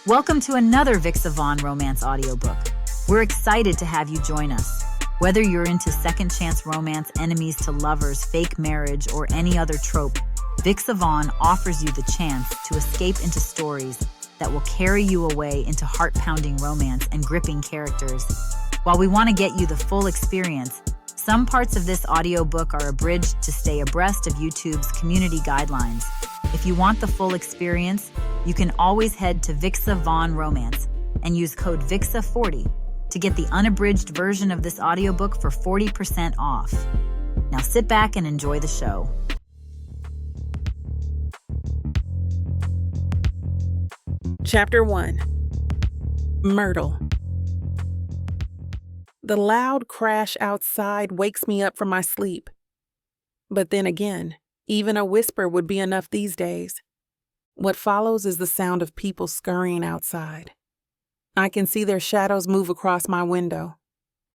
Welcome to another Vixa romance audiobook. We're excited to have you join us. Whether you're into second chance romance, enemies to lovers, fake marriage, or any other trope, Vixa offers you the chance to escape into stories that will carry you away into heart-pounding romance and gripping characters. While we want to get you the full experience, some parts of this audiobook are abridged to stay abreast of YouTube's community guidelines. If you want the full experience, you can always head to Vixa Romance and use code VIXA40 to get the unabridged version of this audiobook for 40% off. Now sit back and enjoy the show. Chapter 1. Myrtle. The loud crash outside wakes me up from my sleep. But then again, even a whisper would be enough these days. What follows is the sound of people scurrying outside. I can see their shadows move across my window.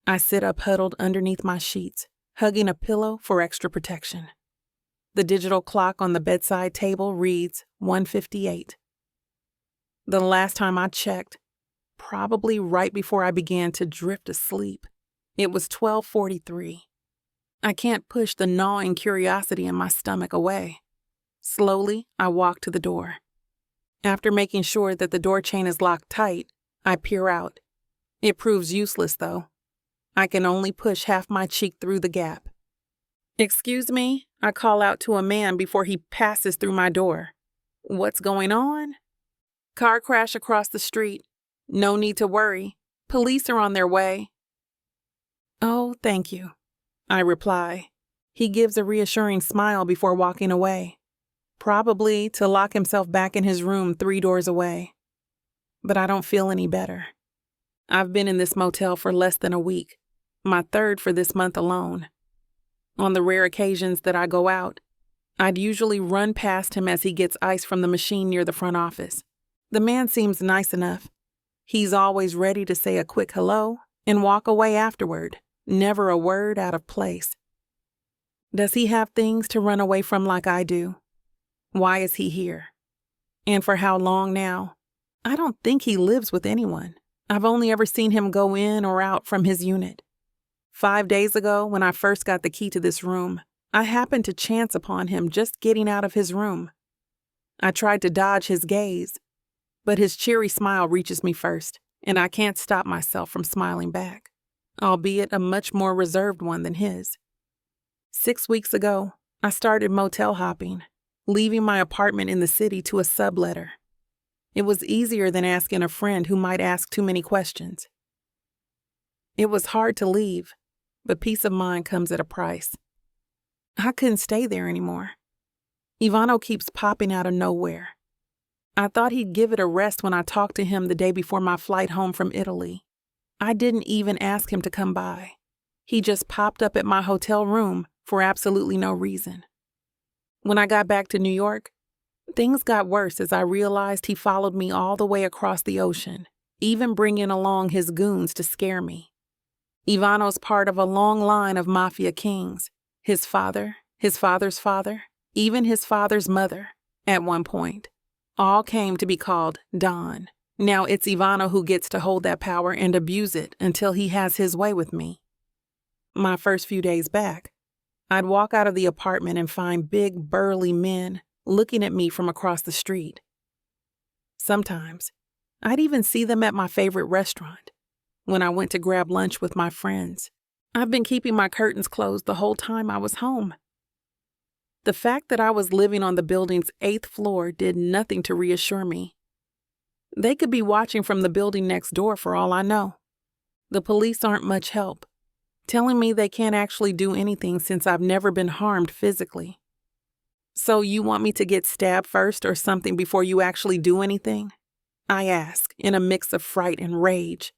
I sit up huddled underneath my sheets, hugging a pillow for extra protection. The digital clock on the bedside table reads 1:58. The last time I checked, probably right before I began to drift asleep, it was 12:43. I can't push the gnawing curiosity in my stomach away. Slowly, I walk to the door. After making sure that the door chain is locked tight, I peer out. It proves useless, though. I can only push half my cheek through the gap. "Excuse me," I call out to a man before he passes through my door. "What's going on?" "Car crash across the street. No need to worry. Police are on their way." "Oh, thank you," I reply. He gives a reassuring smile before walking away, probably to lock himself back in his room 3 doors away. But I don't feel any better. I've been in this motel for less than a week, my 3rd for this month alone. On the rare occasions that I go out, I'd usually run past him as he gets ice from the machine near the front office. The man seems nice enough. He's always ready to say a quick hello and walk away afterward, never a word out of place. Does he have things to run away from like I do? Why is he here? And for how long now? I don't think he lives with anyone. I've only ever seen him go in or out from his unit. 5 days ago, when I first got the key to this room, I happened to chance upon him just getting out of his room. I tried to dodge his gaze, but his cheery smile reaches me first, and I can't stop myself from smiling back, albeit a much more reserved one than his. 6 weeks ago, I started motel hopping, leaving my apartment in the city to a subletter. It was easier than asking a friend who might ask too many questions. It was hard to leave, but peace of mind comes at a price. I couldn't stay there anymore. Ivano keeps popping out of nowhere. I thought he'd give it a rest when I talked to him the day before my flight home from Italy. I didn't even ask him to come by. He just popped up at my hotel room for absolutely no reason. When I got back to New York, things got worse as I realized he followed me all the way across the ocean, even bringing along his goons to scare me. Ivano's part of a long line of mafia kings. His father, his father's father, even his father's mother, at one point, all came to be called Don. Now it's Ivano who gets to hold that power and abuse it until he has his way with me. My first few days back, I'd walk out of the apartment and find big, burly men looking at me from across the street. Sometimes, I'd even see them at my favorite restaurant, when I went to grab lunch with my friends. I've been keeping my curtains closed the whole time I was home. The fact that I was living on the building's 8th floor did nothing to reassure me. They could be watching from the building next door for all I know. The police aren't much help, telling me they can't actually do anything since I've never been harmed physically. "So you want me to get stabbed first or something before you actually do anything?" I ask, in a mix of fright and rage.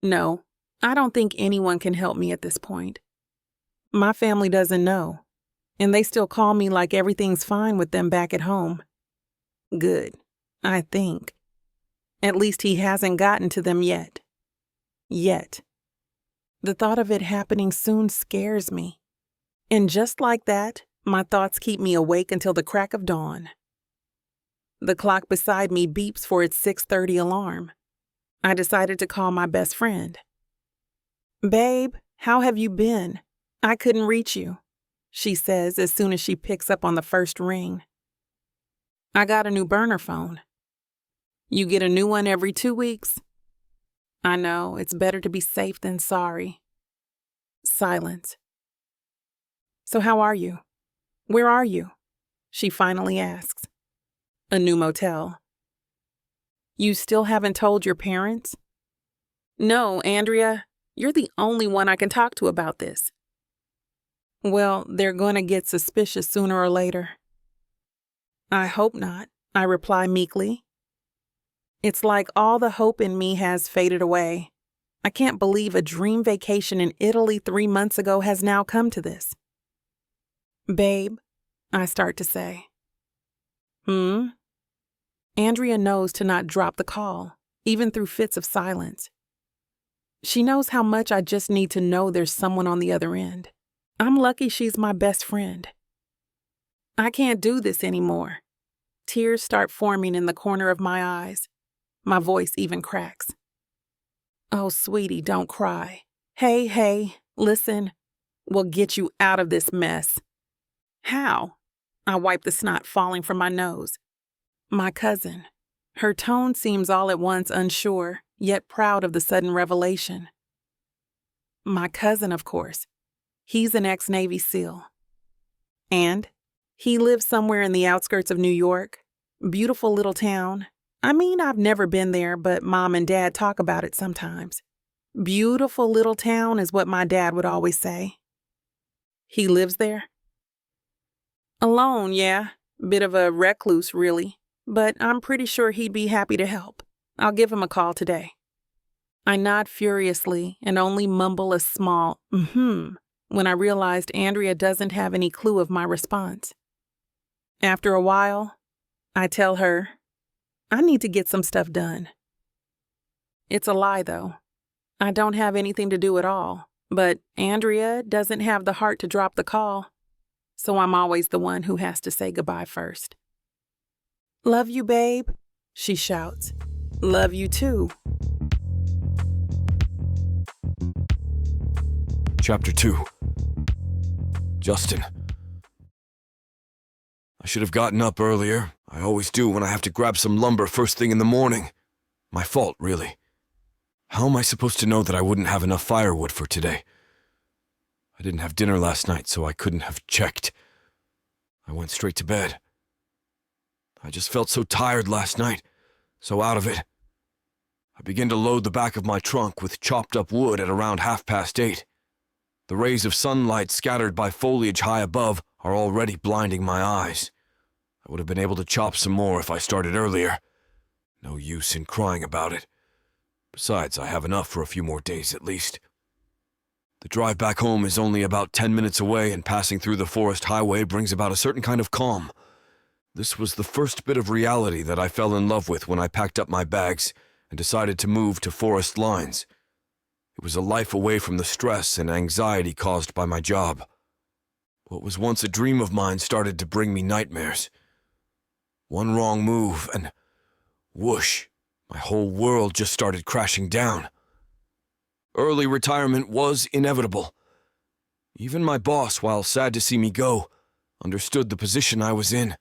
No, I don't think anyone can help me at this point. My family doesn't know, and they still call me like everything's fine with them back at home. Good, I think. At least he hasn't gotten to them yet. Yet. The thought of it happening soon scares me. And just like that, my thoughts keep me awake until the crack of dawn. The clock beside me beeps for its 6:30 alarm. I decided to call my best friend. "Babe, how have you been? I couldn't reach you," she says as soon as she picks up on the first ring. "I got a new burner phone." "You get a new one every 2 weeks?" "I know, it's better to be safe than sorry." Silence. "So how are you? Where are you?" she finally asks. "A new motel." "You still haven't told your parents?" "No, Andrea, you're the only one I can talk to about this." "Well, they're going to get suspicious sooner or later." "I hope not," I reply meekly. It's like all the hope in me has faded away. I can't believe a dream vacation in Italy 3 months ago has now come to this. "Babe," I start to say. Andrea knows to not drop the call, even through fits of silence. She knows how much I just need to know there's someone on the other end. I'm lucky she's my best friend. I can't do this anymore. Tears start forming in the corner of my eyes. My voice even cracks. "Oh, sweetie, don't cry. Hey, listen. We'll get you out of this mess." "How?" I wipe the snot falling from my nose. "My cousin." Her tone seems all at once unsure, yet proud of the sudden revelation. "My cousin, of course. He's an ex-Navy SEAL. And he lives somewhere in the outskirts of New York. Beautiful little town. I mean, I've never been there, but Mom and Dad talk about it sometimes. Beautiful little town is what my dad would always say." "He lives there?" "Alone, yeah. Bit of a recluse, really. But I'm pretty sure he'd be happy to help. I'll give him a call today." I nod furiously and only mumble a small when I realized Andrea doesn't have any clue of my response. After a while, I tell her, I need to get some stuff done. It's a lie, though. I don't have anything to do at all, but Andrea doesn't have the heart to drop the call, so I'm always the one who has to say goodbye first. "Love you, babe," she shouts. "Love you too." Chapter 2. Justin. I should have gotten up earlier. I always do when I have to grab some lumber first thing in the morning. My fault, really. How am I supposed to know that I wouldn't have enough firewood for today? I didn't have dinner last night, so I couldn't have checked. I went straight to bed. I just felt so tired last night, so out of it. I began to load the back of my trunk with chopped up wood at around 8:30. The rays of sunlight scattered by foliage high above are already blinding my eyes. I would have been able to chop some more if I started earlier. No use in crying about it. Besides, I have enough for a few more days at least. The drive back home is only about 10 minutes away, and passing through the forest highway brings about a certain kind of calm. This was the first bit of reality that I fell in love with when I packed up my bags and decided to move to forest lines. It was a life away from the stress and anxiety caused by my job. What was once a dream of mine started to bring me nightmares. One wrong move and whoosh, my whole world just started crashing down. Early retirement was inevitable. Even my boss, while sad to see me go, understood the position I was in.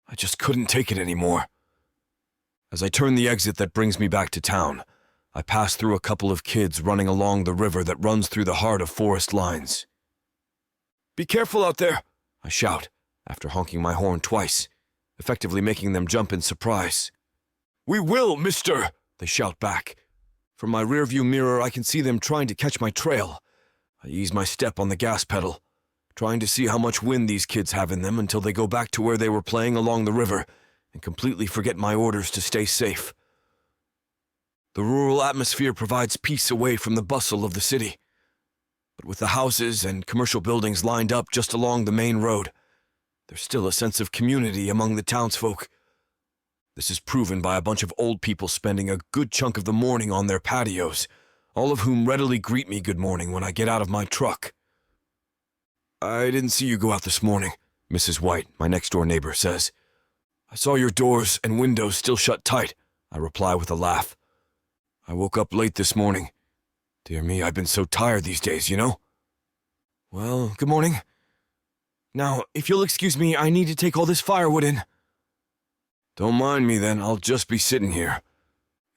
I just couldn't take it anymore. As I turn the exit that brings me back to town, I pass through a couple of kids running along the river that runs through the heart of forest lines. "Be careful out there," I shout, after honking my horn twice, effectively making them jump in surprise. "We will, mister," they shout back. From my rearview mirror, I can see them trying to catch my trail. I ease my step on the gas pedal, trying to see how much wind these kids have in them until they go back to where they were playing along the river and completely forget my orders to stay safe. The rural atmosphere provides peace away from the bustle of the city. But with the houses and commercial buildings lined up just along the main road, there's still a sense of community among the townsfolk. This is proven by a bunch of old people spending a good chunk of the morning on their patios, all of whom readily greet me good morning when I get out of my truck. "I didn't see you go out this morning," Mrs. White, my next-door neighbor, says. I saw your doors and windows still shut tight, I reply with a laugh. I woke up late this morning. Dear me, I've been so tired these days, you know? Well, good morning. Now, if you'll excuse me, I need to take all this firewood in. Don't mind me then, I'll just be sitting here.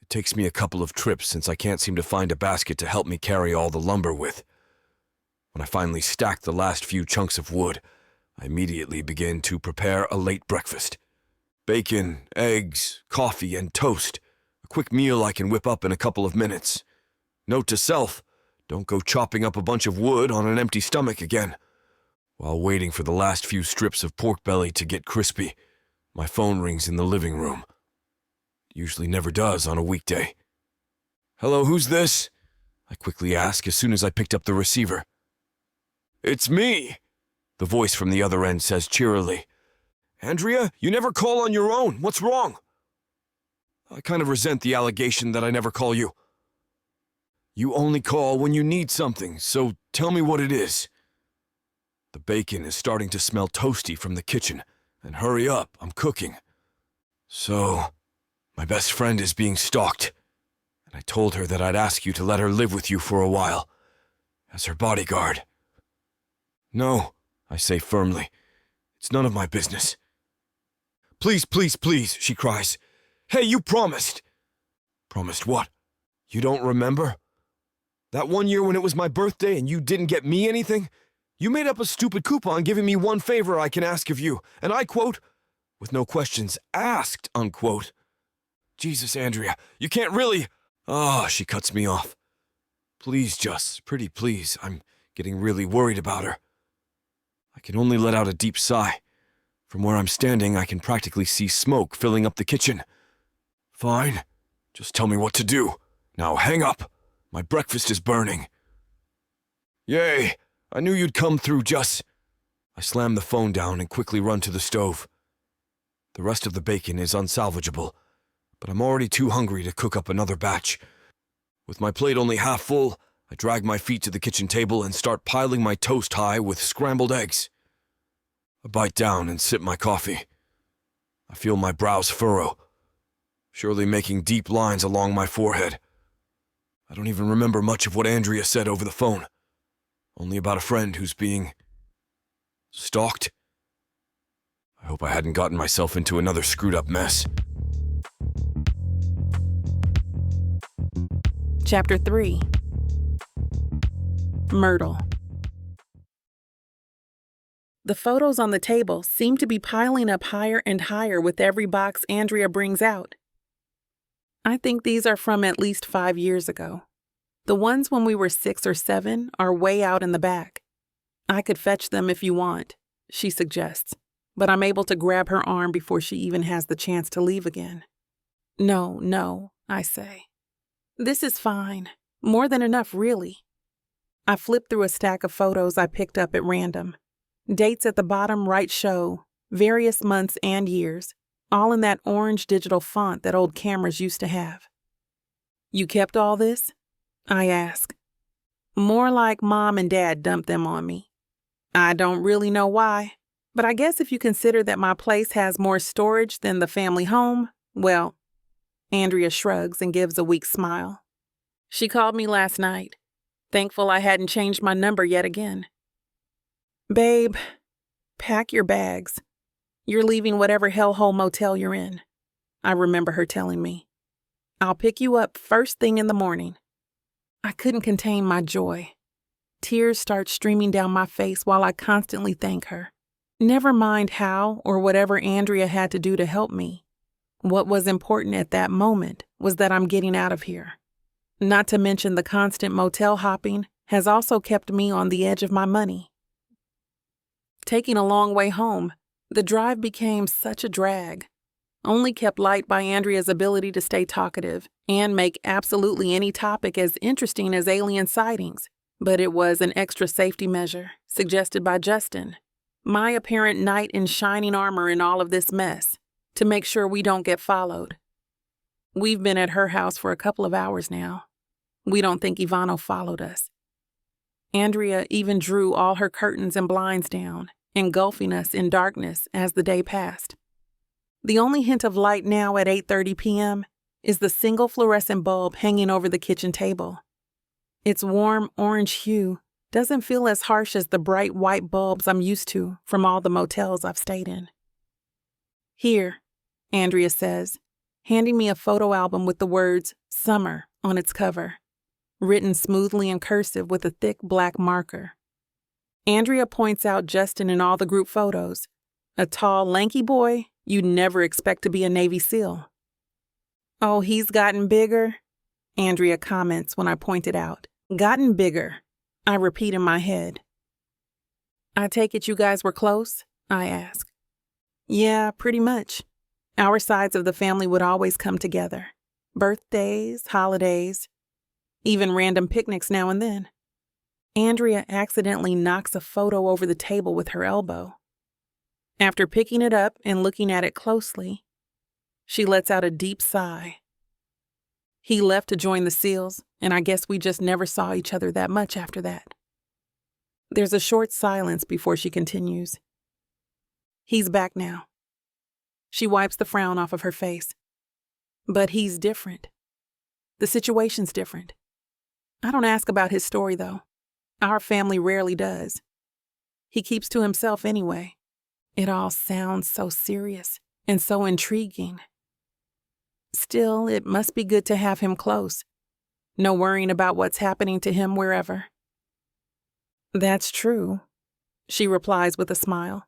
It takes me a couple of trips since I can't seem to find a basket to help me carry all the lumber with. When I finally stack the last few chunks of wood, I immediately begin to prepare a late breakfast. Bacon, eggs, coffee, and toast. A quick meal I can whip up in a couple of minutes. Note to self, don't go chopping up a bunch of wood on an empty stomach again. While waiting for the last few strips of pork belly to get crispy, my phone rings in the living room. It usually never does on a weekday. Hello, who's this? I quickly ask as soon as I picked up the receiver. It's me, the voice from the other end says cheerily. Andrea, you never call on your own. What's wrong? I kind of resent the allegation that I never call you. You only call when you need something, so tell me what it is. The bacon is starting to smell toasty from the kitchen, and hurry up, I'm cooking. So, my best friend is being stalked, and I told her that I'd ask you to let her live with you for a while, as her bodyguard. No, I say firmly. It's none of my business. Please, please, please, she cries. Hey, you promised. Promised what? You don't remember? That one year when it was my birthday and you didn't get me anything? You made up a stupid coupon giving me one favor I can ask of you, and I quote, with no questions asked, unquote. Jesus, Andrea, you can't really... she cuts me off. Please, Jus, pretty please, I'm getting really worried about her. I can only let out a deep sigh. From where I'm standing, I can practically see smoke filling up the kitchen. Fine, just tell me what to do. Now hang up. My breakfast is burning. Yay, I knew you'd come through, Jus. I slam the phone down and quickly run to the stove. The rest of the bacon is unsalvageable, but I'm already too hungry to cook up another batch. With my plate only half full, I drag my feet to the kitchen table and start piling my toast high with scrambled eggs. I bite down and sip my coffee. I feel my brows furrow, surely making deep lines along my forehead. I don't even remember much of what Andrea said over the phone. Only about a friend who's being... stalked. I hope I hadn't gotten myself into another screwed-up mess. Chapter 3. Myrtle. The photos on the table seem to be piling up higher and higher with every box Andrea brings out. I think these are from at least 5 years ago. The ones when we were 6 or 7 are way out in the back. I could fetch them if you want, she suggests, but I'm able to grab her arm before she even has the chance to leave again. No, I say. This is fine. More than enough, really. I flip through a stack of photos I picked up at random. Dates at the bottom right show various months and years, all in that orange digital font that old cameras used to have. You kept all this? I ask. More like Mom and Dad dumped them on me. I don't really know why, but I guess if you consider that my place has more storage than the family home, well, Andrea shrugs and gives a weak smile. She called me last night, thankful I hadn't changed my number yet again. Babe, pack your bags. You're leaving whatever hellhole motel you're in, I remember her telling me. I'll pick you up first thing in the morning. I couldn't contain my joy. Tears start streaming down my face while I constantly thank her. Never mind how or whatever Andrea had to do to help me. What was important at that moment was that I'm getting out of here. Not to mention the constant motel hopping has also kept me on the edge of my money. Taking a long way home, the drive became such a drag. Only kept light by Andrea's ability to stay talkative and make absolutely any topic as interesting as alien sightings, but it was an extra safety measure suggested by Justin, my apparent knight in shining armor in all of this mess, to make sure we don't get followed. We've been at her house for a couple of hours now. We don't think Ivano followed us. Andrea even drew all her curtains and blinds down, engulfing us in darkness as the day passed. The only hint of light now at 8:30 p.m. is the single fluorescent bulb hanging over the kitchen table. Its warm orange hue doesn't feel as harsh as the bright white bulbs I'm used to from all the motels I've stayed in. "Here," Andrea says, handing me a photo album with the words "Summer" on its cover, written smoothly in cursive with a thick black marker. Andrea points out Justin in all the group photos, a tall, lanky boy you'd never expect to be a Navy SEAL. "Oh, he's gotten bigger," Andrea comments when I point it out. "Gotten bigger," I repeat in my head. "I take it you guys were close?" I ask. "Yeah, pretty much. Our sides of the family would always come together. Birthdays, holidays, even random picnics now and then." Andrea accidentally knocks a photo over the table with her elbow. After picking it up and looking at it closely, she lets out a deep sigh. He left to join the SEALs, and I guess we just never saw each other that much after that. There's a short silence before she continues. "He's back now." She wipes the frown off of her face. "But he's different. The situation's different. I don't ask about his story, though. Our family rarely does. He keeps to himself anyway. It all sounds so serious and so intriguing. Still, it must be good to have him close. No worrying about what's happening to him wherever." "That's true," she replies with a smile.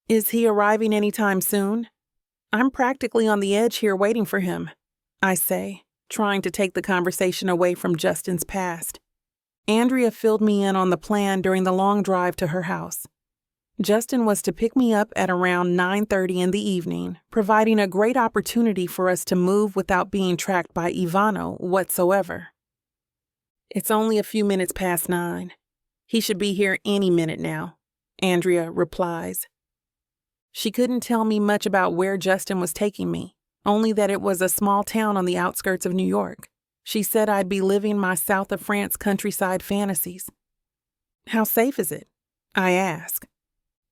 "Is he arriving anytime soon? I'm practically on the edge here waiting for him," I say, trying to take the conversation away from Justin's past. Andrea filled me in on the plan during the long drive to her house. Justin was to pick me up at around 9:30 in the evening, providing a great opportunity for us to move without being tracked by Ivano whatsoever. "It's only a few minutes past 9. He should be here any minute now," Andrea replies. She couldn't tell me much about where Justin was taking me, only that it was a small town on the outskirts of New York. She said I'd be living my South of France countryside fantasies. "How safe is it?" I ask.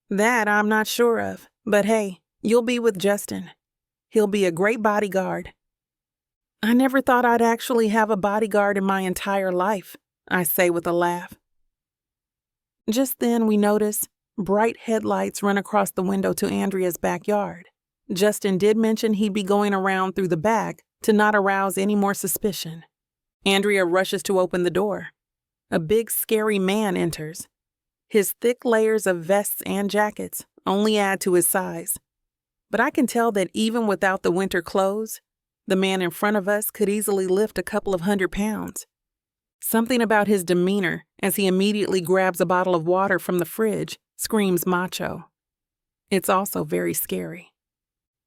"That I'm not sure of, but hey, you'll be with Justin. He'll be a great bodyguard." "I never thought I'd actually have a bodyguard in my entire life," I say with a laugh. Just then we notice bright headlights run across the window to Andrea's backyard. Justin did mention he'd be going around through the back to not arouse any more suspicion. Andrea rushes to open the door. A big, scary man enters. His thick layers of vests and jackets only add to his size. But I can tell that even without the winter clothes, the man in front of us could easily lift a couple of 100 pounds. Something about his demeanor as he immediately grabs a bottle of water from the fridge screams macho. It's also very scary.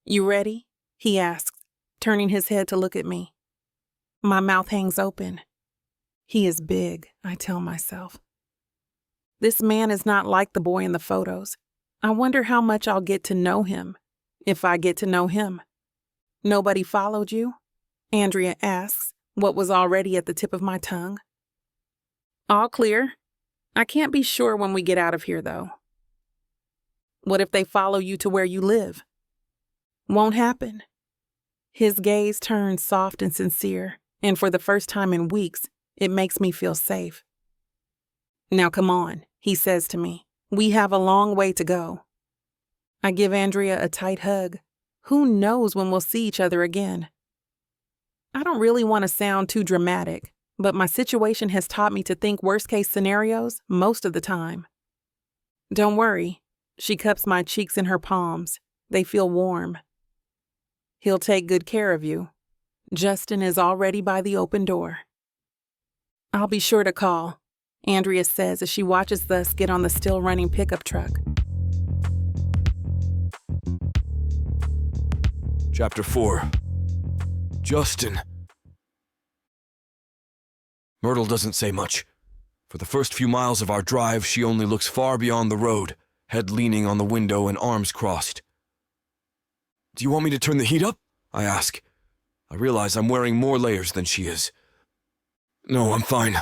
"You ready?" he asks, turning his head to look at me. My mouth hangs open. He is big, I tell myself. This man is not like the boy in the photos. I wonder how much I'll get to know him, if I get to know him. "Nobody followed you?" Andrea asks, what was already at the tip of my tongue. "All clear. I can't be sure when we get out of here, though." "What if they follow you to where you live?" "Won't happen." His gaze turns soft and sincere, and for the first time in weeks, it makes me feel safe. "Now come on," he says to me. "We have a long way to go." I give Andrea a tight hug. Who knows when we'll see each other again? I don't really want to sound too dramatic, but my situation has taught me to think worst-case scenarios most of the time. "Don't worry." She cups my cheeks in her palms. They feel warm. "He'll take good care of you." Justin is already by the open door. "I'll be sure to call," Andrea says as she watches us get on the still-running pickup truck. Chapter 4. Justin. Myrtle doesn't say much. For the first few miles of our drive, she only looks far beyond the road, head leaning on the window and arms crossed. "Do you want me to turn the heat up?" I ask. I realize I'm wearing more layers than she is. "No, I'm fine."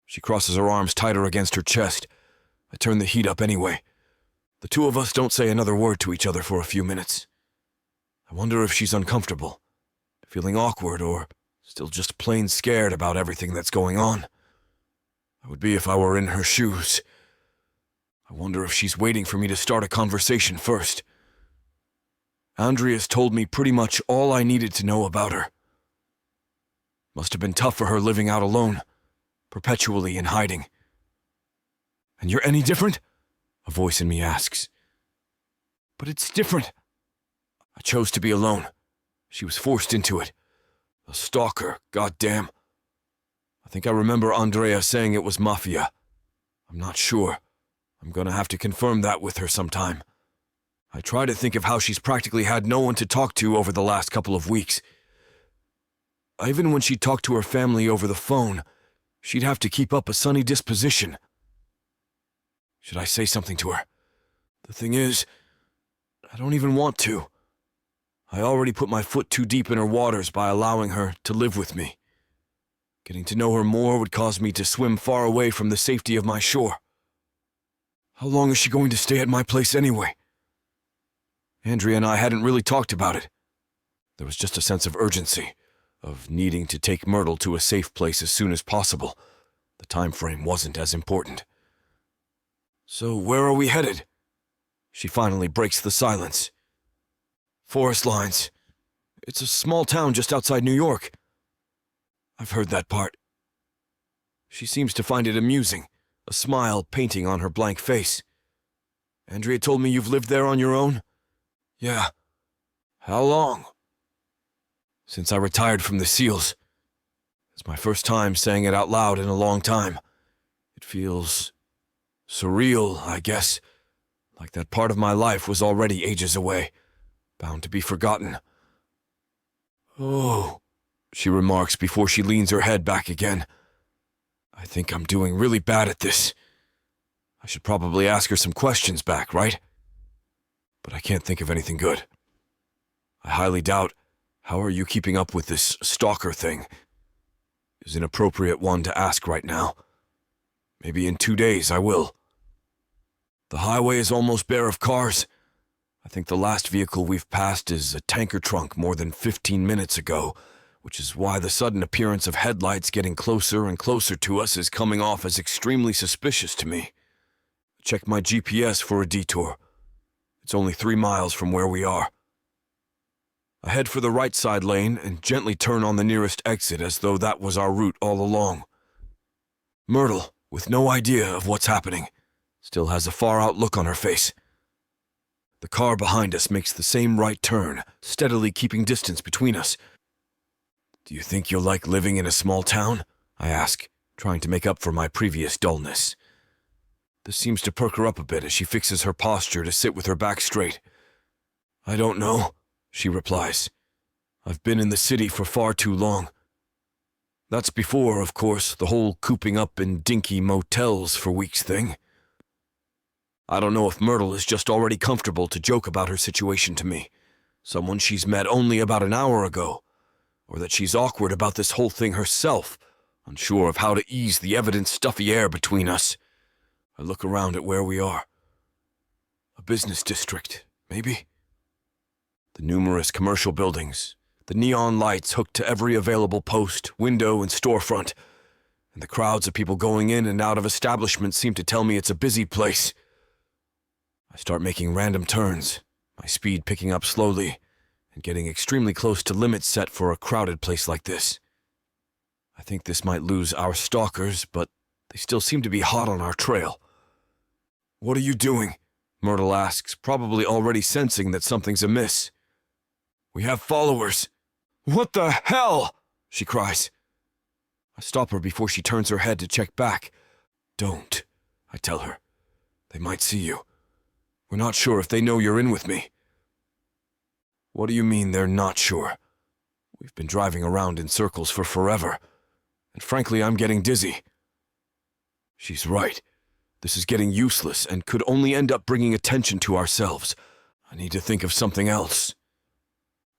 She crosses her arms tighter against her chest. I turn the heat up anyway. The two of us don't say another word to each other for a few minutes. I wonder if she's uncomfortable, feeling awkward, or still just plain scared about everything that's going on. I would be if I were in her shoes. I wonder if she's waiting for me to start a conversation first. Andrea's told me pretty much all I needed to know about her. Must have been tough for her living out alone, perpetually in hiding. And you're any different? A voice in me asks. But it's different. I chose to be alone. She was forced into it. A stalker, goddamn. I think I remember Andrea saying it was mafia. I'm not sure. I'm gonna have to confirm that with her sometime. I try to think of how she's practically had no one to talk to over the last couple of weeks. Even when she talked to her family over the phone, she'd have to keep up a sunny disposition. Should I say something to her? The thing is, I don't even want to. I already put my foot too deep in her waters by allowing her to live with me. Getting to know her more would cause me to swim far away from the safety of my shore. How long is she going to stay at my place anyway? Andrea and I hadn't really talked about it. There was just a sense of urgency, of needing to take Myrtle to a safe place as soon as possible. The time frame wasn't as important. So where are we headed? She finally breaks the silence. Forest lines. It's a small town just outside New York. I've heard that part. She seems to find it amusing, a smile painting on her blank face. Andrea told me you've lived there on your own? Yeah. How long? Since I retired from the SEALs. It's my first time saying it out loud in a long time. It feels surreal, I guess. Like that part of my life was already ages away, bound to be forgotten. Oh, she remarks before she leans her head back again. I think I'm doing really bad at this. I should probably ask her some questions back, right? But I can't think of anything good. I highly doubt, how are you keeping up with this stalker thing? Is an appropriate one to ask right now. Maybe in 2 days I will. The highway is almost bare of cars. I think the last vehicle we've passed is a tanker trunk more than 15 minutes ago, which is why the sudden appearance of headlights getting closer and closer to us is coming off as extremely suspicious to me. Check my GPS for a detour. It's only 3 miles from where we are. I head for the right side lane and gently turn on the nearest exit as though that was our route all along. Myrtle, with no idea of what's happening, still has a far-out look on her face. The car behind us makes the same right turn, steadily keeping distance between us. Do you think you'll like living in a small town? I ask, trying to make up for my previous dullness. This seems to perk her up a bit as she fixes her posture to sit with her back straight. I don't know, she replies. I've been in the city for far too long. That's before, of course, the whole cooping up in dinky motels for weeks thing. I don't know if Myrtle is just already comfortable to joke about her situation to me, someone she's met only about an hour ago, or that she's awkward about this whole thing herself, unsure of how to ease the evident stuffy air between us. I look around at where we are. A business district, maybe? The numerous commercial buildings, the neon lights hooked to every available post, window, and storefront, and the crowds of people going in and out of establishments seem to tell me it's a busy place. I start making random turns, my speed picking up slowly, and getting extremely close to limits set for a crowded place like this. I think this might lose our stalkers, but they still seem to be hot on our trail. What are you doing? Myrtle asks, probably already sensing that something's amiss. We have followers. What the hell? She cries. I stop her before she turns her head to check back. Don't, I tell her. They might see you. We're not sure if they know you're in with me. What do you mean they're not sure? We've been driving around in circles for forever, and frankly, I'm getting dizzy. She's right. This is getting useless and could only end up bringing attention to ourselves. I need to think of something else.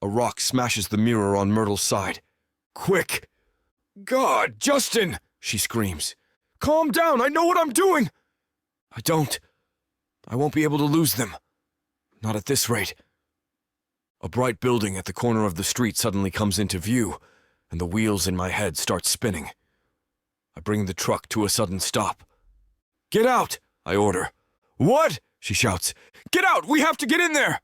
A rock smashes the mirror on Myrtle's side. Quick! God, Justin! She screams. Calm down, I know what I'm doing! I don't. I won't be able to lose them. Not at this rate. A bright building at the corner of the street suddenly comes into view, and the wheels in my head start spinning. I bring the truck to a sudden stop. "Get out!" I order. "What?" she shouts. "Get out! We have to get in there!"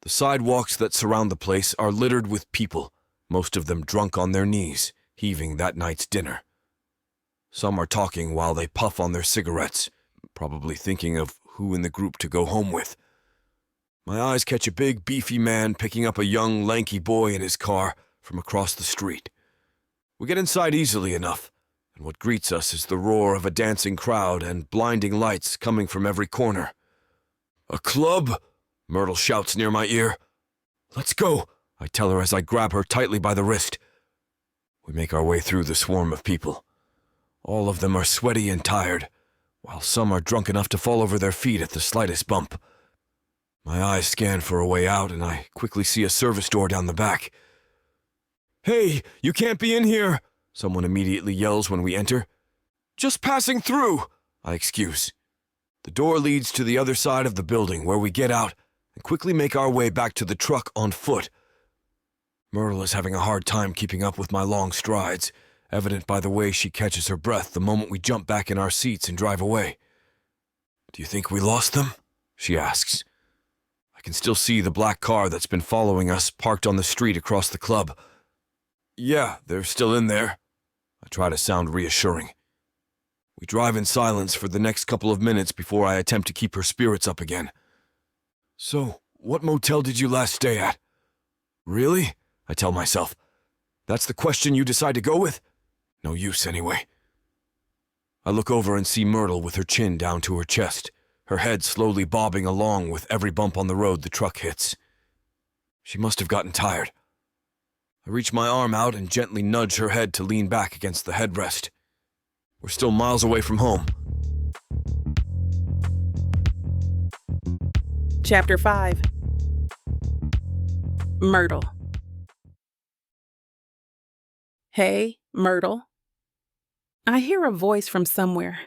The sidewalks that surround the place are littered with people, most of them drunk on their knees, heaving that night's dinner. Some are talking while they puff on their cigarettes, probably thinking of who in the group to go home with. My eyes catch a big, beefy man picking up a young, lanky boy in his car from across the street. We get inside easily enough, and what greets us is the roar of a dancing crowd and blinding lights coming from every corner. "A club?" Myrtle shouts near my ear. "Let's go," I tell her as I grab her tightly by the wrist. We make our way through the swarm of people. All of them are sweaty and tired, while some are drunk enough to fall over their feet at the slightest bump. My eyes scan for a way out, and I quickly see a service door down the back. "Hey, you can't be in here!" someone immediately yells when we enter. "Just passing through," I excuse. The door leads to the other side of the building, where we get out and quickly make our way back to the truck on foot. Myrtle is having a hard time keeping up with my long strides, evident by the way she catches her breath the moment we jump back in our seats and drive away. "Do you think we lost them?" she asks. I can still see the black car that's been following us parked on the street across the club. "Yeah, they're still in there." I try to sound reassuring. We drive in silence for the next couple of minutes before I attempt to keep her spirits up again. "So, what motel did you last stay at?" "Really?" I tell myself. "That's the question you decide to go with? No use anyway." I look over and see Myrtle with her chin down to her chest, her head slowly bobbing along with every bump on the road the truck hits. She must have gotten tired. I reach my arm out and gently nudge her head to lean back against the headrest. We're still miles away from home. Chapter 5. Myrtle. "Hey, Myrtle." I hear a voice from somewhere.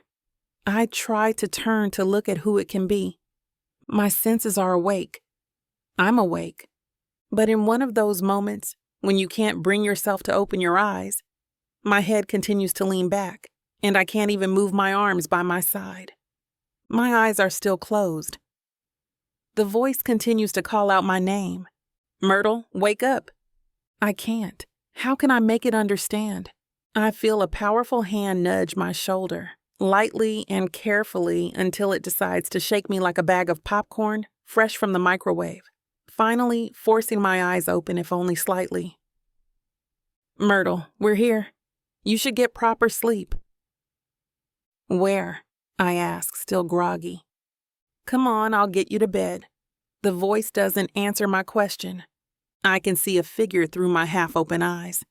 I try to turn to look at who it can be. My senses are awake. I'm awake. But in one of those moments, when you can't bring yourself to open your eyes, my head continues to lean back, and I can't even move my arms by my side. My eyes are still closed. The voice continues to call out my name. "Myrtle, wake up." I can't. How can I make it understand? I feel a powerful hand nudge my shoulder, lightly and carefully until it decides to shake me like a bag of popcorn, fresh from the microwave, finally forcing my eyes open if only slightly. "Myrtle, we're here. You should get proper sleep." "Where?" I ask, still groggy. "Come on, I'll get you to bed." The voice doesn't answer my question. I can see a figure through my half-open eyes.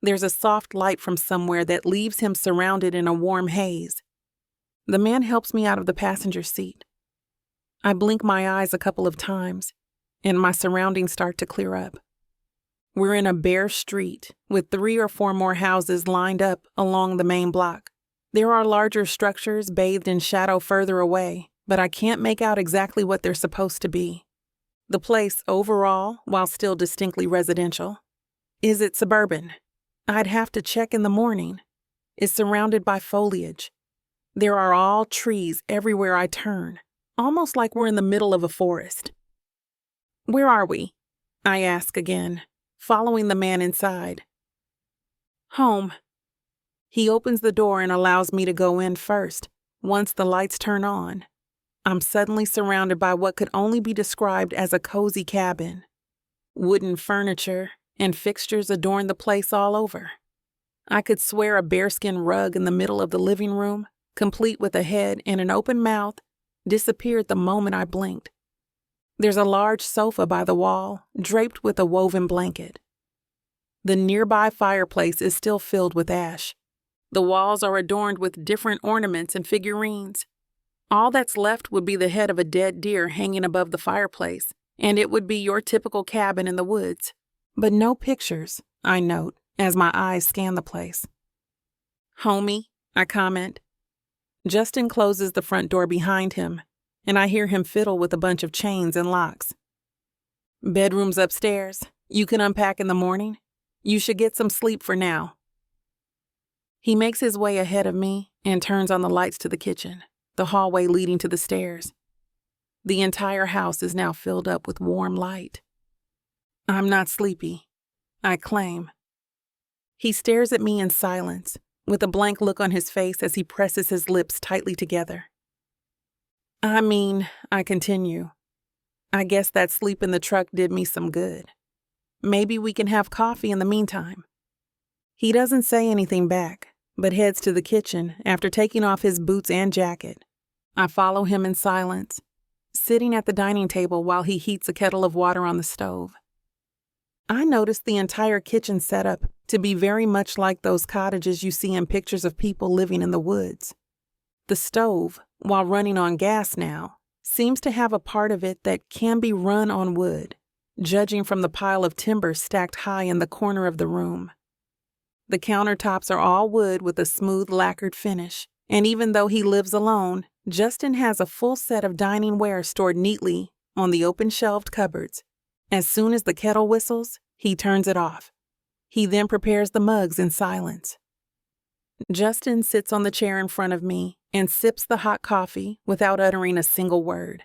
There's a soft light from somewhere that leaves him surrounded in a warm haze. The man helps me out of the passenger seat. I blink my eyes a couple of times, and my surroundings start to clear up. We're in a bare street with 3 or 4 more houses lined up along the main block. There are larger structures bathed in shadow further away, but I can't make out exactly what they're supposed to be. The place overall, while still distinctly residential, is it suburban? I'd have to check in the morning. Is surrounded by foliage. There are all trees everywhere I turn, almost like we're in the middle of a forest. "Where are we?" I ask again, following the man inside. "Home." He opens the door and allows me to go in first, once the lights turn on. I'm suddenly surrounded by what could only be described as a cozy cabin. Wooden furniture and fixtures adorn the place all over. I could swear a bearskin rug in the middle of the living room, complete with a head and an open mouth, disappeared the moment I blinked. There's a large sofa by the wall, draped with a woven blanket. The nearby fireplace is still filled with ash. The walls are adorned with different ornaments and figurines. All that's left would be the head of a dead deer hanging above the fireplace, and it would be your typical cabin in the woods. But no pictures, I note, as my eyes scan the place. "Homie," I comment. Justin closes the front door behind him, and I hear him fiddle with a bunch of chains and locks. Bedroom's upstairs. You can unpack in the morning. You should get some sleep for now. He makes his way ahead of me and turns on the lights to the kitchen, the hallway leading to the stairs. The entire house is now filled up with warm light. I'm not sleepy, I claim. He stares at me in silence, with a blank look on his face as he presses his lips tightly together. I continue. I guess that sleep in the truck did me some good. Maybe we can have coffee in the meantime. He doesn't say anything back, but heads to the kitchen after taking off his boots and jacket. I follow him in silence, sitting at the dining table while he heats a kettle of water on the stove. I noticed the entire kitchen setup to be very much like those cottages you see in pictures of people living in the woods. The stove, while running on gas now, seems to have a part of it that can be run on wood, judging from the pile of timber stacked high in the corner of the room. The countertops are all wood with a smooth lacquered finish, and even though he lives alone, Justin has a full set of dining ware stored neatly on the open shelved cupboards. As soon as the kettle whistles, he turns it off. He then prepares the mugs in silence. Justin sits on the chair in front of me and sips the hot coffee without uttering a single word.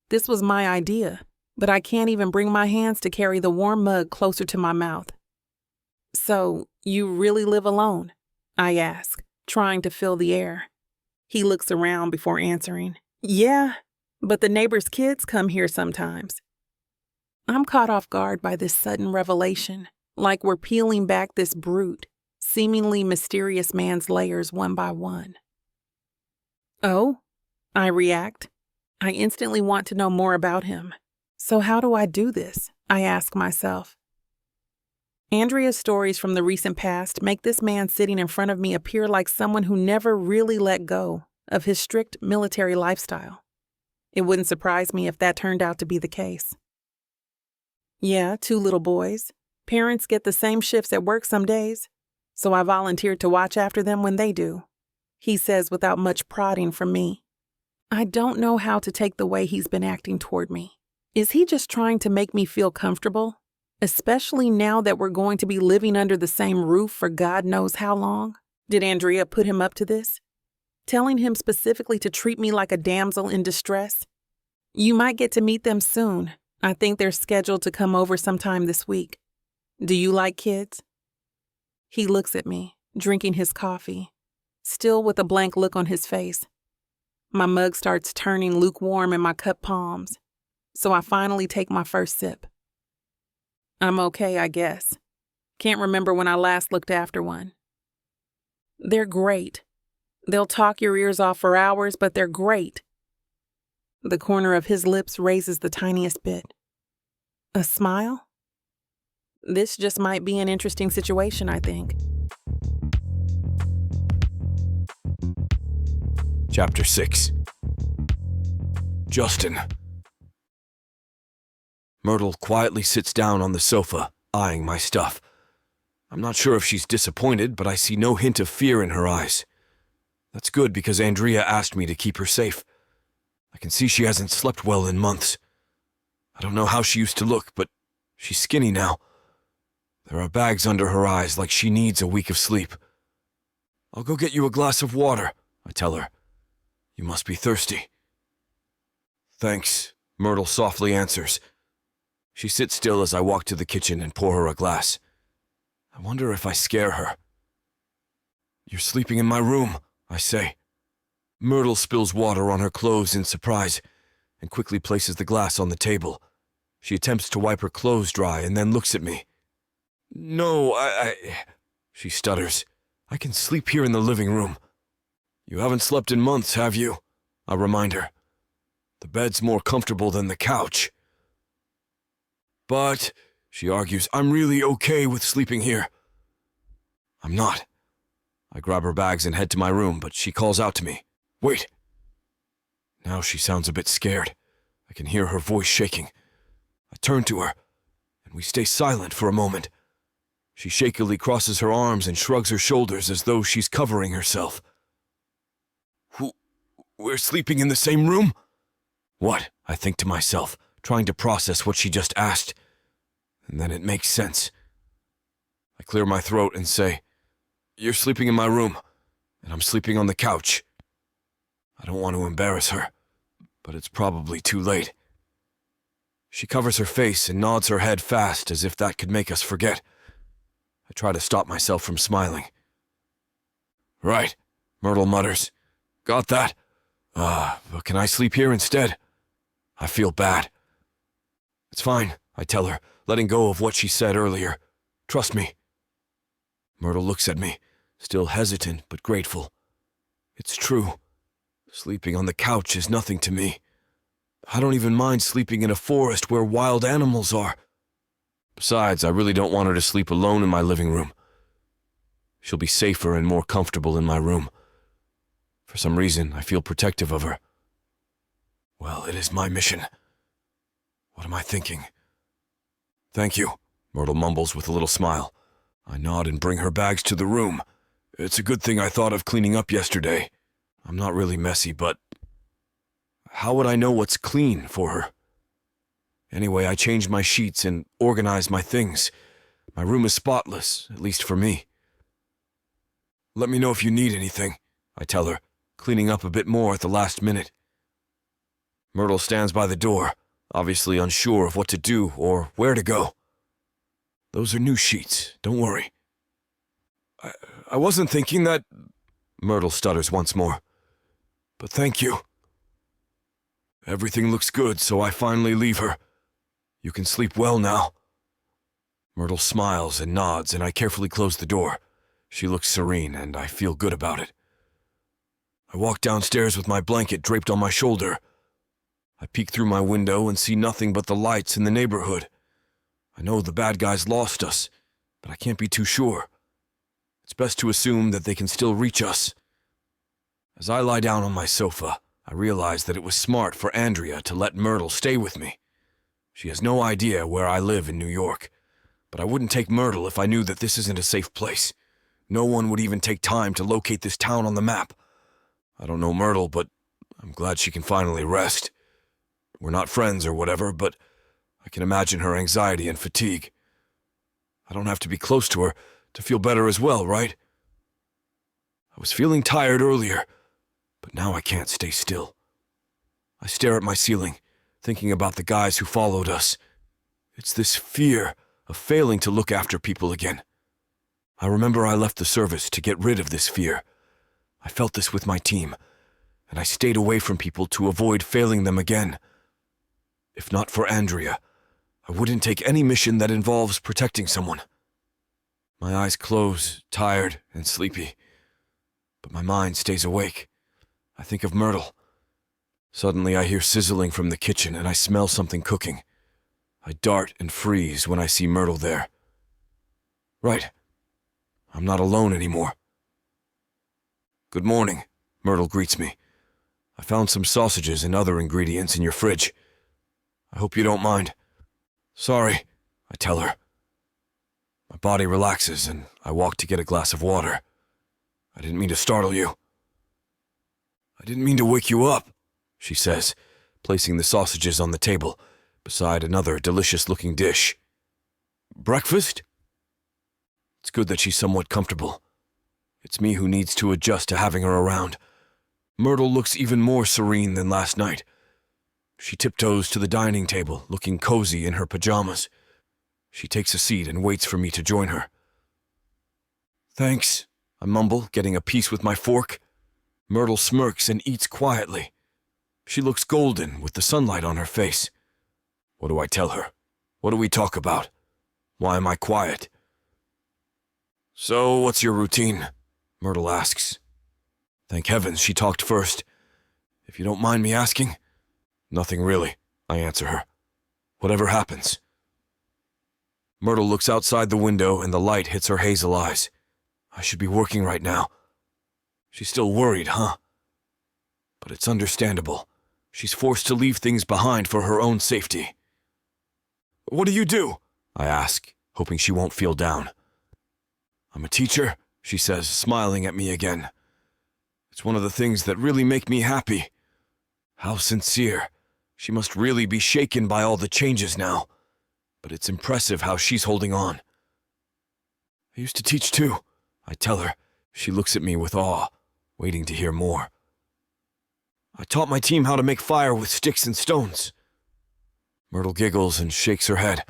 This was my idea, but I can't even bring my hands to carry the warm mug closer to my mouth. So, you really live alone? I ask, trying to fill the air. He looks around before answering. Yeah, but the neighbors' kids come here sometimes. I'm caught off guard by this sudden revelation, like we're peeling back this brute, seemingly mysterious man's layers one by one. Oh, I react. I instantly want to know more about him. So how do I do this? I ask myself. Andrea's stories from the recent past make this man sitting in front of me appear like someone who never really let go of his strict military lifestyle. It wouldn't surprise me if that turned out to be the case. Yeah, 2 little boys. Parents get the same shifts at work some days, so I volunteered to watch after them when they do, he says without much prodding from me. I don't know how to take the way he's been acting toward me. Is he just trying to make me feel comfortable, especially now that we're going to be living under the same roof for God knows how long? Did Andrea put him up to this? Telling him specifically to treat me like a damsel in distress? You might get to meet them soon. I think they're scheduled to come over sometime this week. Do you like kids? He looks at me, drinking his coffee, still with a blank look on his face. My mug starts turning lukewarm in my cupped palms, so I finally take my first sip. I'm okay, I guess. Can't remember when I last looked after one. They're great. They'll talk your ears off for hours, but they're great. The corner of his lips raises the tiniest bit. A smile? This just might be an interesting situation, I think. Chapter 6. Justin. Myrtle quietly sits down on the sofa, eyeing my stuff. I'm not sure if she's disappointed, but I see no hint of fear in her eyes. That's good because Andrea asked me to keep her safe. I can see she hasn't slept well in months. I don't know how she used to look, but she's skinny now. There are bags under her eyes like she needs a week of sleep. I'll go get you a glass of water, I tell her. You must be thirsty. Thanks, Myrtle softly answers. She sits still as I walk to the kitchen and pour her a glass. I wonder if I scare her. You're sleeping in my room, I say. Myrtle spills water on her clothes in surprise and quickly places the glass on the table. She attempts to wipe her clothes dry and then looks at me. No, she stutters. I can sleep here in the living room. You haven't slept in months, have you? I remind her. The bed's more comfortable than the couch. But, she argues, I'm really okay with sleeping here. I'm not. I grab her bags and head to my room, but she calls out to me. Wait. Now she sounds a bit scared. I can hear her voice shaking. I turn to her, and we stay silent for a moment. She shakily crosses her arms and shrugs her shoulders as though she's covering herself. We're sleeping in the same room? What? I think to myself, trying to process what she just asked, and then it makes sense. I clear my throat and say, "You're sleeping in my room, and I'm sleeping on the couch." I don't want to embarrass her, but it's probably too late. She covers her face and nods her head fast as if that could make us forget. I try to stop myself from smiling. "Right," Myrtle mutters. "Got that? But can I sleep here instead? I feel bad." "It's fine," I tell her, letting go of what she said earlier. "Trust me." Myrtle looks at me, still hesitant but grateful. It's true. Sleeping on the couch is nothing to me. I don't even mind sleeping in a forest where wild animals are. Besides, I really don't want her to sleep alone in my living room. She'll be safer and more comfortable in my room. For some reason, I feel protective of her. Well, it is my mission. What am I thinking? "Thank you," Myrtle mumbles with a little smile. I nod and bring her bags to the room. It's a good thing I thought of cleaning up yesterday. I'm not really messy, but how would I know what's clean for her? Anyway, I change my sheets and organize my things. My room is spotless, at least for me. "Let me know if you need anything," I tell her, cleaning up a bit more at the last minute. Myrtle stands by the door, obviously unsure of what to do or where to go. "Those are new sheets, don't worry." I wasn't thinking that," Myrtle stutters once more. "But thank you." Everything looks good, so I finally leave her. "You can sleep well now." Myrtle smiles and nods, and I carefully close the door. She looks serene, and I feel good about it. I walk downstairs with my blanket draped on my shoulder. I peek through my window and see nothing but the lights in the neighborhood. I know the bad guys lost us, but I can't be too sure. It's best to assume that they can still reach us. As I lie down on my sofa, I realize that it was smart for Andrea to let Myrtle stay with me. She has no idea where I live in New York, but I wouldn't take Myrtle if I knew that this isn't a safe place. No one would even take time to locate this town on the map. I don't know Myrtle, but I'm glad she can finally rest. We're not friends or whatever, but I can imagine her anxiety and fatigue. I don't have to be close to her to feel better as well, right? I was feeling tired earlier, but now I can't stay still. I stare at my ceiling, thinking about the guys who followed us. It's this fear of failing to look after people again. I remember I left the service to get rid of this fear. I felt this with my team, and I stayed away from people to avoid failing them again. If not for Andrea, I wouldn't take any mission that involves protecting someone. My eyes close, tired and sleepy, but my mind stays awake. I think of Myrtle. Suddenly I hear sizzling from the kitchen and I smell something cooking. I dart and freeze when I see Myrtle there. Right. I'm not alone anymore. "Good morning," Myrtle greets me. "I found some sausages and other ingredients in your fridge. I hope you don't mind." "Sorry," I tell her. My body relaxes and I walk to get a glass of water. "I didn't mean to startle you." "I didn't mean to wake you up," she says, placing the sausages on the table, beside another delicious-looking dish. "Breakfast?" It's good that she's somewhat comfortable. It's me who needs to adjust to having her around. Myrtle looks even more serene than last night. She tiptoes to the dining table, looking cozy in her pajamas. She takes a seat and waits for me to join her. "Thanks," I mumble, getting a piece with my fork. Myrtle smirks and eats quietly. She looks golden with the sunlight on her face. What do I tell her? What do we talk about? Why am I quiet? "So, what's your routine?" Myrtle asks. Thank heavens she talked first. "If you don't mind me asking?" "Nothing really," I answer her. "Whatever happens." Myrtle looks outside the window and the light hits her hazel eyes. I should be working right now. She's still worried, huh? But it's understandable. She's forced to leave things behind for her own safety. "What do you do?" I ask, hoping she won't feel down. "I'm a teacher," she says, smiling at me again. "It's one of the things that really make me happy." How sincere. She must really be shaken by all the changes now, but it's impressive how she's holding on. I used to teach too, I tell her. She looks at me with awe, waiting to hear more. I taught my team how to make fire with sticks and stones. Myrtle giggles and shakes her head.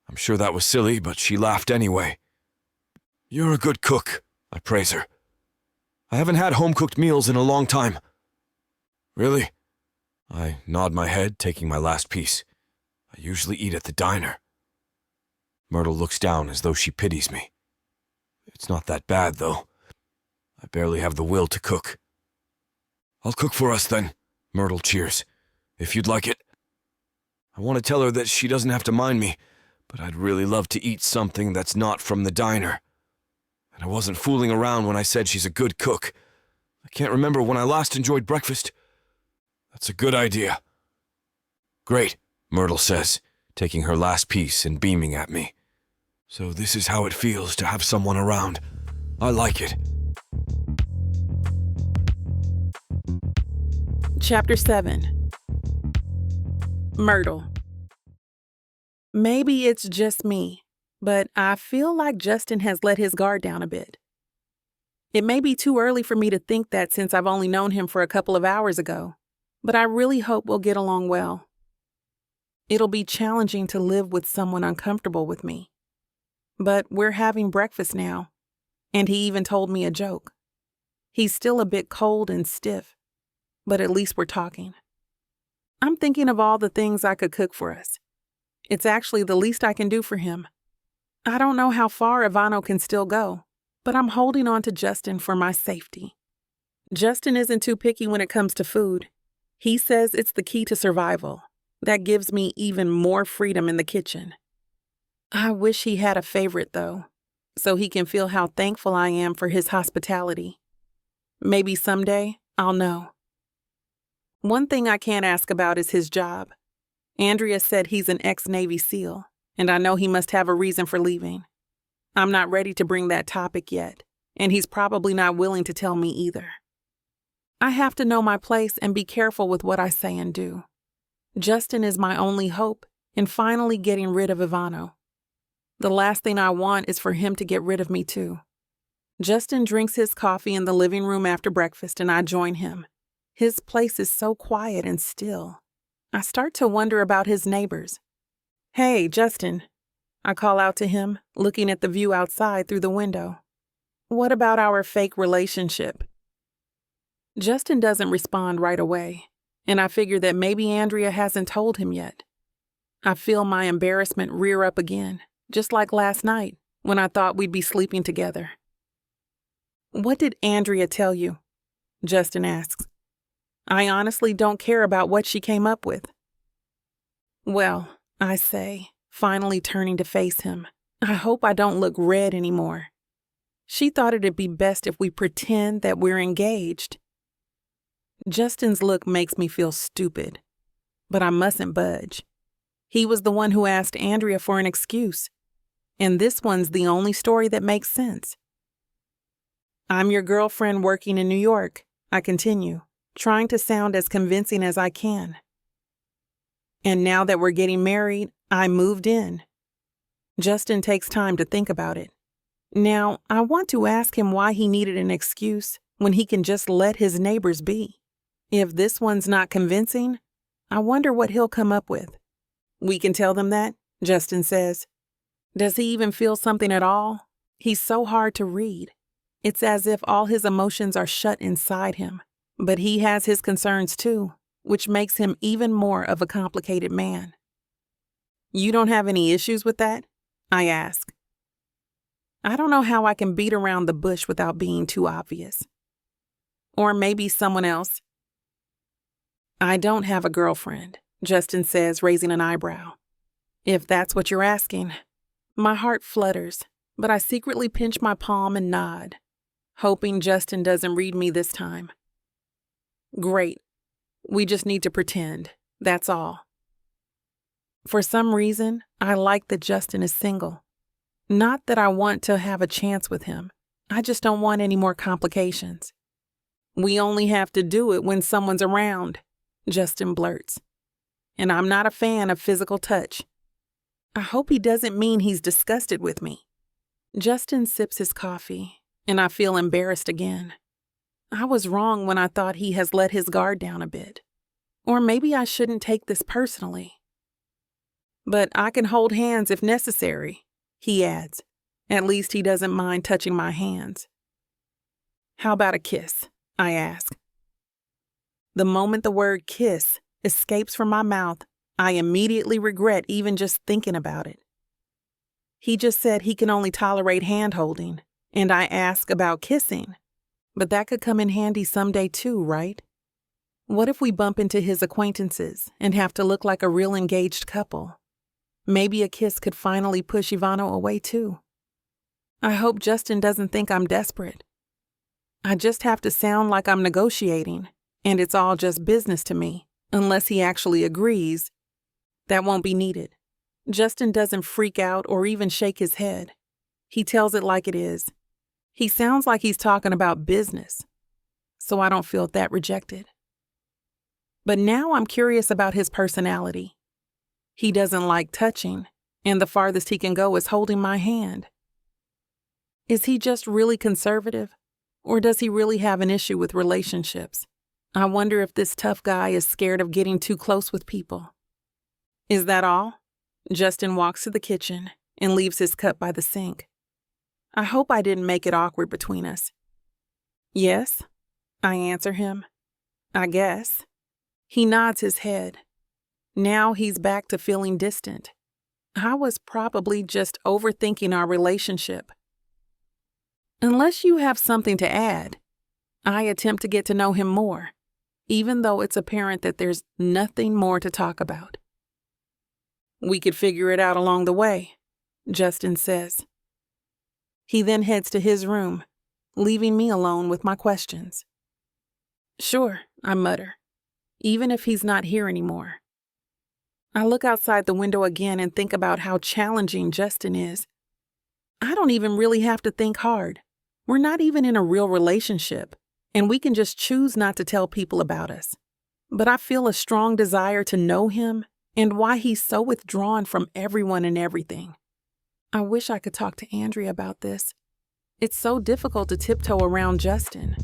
I'm sure that was silly, but she laughed anyway. You're a good cook, I praise her. I haven't had home-cooked meals in a long time. Really? I nod my head, taking my last piece. I usually eat at the diner. Myrtle looks down as though she pities me. It's not that bad, though. I barely have the will to cook. I'll cook for us, then, Myrtle cheers, if you'd like it. I want to tell her that she doesn't have to mind me, but I'd really love to eat something that's not from the diner. And I wasn't fooling around when I said she's a good cook. I can't remember when I last enjoyed breakfast. That's a good idea. Great, Myrtle says, taking her last piece and beaming at me. So this is how it feels to have someone around. I like it. Chapter 7. Myrtle. Maybe it's just me, but I feel like Justin has let his guard down a bit. It may be too early for me to think that since I've only known him for a couple of hours ago, but I really hope we'll get along well. It'll be challenging to live with someone uncomfortable with me. But we're having breakfast now, and he even told me a joke. He's still a bit cold and stiff, but at least we're talking. I'm thinking of all the things I could cook for us. It's actually the least I can do for him. I don't know how far Ivano can still go, but I'm holding on to Justin for my safety. Justin isn't too picky when it comes to food. He says it's the key to survival. That gives me even more freedom in the kitchen. I wish he had a favorite, though, so he can feel how thankful I am for his hospitality. Maybe someday I'll know. One thing I can't ask about is his job. Andrea said he's an ex-Navy SEAL, and I know he must have a reason for leaving. I'm not ready to bring that topic yet, and he's probably not willing to tell me either. I have to know my place and be careful with what I say and do. Justin is my only hope in finally getting rid of Ivano. The last thing I want is for him to get rid of me too. Justin drinks his coffee in the living room after breakfast, and I join him. His place is so quiet and still. I start to wonder about his neighbors. Hey, Justin, I call out to him, looking at the view outside through the window. What about our fake relationship? Justin doesn't respond right away, and I figure that maybe Andrea hasn't told him yet. I feel my embarrassment rear up again, just like last night when I thought we'd be sleeping together. What did Andrea tell you? Justin asks. I honestly don't care about what she came up with. Well, I say, finally turning to face him, I hope I don't look red anymore. She thought it'd be best if we pretend that we're engaged. Justin's look makes me feel stupid, but I mustn't budge. He was the one who asked Andrea for an excuse, and this one's the only story that makes sense. I'm your girlfriend working in New York, I continue, trying to sound as convincing as I can. And now that we're getting married, I moved in. Justin takes time to think about it. Now, I want to ask him why he needed an excuse when he can just let his neighbors be. If this one's not convincing, I wonder what he'll come up with. We can tell them that, Justin says. Does he even feel something at all? He's so hard to read. It's as if all his emotions are shut inside him. But he has his concerns too, which makes him even more of a complicated man. You don't have any issues with that? I ask. I don't know how I can beat around the bush without being too obvious. Or maybe someone else. I don't have a girlfriend, Justin says, raising an eyebrow. If that's what you're asking. My heart flutters, but I secretly pinch my palm and nod, hoping Justin doesn't read me this time. Great. We just need to pretend. That's all. For some reason, I like that Justin is single. Not that I want to have a chance with him. I just don't want any more complications. We only have to do it when someone's around, Justin blurts. and I'm not a fan of physical touch. I hope he doesn't mean he's disgusted with me. Justin sips his coffee, and I feel embarrassed again. I was wrong when I thought he has let his guard down a bit. Or maybe I shouldn't take this personally. But I can hold hands if necessary, he adds. At least he doesn't mind touching my hands. How about a kiss? I ask. The moment the word kiss escapes from my mouth, I immediately regret even just thinking about it. He just said he can only tolerate hand-holding, and I ask about kissing. But that could come in handy someday too, right? What if we bump into his acquaintances and have to look like a real engaged couple? Maybe a kiss could finally push Ivano away too. I hope Justin doesn't think I'm desperate. I just have to sound like I'm negotiating, and it's all just business to me, unless he actually agrees. That won't be needed. Justin doesn't freak out or even shake his head. He tells it like it is. He sounds like he's talking about business, so I don't feel that rejected. But now I'm curious about his personality. He doesn't like touching, and the farthest he can go is holding my hand. Is he just really conservative, or does he really have an issue with relationships? I wonder if this tough guy is scared of getting too close with people. Is that all? Justin walks to the kitchen and leaves his cup by the sink. I hope I didn't make it awkward between us. Yes, I answer him. I guess. He nods his head. Now he's back to feeling distant. I was probably just overthinking our relationship. Unless you have something to add, I attempt to get to know him more, even though it's apparent that there's nothing more to talk about. We could figure it out along the way, Justin says. He then heads to his room, leaving me alone with my questions. Sure, I mutter, even if he's not here anymore. I look outside the window again and think about how challenging Justin is. I don't even really have to think hard. We're not even in a real relationship, and we can just choose not to tell people about us. But I feel a strong desire to know him and why he's so withdrawn from everyone and everything. I wish I could talk to Andrea about this. It's so difficult to tiptoe around Justin.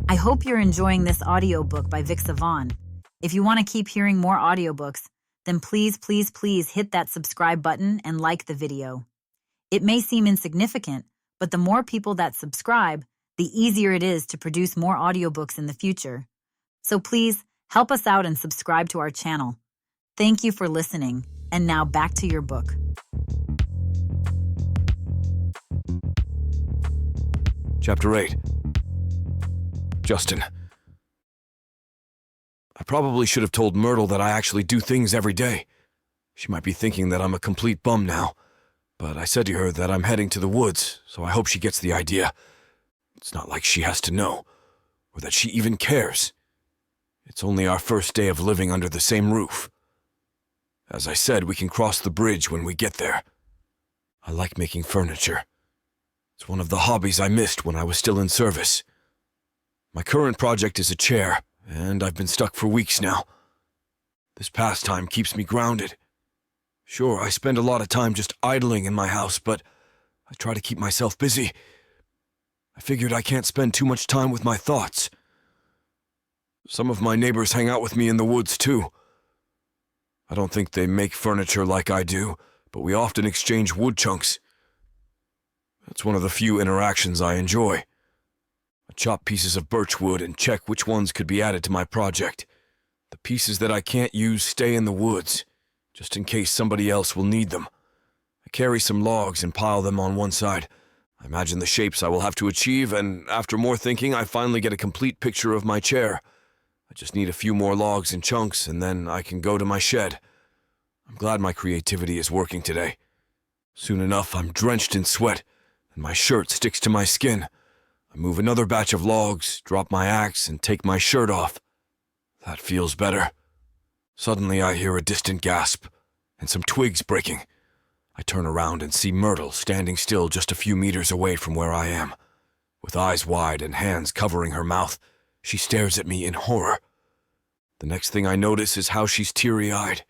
I hope you're enjoying this audiobook by Vixa. If you want to keep hearing more audiobooks, then please hit that subscribe button and like the video. It may seem insignificant, but the more people that subscribe, the easier it is to produce more audiobooks in the future. So please help us out and subscribe to our channel. Thank you for listening, and now back to your book. Chapter 8. Justin. I probably should have told Myrtle that I actually do things every day. She might be thinking that I'm a complete bum now, but I said to her that I'm heading to the woods, so I hope she gets the idea. It's not like she has to know, or that she even cares. It's only our first day of living under the same roof. As I said, we can cross the bridge when we get there. I like making furniture. It's one of the hobbies I missed when I was still in service. My current project is a chair, and I've been stuck for weeks now. This pastime keeps me grounded. Sure, I spend a lot of time just idling in my house, but I try to keep myself busy. I figured I can't spend too much time with my thoughts. Some of my neighbors hang out with me in the woods, too. I don't think they make furniture like I do, but we often exchange wood chunks. It's one of the few interactions I enjoy. I chop pieces of birch wood and check which ones could be added to my project. The pieces that I can't use stay in the woods, just in case somebody else will need them. I carry some logs and pile them on one side. I imagine the shapes I will have to achieve, and after more thinking, I finally get a complete picture of my chair. I just need a few more logs and chunks, and then I can go to my shed. I'm glad my creativity is working today. Soon enough, I'm drenched in sweat, and my shirt sticks to my skin. I move another batch of logs, drop my axe, and take my shirt off. That feels better. Suddenly, I hear a distant gasp, and some twigs breaking. I turn around and see Myrtle standing still just a few meters away from where I am. With eyes wide and hands covering her mouth, She stares at me in horror. The next thing I notice is how she's teary-eyed.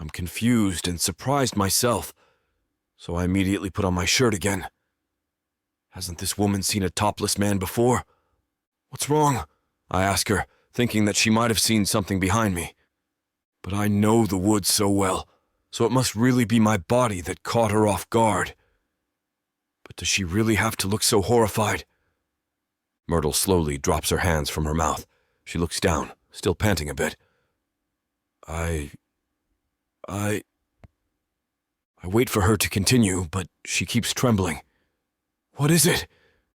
I'm confused and surprised myself, so I immediately put on my shirt again. Hasn't this woman seen a topless man before? What's wrong? I ask her, thinking that she might have seen something behind me. But I know the woods so well, so it must really be my body that caught her off guard. But does she really have to look so horrified? Myrtle slowly drops her hands from her mouth. She looks down, still panting a bit. I wait for her to continue, but she keeps trembling. What is it?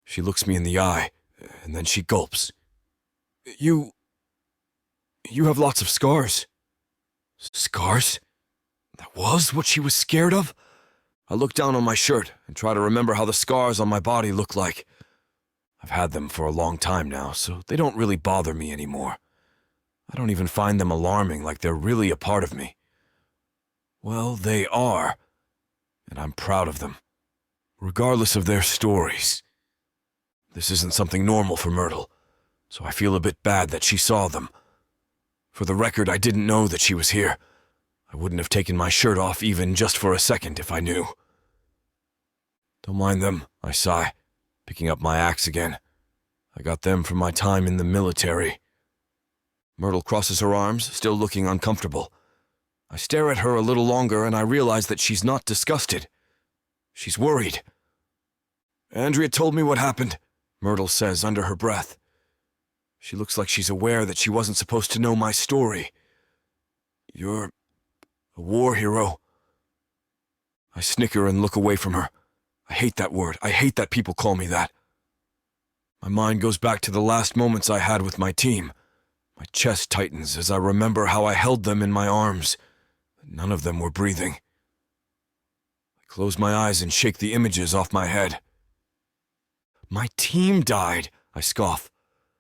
She looks me in the eye, and then she gulps. You have lots of scars. Scars? That was what she was scared of? I look down on my shirt and try to remember how the scars on my body look like. I've had them for a long time now, so they don't really bother me anymore. I don't even find them alarming, like they're really a part of me. Well, they are, and I'm proud of them, regardless of their stories. This isn't something normal for Myrtle, so I feel a bit bad that she saw them. For the record, I didn't know that she was here. I wouldn't have taken my shirt off even just for a second if I knew. Don't mind them, I sigh, picking up my axe again. I got them from my time in the military. Myrtle crosses her arms, still looking uncomfortable. I stare at her a little longer and I realize that she's not disgusted. She's worried. Andrea told me what happened, Myrtle says under her breath. She looks like she's aware that she wasn't supposed to know my story. You're a war hero. I snicker and look away from her. I hate that word. I hate that people call me that. My mind goes back to the last moments I had with my team. My chest tightens as I remember how I held them in my arms. None of them were breathing. I close my eyes and shake the images off my head. My team died, I scoff.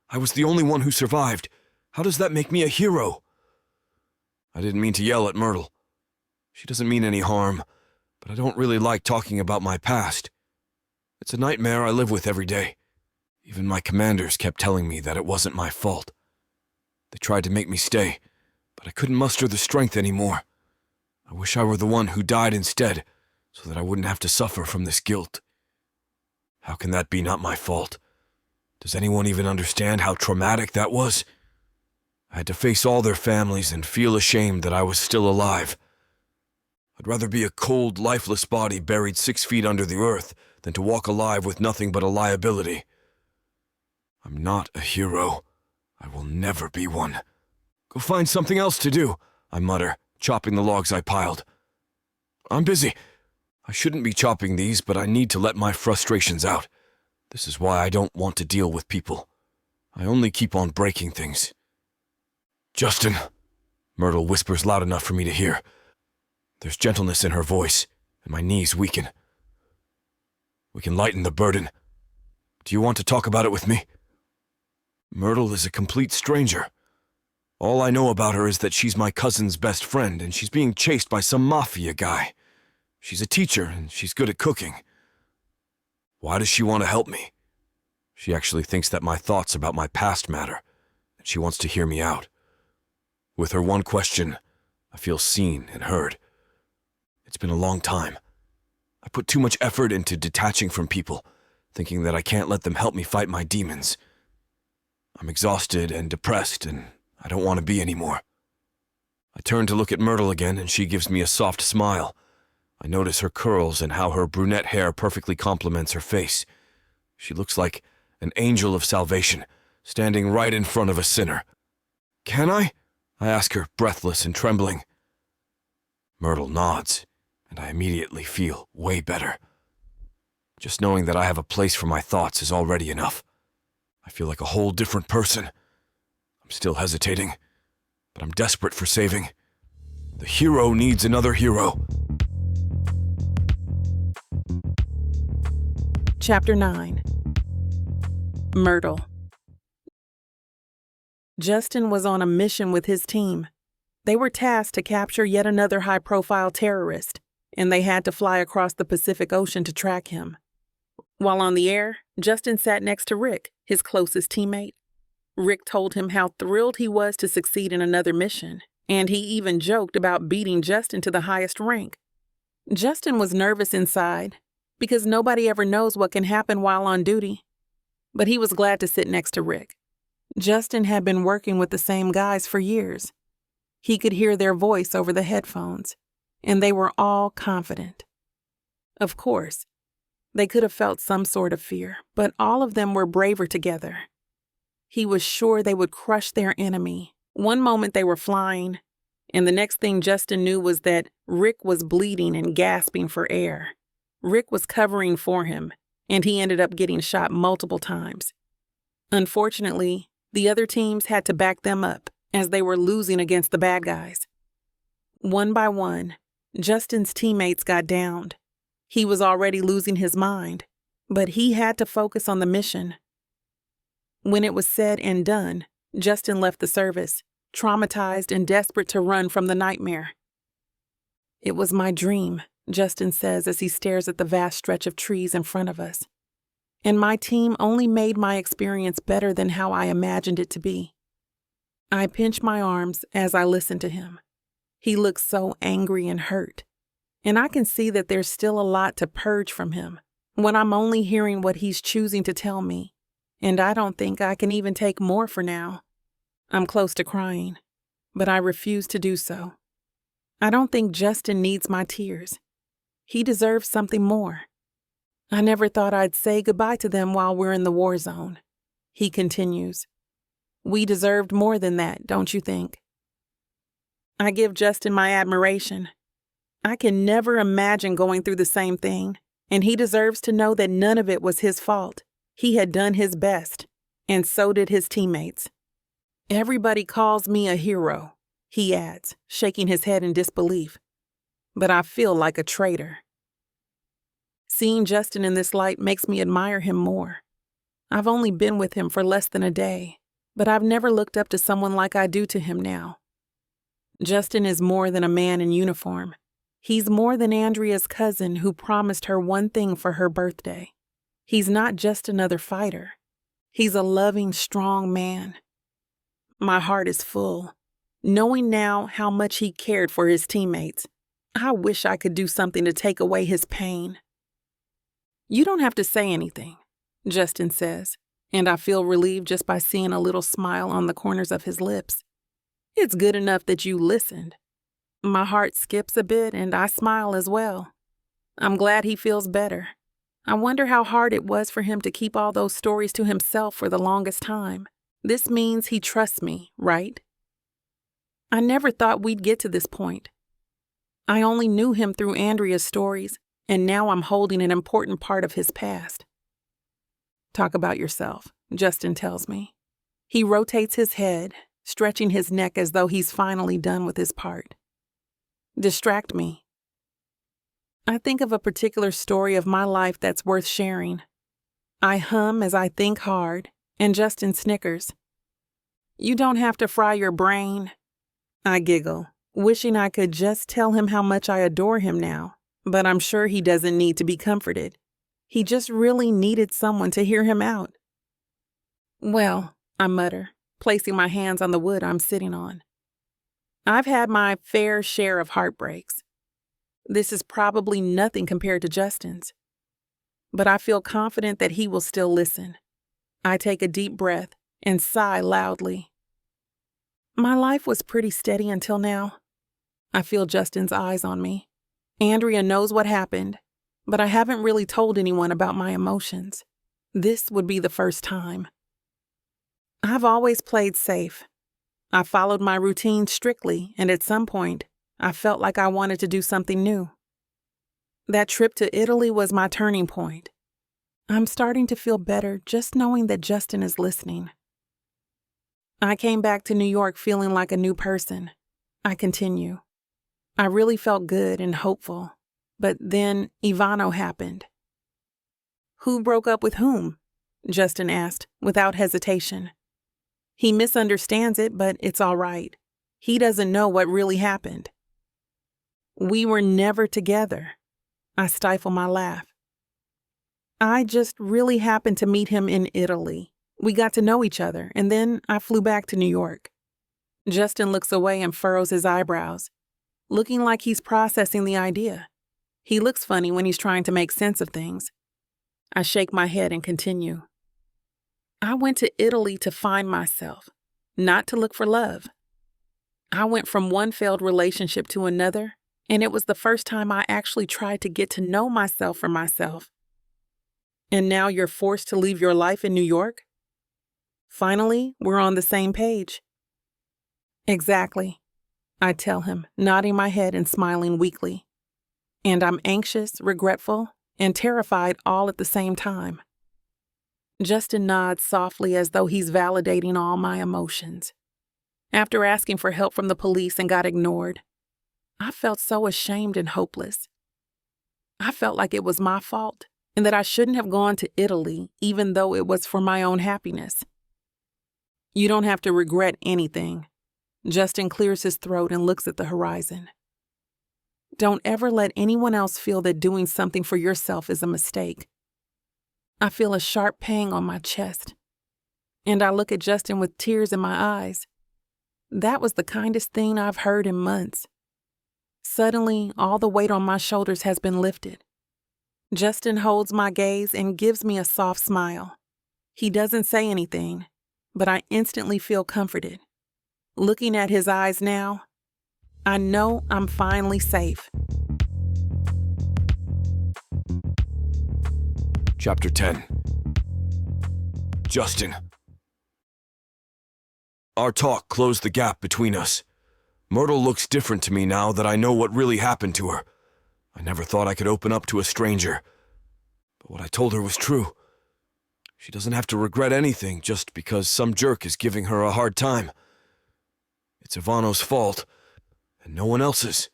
I was the only one who survived. How does that make me a hero? I didn't mean to yell at Myrtle. She doesn't mean any harm, but I don't really like talking about my past. It's a nightmare I live with every day. Even my commanders kept telling me that it wasn't my fault. They tried to make me stay, but I couldn't muster the strength anymore. I wish I were the one who died instead, so that I wouldn't have to suffer from this guilt. How can that be not my fault? Does anyone even understand how traumatic that was? I had to face all their families and feel ashamed that I was still alive. I'd rather be a cold, lifeless body buried 6 feet under the earth than to walk alive with nothing but a liability. I'm not a hero. I will never be one. Go find something else to do, I mutter, chopping the logs I piled. I'm busy. I shouldn't be chopping these, but I need to let my frustrations out. This is why I don't want to deal with people. I only keep on breaking things. Justin, Myrtle whispers loud enough for me to hear. There's gentleness in her voice, and my knees weaken. We can lighten the burden. Do you want to talk about it with me? Myrtle is a complete stranger. All I know about her is that she's my cousin's best friend, and she's being chased by some mafia guy. She's a teacher, and she's good at cooking. Why does she want to help me? She actually thinks that my thoughts about my past matter, and she wants to hear me out. With her one question, I feel seen and heard. It's been a long time. I put too much effort into detaching from people, thinking that I can't let them help me fight my demons. I'm exhausted and depressed, and I don't want to be anymore. I turn to look at Myrtle again, and she gives me a soft smile. I notice her curls and how her brunette hair perfectly complements her face. She looks like an angel of salvation, standing right in front of a sinner. Can I ask her, breathless and trembling. Myrtle nods, and I immediately feel way better. Just knowing that I have a place for my thoughts is already enough. I feel like a whole different person. I'm still hesitating, but I'm desperate for saving. The hero needs another hero. Chapter 9. Myrtle. Justin was on a mission with his team. They were tasked to capture yet another high-profile terrorist, and they had to fly across the Pacific Ocean to track him. While on the air, Justin sat next to Rick, his closest teammate. Rick told him how thrilled he was to succeed in another mission, and he even joked about beating Justin to the highest rank. Justin was nervous inside, because nobody ever knows what can happen while on duty. But he was glad to sit next to Rick. Justin had been working with the same guys for years. He could hear their voice over the headphones, and they were all confident. Of course, they could have felt some sort of fear, but all of them were braver together. He was sure they would crush their enemy. One moment they were flying, and the next thing Justin knew was that Rick was bleeding and gasping for air. Rick was covering for him, and he ended up getting shot multiple times. Unfortunately, the other teams had to back them up as they were losing against the bad guys. One by one, Justin's teammates got downed. He was already losing his mind, but he had to focus on the mission. When it was said and done, Justin left the service, traumatized and desperate to run from the nightmare. "It was my dream," Justin says as he stares at the vast stretch of trees in front of us. "And my team only made my experience better than how I imagined it to be." I pinch my arms as I listen to him. He looks so angry and hurt, and I can see that there's still a lot to purge from him when I'm only hearing what he's choosing to tell me, and I don't think I can even take more for now. I'm close to crying, but I refuse to do so. I don't think Justin needs my tears. He deserves something more. "I never thought I'd say goodbye to them while we're in the war zone," he continues. "We deserved more than that, don't you think?" I give Justin my admiration. I can never imagine going through the same thing, and he deserves to know that none of it was his fault. He had done his best, and so did his teammates. "Everybody calls me a hero," he adds, shaking his head in disbelief. "But I feel like a traitor." Seeing Justin in this light makes me admire him more. I've only been with him for less than a day, but I've never looked up to someone like I do to him now. Justin is more than a man in uniform. He's more than Andrea's cousin who promised her one thing for her birthday. He's not just another fighter. He's a loving, strong man. My heart is full, knowing now how much he cared for his teammates. I wish I could do something to take away his pain. "You don't have to say anything," Justin says, and I feel relieved just by seeing a little smile on the corners of his lips. "It's good enough that you listened." My heart skips a bit and I smile as well. I'm glad he feels better. I wonder how hard it was for him to keep all those stories to himself for the longest time. This means he trusts me, right? I never thought we'd get to this point. I only knew him through Andrea's stories, and now I'm holding an important part of his past. "Talk about yourself," Justin tells me. He rotates his head, stretching his neck as though he's finally done with his part. "Distract me." I think of a particular story of my life that's worth sharing. I hum as I think hard, and Justin snickers. "You don't have to fry your brain." I giggle, wishing I could just tell him how much I adore him now, but I'm sure he doesn't need to be comforted. He just really needed someone to hear him out. "Well," I mutter, placing my hands on the wood I'm sitting on. "I've had my fair share of heartbreaks. This is probably nothing compared to Justin's. But I feel confident that he will still listen." I take a deep breath and sigh loudly. "My life was pretty steady until now." I feel Justin's eyes on me. Andrea knows what happened, but I haven't really told anyone about my emotions. This would be the first time. I've always played safe. I followed my routine strictly, and at some point, I felt like I wanted to do something new. That trip to Italy was my turning point. I'm starting to feel better just knowing that Justin is listening. I came back to New York feeling like a new person. I continue. I really felt good and hopeful, but then Ivano happened. "Who broke up with whom?" Justin asked, without hesitation. He misunderstands it, but it's all right. He doesn't know what really happened. "We were never together." I stifle my laugh. "I just really happened to meet him in Italy. We got to know each other, and then I flew back to New York. Justin looks away and furrows his eyebrows, looking like he's processing the idea. He looks funny when he's trying to make sense of things. I shake my head and continue. I went to Italy to find myself, not to look for love. I went from one failed relationship to another, and it was the first time I actually tried to get to know myself for myself. And now you're forced to leave your life in New York? Finally, we're on the same page. Exactly, I tell him, nodding my head and smiling weakly. And I'm anxious, regretful, and terrified all at the same time. Justin nods softly as though he's validating all my emotions. After asking for help from the police and got ignored, I felt so ashamed and hopeless. I felt like it was my fault and that I shouldn't have gone to Italy even though it was for my own happiness. You don't have to regret anything. Justin clears his throat and looks at the horizon. Don't ever let anyone else feel that doing something for yourself is a mistake. I feel a sharp pang on my chest, and I look at Justin with tears in my eyes. That was the kindest thing I've heard in months. Suddenly, all the weight on my shoulders has been lifted. Justin holds my gaze and gives me a soft smile. He doesn't say anything, but I instantly feel comforted. Looking at his eyes now, I know I'm finally safe. Chapter 10. Justin. Our talk closed the gap between us. Myrtle looks different to me now that I know what really happened to her. I never thought I could open up to a stranger. But what I told her was true. She doesn't have to regret anything just because some jerk is giving her a hard time. It's Ivano's fault, and no one else's.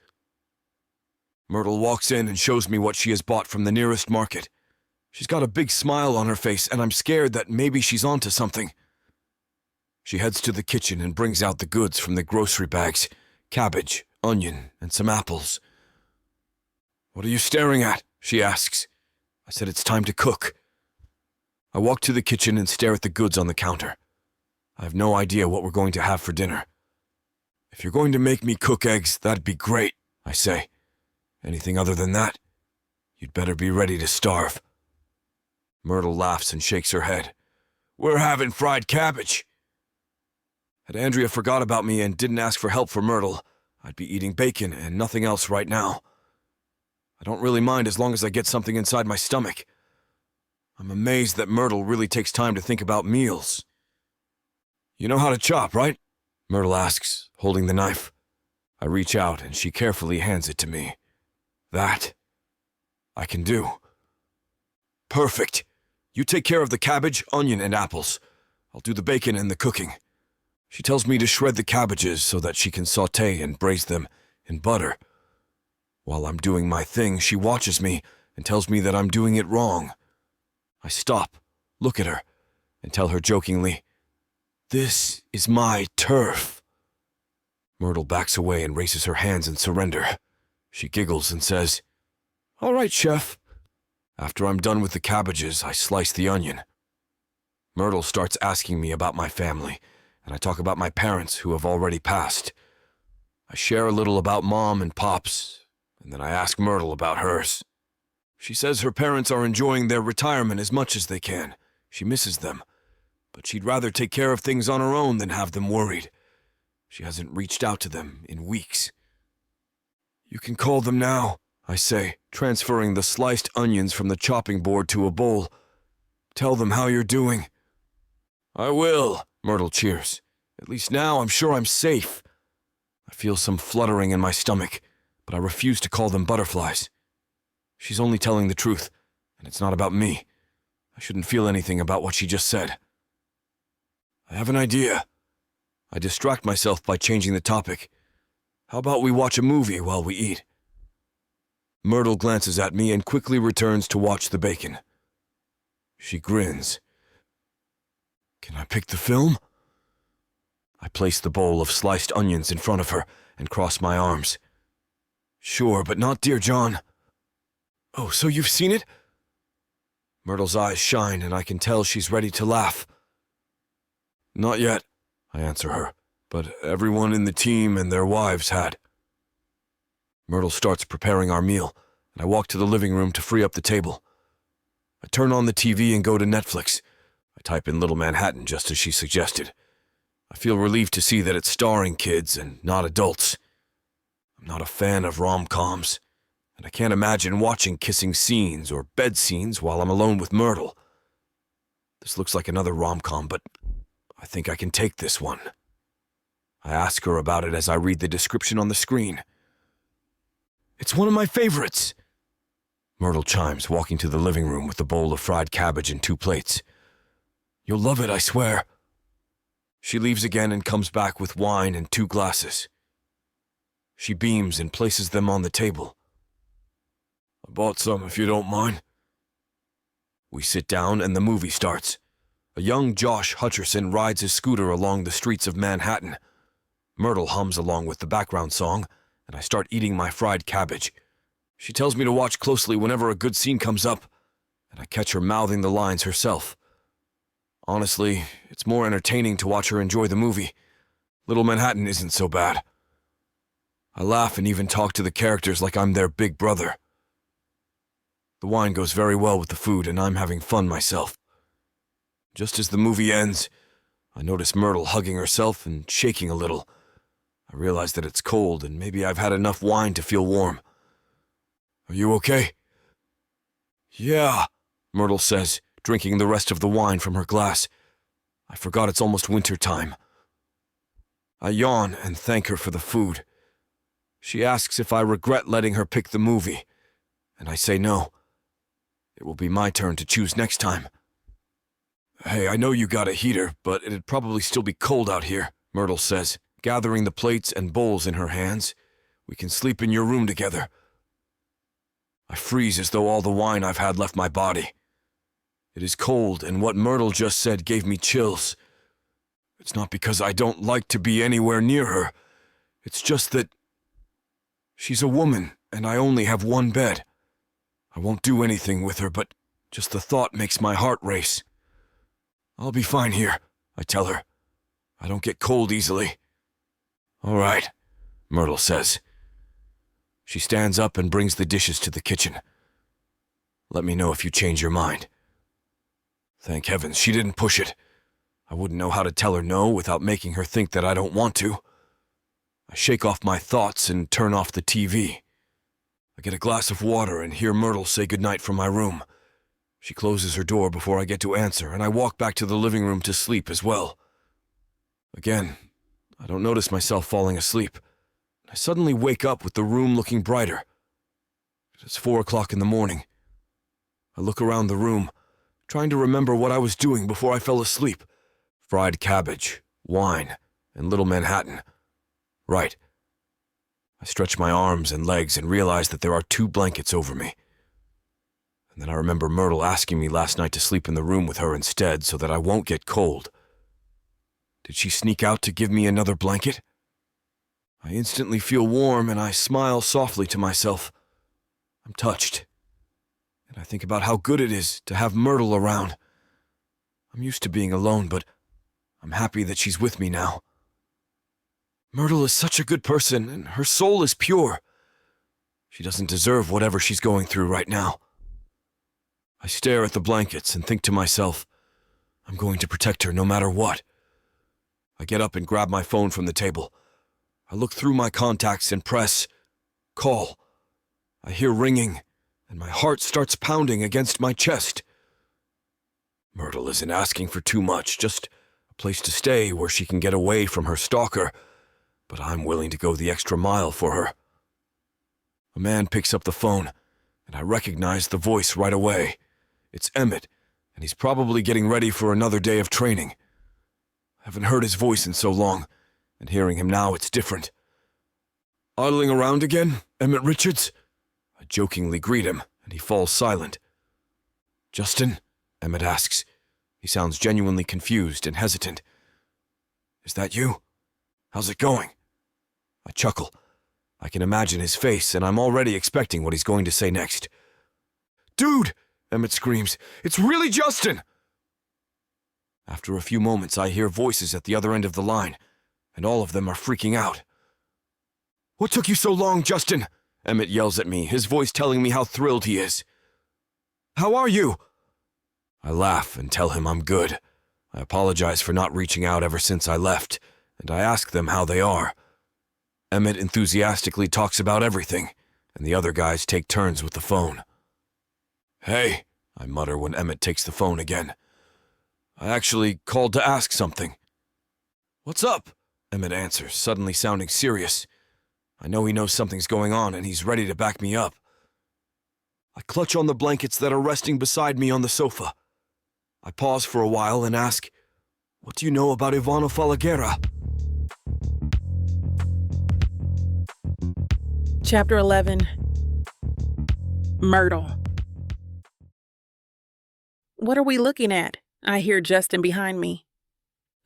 Myrtle walks in and shows me what she has bought from the nearest market. She's got a big smile on her face, and I'm scared that maybe she's onto something. She heads to the kitchen and brings out the goods from the grocery bags: cabbage, onion, and some apples. "What are you staring at?" she asks. I said it's time to cook. I walk to the kitchen and stare at the goods on the counter. I have no idea what we're going to have for dinner. "If you're going to make me cook eggs, that'd be great," I say. "Anything other than that, you'd better be ready to starve." Myrtle laughs and shakes her head. "We're having fried cabbage." Had Andrea forgot about me and didn't ask for help for Myrtle, I'd be eating bacon and nothing else right now. I don't really mind as long as I get something inside my stomach. I'm amazed that Myrtle really takes time to think about meals. "You know how to chop, right?" Myrtle asks, holding the knife. I reach out and she carefully hands it to me. "That I can do." "Perfect. You take care of the cabbage, onion, and apples. I'll do the bacon and the cooking." She tells me to shred the cabbages so that she can sauté and braise them in butter. While I'm doing my thing, she watches me and tells me that I'm doing it wrong. I stop, look at her, and tell her jokingly, "This is my turf." Myrtle backs away and raises her hands in surrender. She giggles and says, "All right, chef." After I'm done with the cabbages, I slice the onion. Myrtle starts asking me about my family, and I talk about my parents who have already passed. I share a little about Mom and Pops, and then I ask Myrtle about hers. She says her parents are enjoying their retirement as much as they can. She misses them, but she'd rather take care of things on her own than have them worried. She hasn't reached out to them in weeks. "You can call them now," I say, transferring the sliced onions from the chopping board to a bowl. "Tell them how you're doing." "I will," Myrtle cheers. "At least now I'm sure I'm safe." I feel some fluttering in my stomach, but I refuse to call them butterflies. She's only telling the truth, and it's not about me. I shouldn't feel anything about what she just said. "I have an idea." I distract myself by changing the topic. "How about we watch a movie while we eat?" Myrtle glances at me and quickly returns to watch the bacon. She grins. "Can I pick the film?" I place the bowl of sliced onions in front of her and cross my arms. "Sure, but not Dear John." "Oh, so you've seen it?" Myrtle's eyes shine and I can tell she's ready to laugh. Not yet, I answer her, but everyone in the team and their wives had. Myrtle starts preparing our meal, and I walk to the living room to free up the table. I turn on the TV and go to Netflix. I type in Little Manhattan just as she suggested. I feel relieved to see that it's starring kids and not adults. I'm not a fan of rom-coms, and I can't imagine watching kissing scenes or bed scenes while I'm alone with Myrtle. This looks like another rom-com, but I think I can take this one. I ask her about it as I read the description on the screen. It's one of my favorites, Myrtle chimes, walking to the living room with a bowl of fried cabbage and 2 plates. You'll love it, I swear. She leaves again and comes back with wine and 2 glasses. She beams and places them on the table. I bought some, if you don't mind. We sit down and the movie starts. A young Josh Hutcherson rides his scooter along the streets of Manhattan. Myrtle hums along with the background song, and I start eating my fried cabbage. She tells me to watch closely whenever a good scene comes up, and I catch her mouthing the lines herself. Honestly, it's more entertaining to watch her enjoy the movie. Little Manhattan isn't so bad. I laugh and even talk to the characters like I'm their big brother. The wine goes very well with the food, and I'm having fun myself. Just as the movie ends, I notice Myrtle hugging herself and shaking a little. I realize that it's cold, and maybe I've had enough wine to feel warm. Are you okay? Yeah, Myrtle says, drinking the rest of the wine from her glass. I forgot it's almost winter time. I yawn and thank her for the food. She asks if I regret letting her pick the movie, and I say no. It will be my turn to choose next time. Hey, I know you got a heater, but it'd probably still be cold out here, Myrtle says, gathering the plates and bowls in her hands. We can sleep in your room together. I freeze as though all the wine I've had left my body. It is cold, and what Myrtle just said gave me chills. It's not because I don't like to be anywhere near her. It's just that she's a woman, and I only have one bed. I won't do anything with her, but just the thought makes my heart race. I'll be fine here, I tell her. I don't get cold easily. All right, Myrtle says. She stands up and brings the dishes to the kitchen. Let me know if you change your mind. Thank heavens she didn't push it. I wouldn't know how to tell her no without making her think that I don't want to. I shake off my thoughts and turn off the TV. I get a glass of water and hear Myrtle say goodnight from my room. She closes her door before I get to answer, and I walk back to the living room to sleep as well. Again, I don't notice myself falling asleep. I suddenly wake up with the room looking brighter. It's 4 o'clock in the morning. I look around the room, trying to remember what I was doing before I fell asleep. Fried cabbage, wine, and Little Manhattan. Right. I stretch my arms and legs and realize that there are 2 blankets over me. And then I remember Myrtle asking me last night to sleep in the room with her instead so that I won't get cold. Did she sneak out to give me another blanket? I instantly feel warm and I smile softly to myself. I'm touched. And I think about how good it is to have Myrtle around. I'm used to being alone, but I'm happy that she's with me now. Myrtle is such a good person, and her soul is pure. She doesn't deserve whatever she's going through right now. I stare at the blankets and think to myself, I'm going to protect her no matter what. I get up and grab my phone from the table. I look through my contacts and press call. I hear ringing, and my heart starts pounding against my chest. Myrtle isn't asking for too much, just a place to stay where she can get away from her stalker, but I'm willing to go the extra mile for her. A man picks up the phone, and I recognize the voice right away. It's Emmett, and he's probably getting ready for another day of training. I haven't heard his voice in so long, and hearing him now, it's different. Idling around again, Emmett Richards? I jokingly greet him, and he falls silent. Justin? Emmett asks. He sounds genuinely confused and hesitant. Is that you? How's it going? I chuckle. I can imagine his face, and I'm already expecting what he's going to say next. Dude! Emmett screams. It's really Justin! After a few moments, I hear voices at the other end of the line, and all of them are freaking out. "What took you so long, Justin?" Emmett yells at me, his voice telling me how thrilled he is. "How are you?" I laugh and tell him I'm good. I apologize for not reaching out ever since I left, and I ask them how they are. Emmett enthusiastically talks about everything, and the other guys take turns with the phone. "Hey," I mutter when Emmett takes the phone again. "I actually called to ask something." "What's up?" Emmett answers, suddenly sounding serious. I know he knows something's going on and he's ready to back me up. I clutch on the blankets that are resting beside me on the sofa. I pause for a while and ask, "What do you know about Ivano Falagera?" Chapter 11. Myrtle. "What are we looking at?" I hear Justin behind me.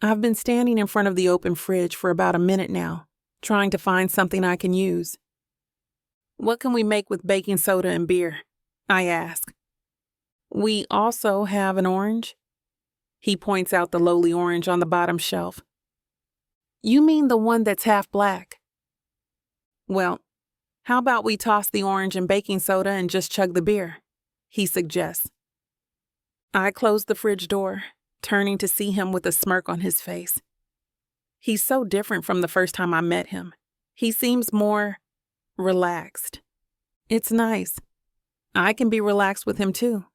I've been standing in front of the open fridge for about a minute now, trying to find something I can use. "What can we make with baking soda and beer?" I ask. "We also have an orange." He points out the lowly orange on the bottom shelf. "You mean the one that's half black?" "Well, how about we toss the orange in baking soda and just chug the beer?" he suggests. I close the fridge door, turning to see him with a smirk on his face. He's so different from the first time I met him. He seems more relaxed. It's nice. I can be relaxed with him too.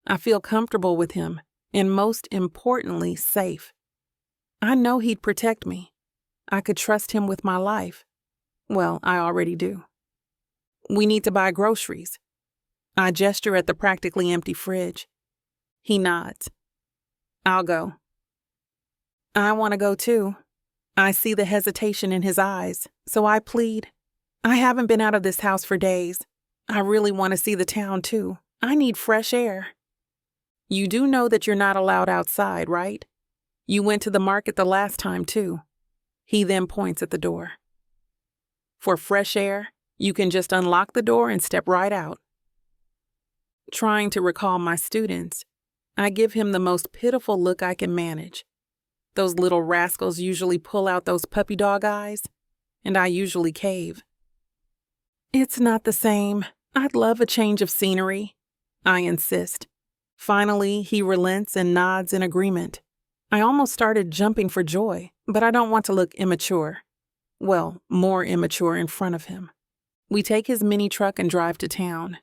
I feel comfortable with him, and most importantly, safe. I know he'd protect me. I could trust him with my life. Well, I already do. "We need to buy groceries." I gesture at the practically empty fridge. He nods. "I'll go." "I want to go too." I see the hesitation in his eyes, so I plead. "I haven't been out of this house for days. I really want to see the town too. I need fresh air." "You do know that you're not allowed outside, right? You went to the market the last time too." He then points at the door. "For fresh air, you can just unlock the door and step right out." Trying to recall my students, I give him the most pitiful look I can manage. Those little rascals usually pull out those puppy dog eyes, and I usually cave. "It's not the same. I'd love a change of scenery," I insist. Finally, he relents and nods in agreement. I almost started jumping for joy, but I don't want to look immature. Well, more immature in front of him. We take his mini truck and drive to town.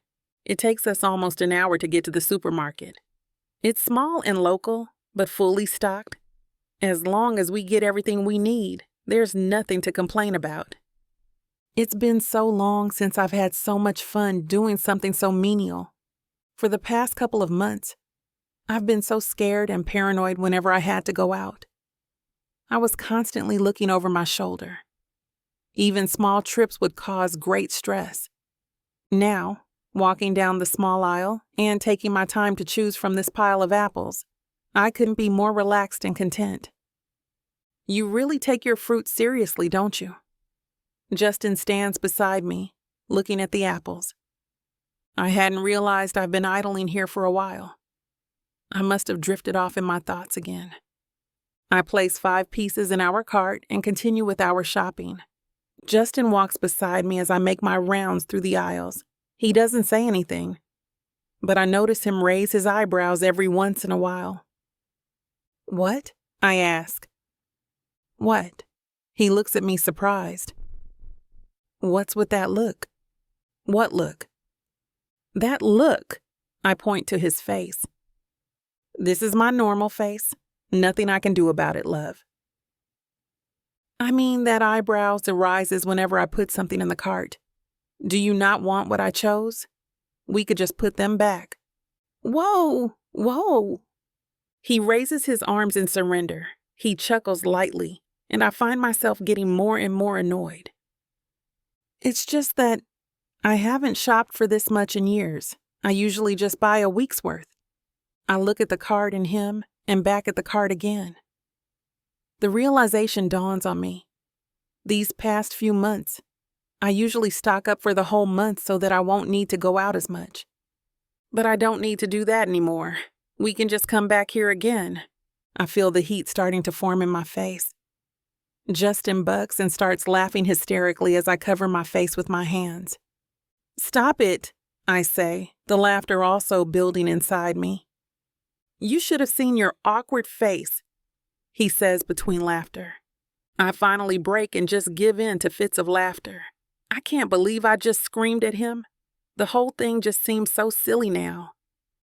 It takes us almost an hour to get to the supermarket. It's small and local, but fully stocked. As long as we get everything we need, there's nothing to complain about. It's been so long since I've had so much fun doing something so menial. For the past couple of months, I've been so scared and paranoid whenever I had to go out. I was constantly looking over my shoulder. Even small trips would cause great stress. Now, walking down the small aisle and taking my time to choose from this pile of apples, I couldn't be more relaxed and content. "You really take your fruit seriously, don't you?" Justin stands beside me, looking at the apples. I hadn't realized I've been idling here for a while. I must have drifted off in my thoughts again. I place 5 pieces in our cart and continue with our shopping. Justin walks beside me as I make my rounds through the aisles. He doesn't say anything, but I notice him raise his eyebrows every once in a while. "What?" I ask. "What?" He looks at me surprised. "What's with that look?" "What look?" "That look." I point to his face. "This is my normal face. Nothing I can do about it, love." "I mean that eyebrows arises whenever I put something in the cart. Do you not want what I chose? We could just put them back." "Whoa, whoa." He raises his arms in surrender. He chuckles lightly, and I find myself getting more and more annoyed. "It's just that I haven't shopped for this much in years. I usually just buy a week's worth." I look at the cart and him, and back at the cart again. The realization dawns on me. These past few months, I usually stock up for the whole month so that I won't need to go out as much. But I don't need to do that anymore. We can just come back here again. I feel the heat starting to form in my face. Justin bucks and starts laughing hysterically as I cover my face with my hands. "Stop it," I say, the laughter also building inside me. "You should have seen your awkward face," he says between laughter. I finally break and just give in to fits of laughter. I can't believe I just screamed at him. The whole thing just seems so silly now.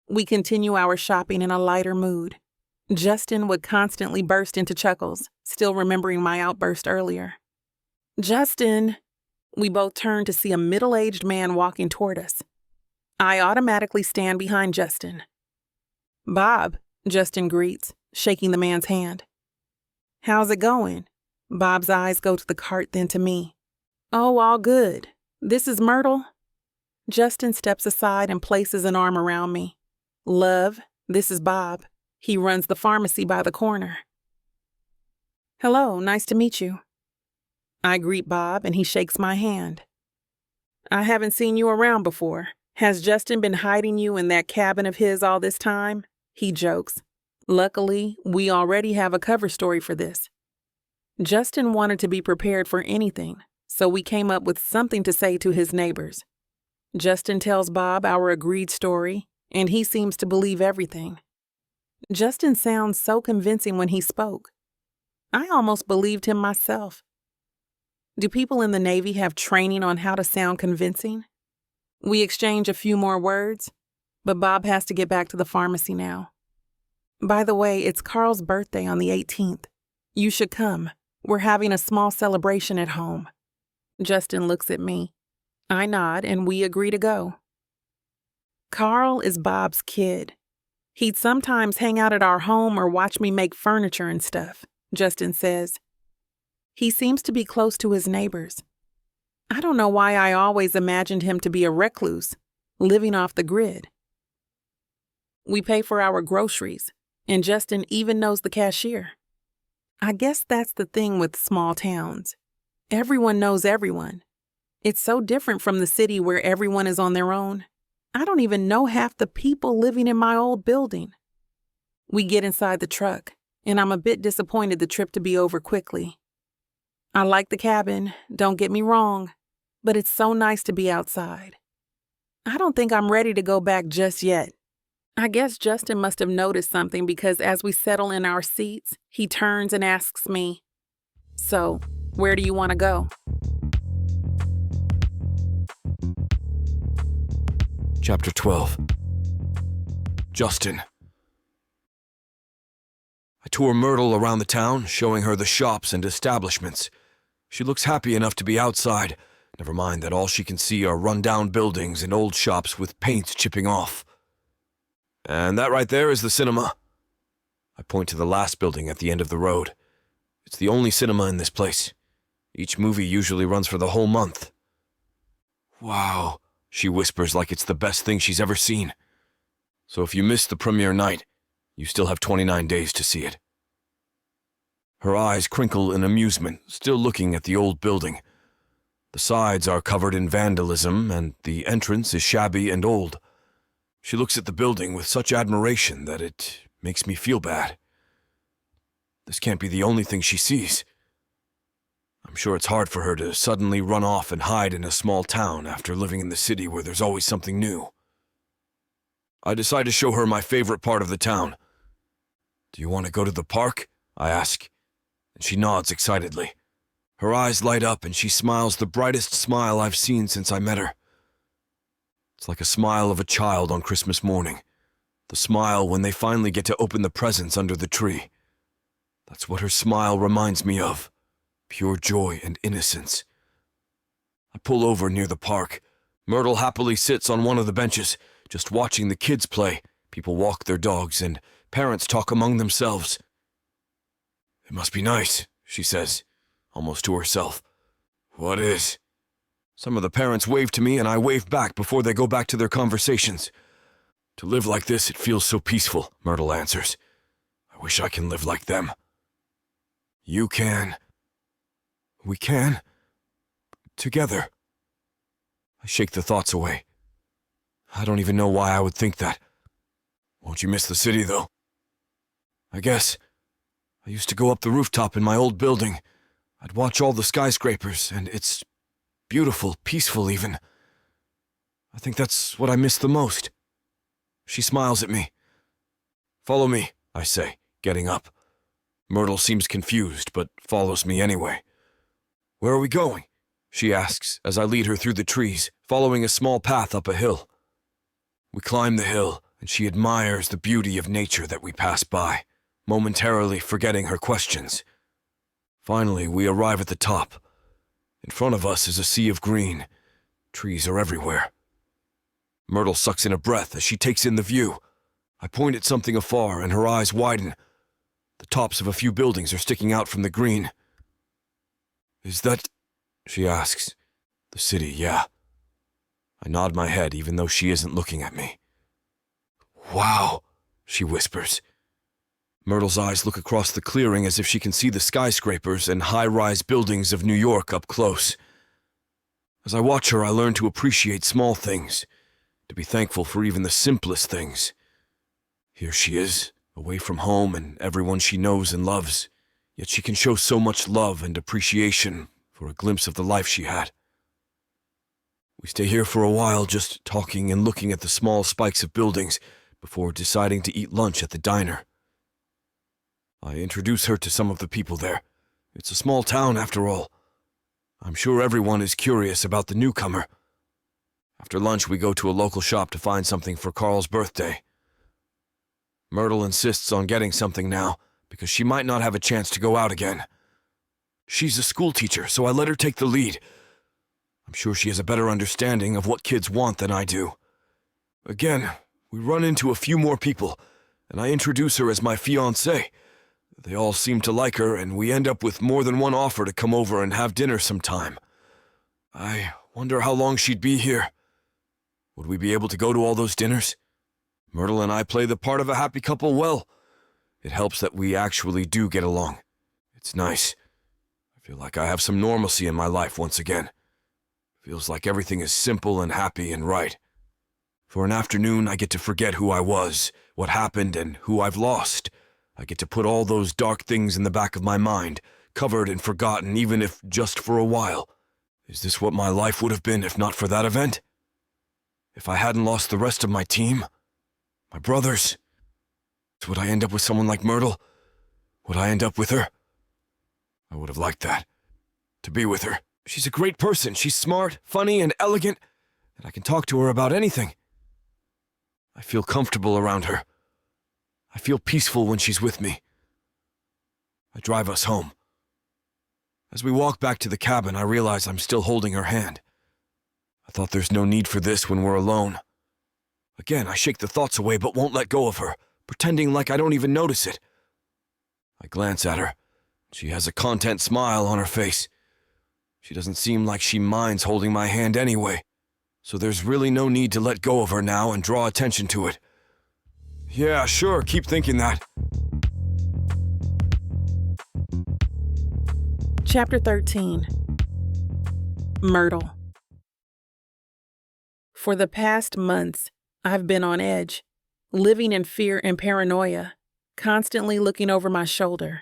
We continue our shopping in a lighter mood. Justin would constantly burst into chuckles, still remembering my outburst earlier. "Justin!" We both turn to see a middle-aged man walking toward us. I automatically stand behind Justin. "Bob," Justin greets, shaking the man's hand. "How's it going?" Bob's eyes go to the cart, then to me. "Oh, all good. This is Myrtle." Justin steps aside and places an arm around me. "Love, this is Bob. He runs the pharmacy by the corner." "Hello, nice to meet you." I greet Bob and he shakes my hand. "I haven't seen you around before. Has Justin been hiding you in that cabin of his all this time?" He jokes. Luckily, we already have a cover story for this. Justin wanted to be prepared for anything, so we came up with something to say to his neighbors. Justin tells Bob our agreed story, and he seems to believe everything. Justin sounds so convincing when he spoke. I almost believed him myself. Do people in the Navy have training on how to sound convincing? We exchange a few more words, but Bob has to get back to the pharmacy now. "By the way, it's Carl's birthday on the 18th. You should come. We're having a small celebration at home." Justin looks at me. I nod and we agree to go. Carl is Bob's kid. He'd sometimes hang out at our home or watch me make furniture and stuff, Justin says. He seems to be close to his neighbors. I don't know why I always imagined him to be a recluse, living off the grid. We pay for our groceries, and Justin even knows the cashier. I guess that's the thing with small towns. Everyone knows everyone. It's so different from the city where everyone is on their own. I don't even know half the people living in my old building. We get inside the truck, and I'm a bit disappointed the trip to be over quickly. I like the cabin, don't get me wrong, but it's so nice to be outside. I don't think I'm ready to go back just yet. I guess Justin must have noticed something because as we settle in our seats, he turns and asks me, "So, where do you want to go?" Chapter 12. Justin. I tour Myrtle around the town, showing her the shops and establishments. She looks happy enough to be outside, never mind that all she can see are run-down buildings and old shops with paint chipping off. "And that right there is the cinema." I point to the last building at the end of the road. It's the only cinema in this place. Each movie usually runs for the whole month. "Wow," she whispers like it's the best thing she's ever seen. "So if you missed the premiere night, you still have 29 days to see it." Her eyes crinkle in amusement, still looking at the old building. The sides are covered in vandalism, and the entrance is shabby and old. She looks at the building with such admiration that it makes me feel bad. This can't be the only thing she sees. I'm sure it's hard for her to suddenly run off and hide in a small town after living in the city where there's always something new. I decide to show her my favorite part of the town. "Do you want to go to the park?" I ask, and she nods excitedly. Her eyes light up and she smiles the brightest smile I've seen since I met her. It's like a smile of a child on Christmas morning, the smile when they finally get to open the presents under the tree. That's what her smile reminds me of, pure joy and innocence. I pull over near the park. Myrtle happily sits on one of the benches, just watching the kids play. People walk their dogs and parents talk among themselves. "It must be nice," she says, almost to herself. "What is?" Some of the parents wave to me and I wave back before they go back to their conversations. "To live like this, it feels so peaceful," Myrtle answers. "I wish I can live like them." "You can. We can. Together." I shake the thoughts away. I don't even know why I would think that. "Won't you miss the city, though?" "I guess. I used to go up the rooftop in my old building. I'd watch all the skyscrapers, and it's beautiful, peaceful even. I think that's what I miss the most. She smiles at me. Follow me, I say, getting up. Myrtle seems confused, but follows me anyway. Where are we going? She asks as I lead her through the trees, following a small path up a hill. We climb the hill, and she admires the beauty of nature that we pass by, momentarily forgetting her questions. Finally, we arrive at the top. In front of us is a sea of green. Trees are everywhere. Myrtle sucks in a breath as she takes in the view. I point at something afar, and her eyes widen. The tops of a few buildings are sticking out from the green. Is that... she asks. The city, yeah. I nod my head even though she isn't looking at me. Wow, she whispers. Myrtle's eyes look across the clearing as if she can see the skyscrapers and high-rise buildings of New York up close. As I watch her, I learn to appreciate small things, to be thankful for even the simplest things. Here she is, away from home and everyone she knows and loves, yet she can show so much love and appreciation for a glimpse of the life she had. We stay here for a while, just talking and looking at the small spikes of buildings before deciding to eat lunch at the diner. I introduce her to some of the people there. It's a small town, after all. I'm sure everyone is curious about the newcomer. After lunch, we go to a local shop to find something for Carl's birthday. Myrtle insists on getting something now, because she might not have a chance to go out again. She's a school teacher, so I let her take the lead. I'm sure she has a better understanding of what kids want than I do. Again, we run into a few more people, and I introduce her as my fiancé. They all seem to like her, and we end up with more than one offer to come over and have dinner sometime. I wonder how long she'd be here. Would we be able to go to all those dinners? Myrtle and I play the part of a happy couple well. It helps that we actually do get along. It's nice. I feel like I have some normalcy in my life once again. Feels like everything is simple and happy and right. For an afternoon, I get to forget who I was, what happened, and who I've lost. I get to put all those dark things in the back of my mind, covered and forgotten, even if just for a while. Is this what my life would have been if not for that event? If I hadn't lost the rest of my team? My brothers? Would I end up with someone like Myrtle? Would I end up with her? I would have liked that. To be with her. She's a great person. She's smart, funny, and elegant, and I can talk to her about anything. I feel comfortable around her. I feel peaceful when she's with me. I drive us home. As we walk back to the cabin, I realize I'm still holding her hand. I thought there's no need for this when we're alone. Again, I shake the thoughts away but won't let go of her, pretending like I don't even notice it. I glance at her. She has a content smile on her face. She doesn't seem like she minds holding my hand anyway, so there's really no need to let go of her now and draw attention to it. Yeah, sure, keep thinking that. Chapter 13. Myrtle. For the past months, I've been on edge, living in fear and paranoia, constantly looking over my shoulder.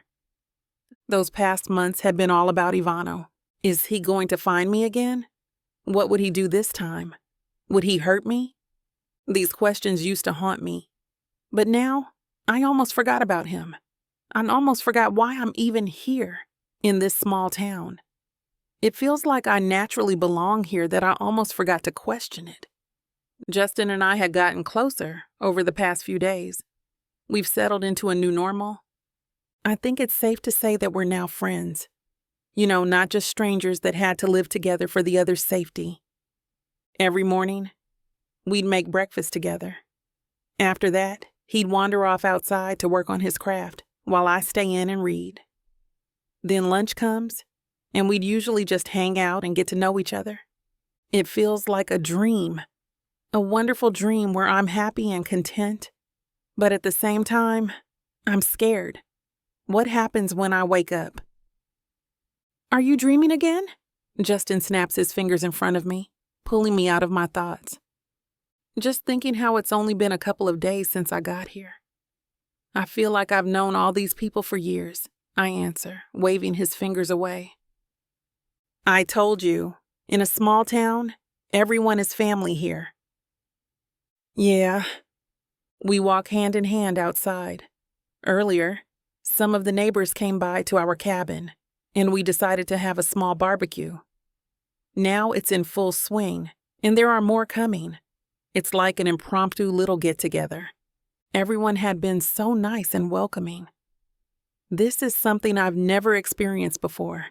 Those past months had been all about Ivano. Is he going to find me again? What would he do this time? Would he hurt me? These questions used to haunt me. But now, I almost forgot about him. I almost forgot why I'm even here, in this small town. It feels like I naturally belong here that I almost forgot to question it. Justin and I had gotten closer over the past few days. We've settled into a new normal. I think it's safe to say that we're now friends. You know, not just strangers that had to live together for the other's safety. Every morning, we'd make breakfast together. After that, he'd wander off outside to work on his craft while I stay in and read. Then lunch comes, and we'd usually just hang out and get to know each other. It feels like a dream, a wonderful dream where I'm happy and content, but at the same time, I'm scared. What happens when I wake up? Are you dreaming again? Justin snaps his fingers in front of me, pulling me out of my thoughts. Just thinking how it's only been a couple of days since I got here. I feel like I've known all these people for years, I answer, waving his fingers away. I told you, in a small town, everyone is family here. Yeah. We walk hand in hand outside. Earlier, some of the neighbors came by to our cabin, and we decided to have a small barbecue. Now it's in full swing, and there are more coming. It's like an impromptu little get-together. Everyone had been so nice and welcoming. This is something I've never experienced before.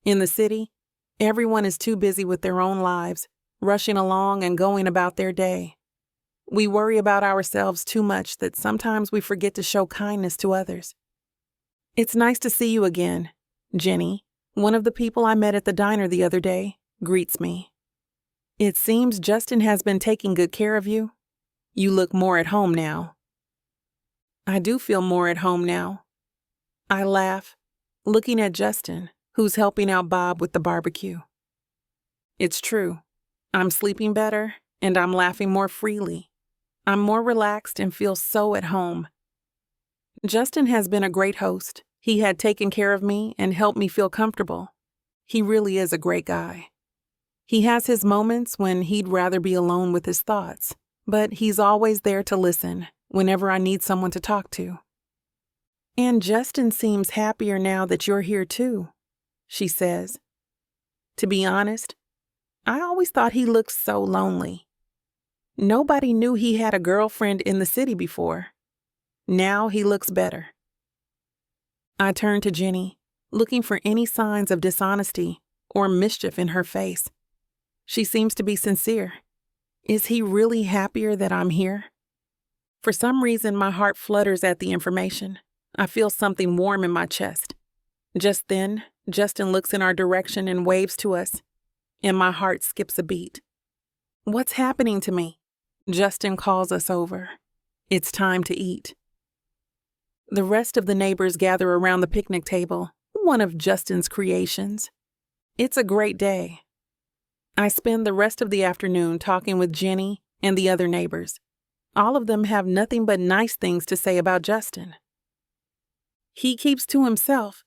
In the city, everyone is too busy with their own lives, rushing along and going about their day. We worry about ourselves too much that sometimes we forget to show kindness to others. It's nice to see you again, Jenny, one of the people I met at the diner the other day, greets me. It seems Justin has been taking good care of you. You look more at home now. I do feel more at home now. I laugh, looking at Justin, who's helping out Bob with the barbecue. It's true. I'm sleeping better, and I'm laughing more freely. I'm more relaxed and feel so at home. Justin has been a great host. He had taken care of me and helped me feel comfortable. He really is a great guy. He has his moments when he'd rather be alone with his thoughts, but he's always there to listen whenever I need someone to talk to. And Justin seems happier now that you're here too, she says. To be honest, I always thought he looked so lonely. Nobody knew he had a girlfriend in the city before. Now he looks better. I turn to Jenny, looking for any signs of dishonesty or mischief in her face. She seems to be sincere. Is he really happier that I'm here? For some reason, my heart flutters at the information. I feel something warm in my chest. Just then, Justin looks in our direction and waves to us, and my heart skips a beat. What's happening to me? Justin calls us over. It's time to eat. The rest of the neighbors gather around the picnic table, one of Justin's creations. It's a great day. I spend the rest of the afternoon talking with Jenny and the other neighbors. All of them have nothing but nice things to say about Justin. He keeps to himself.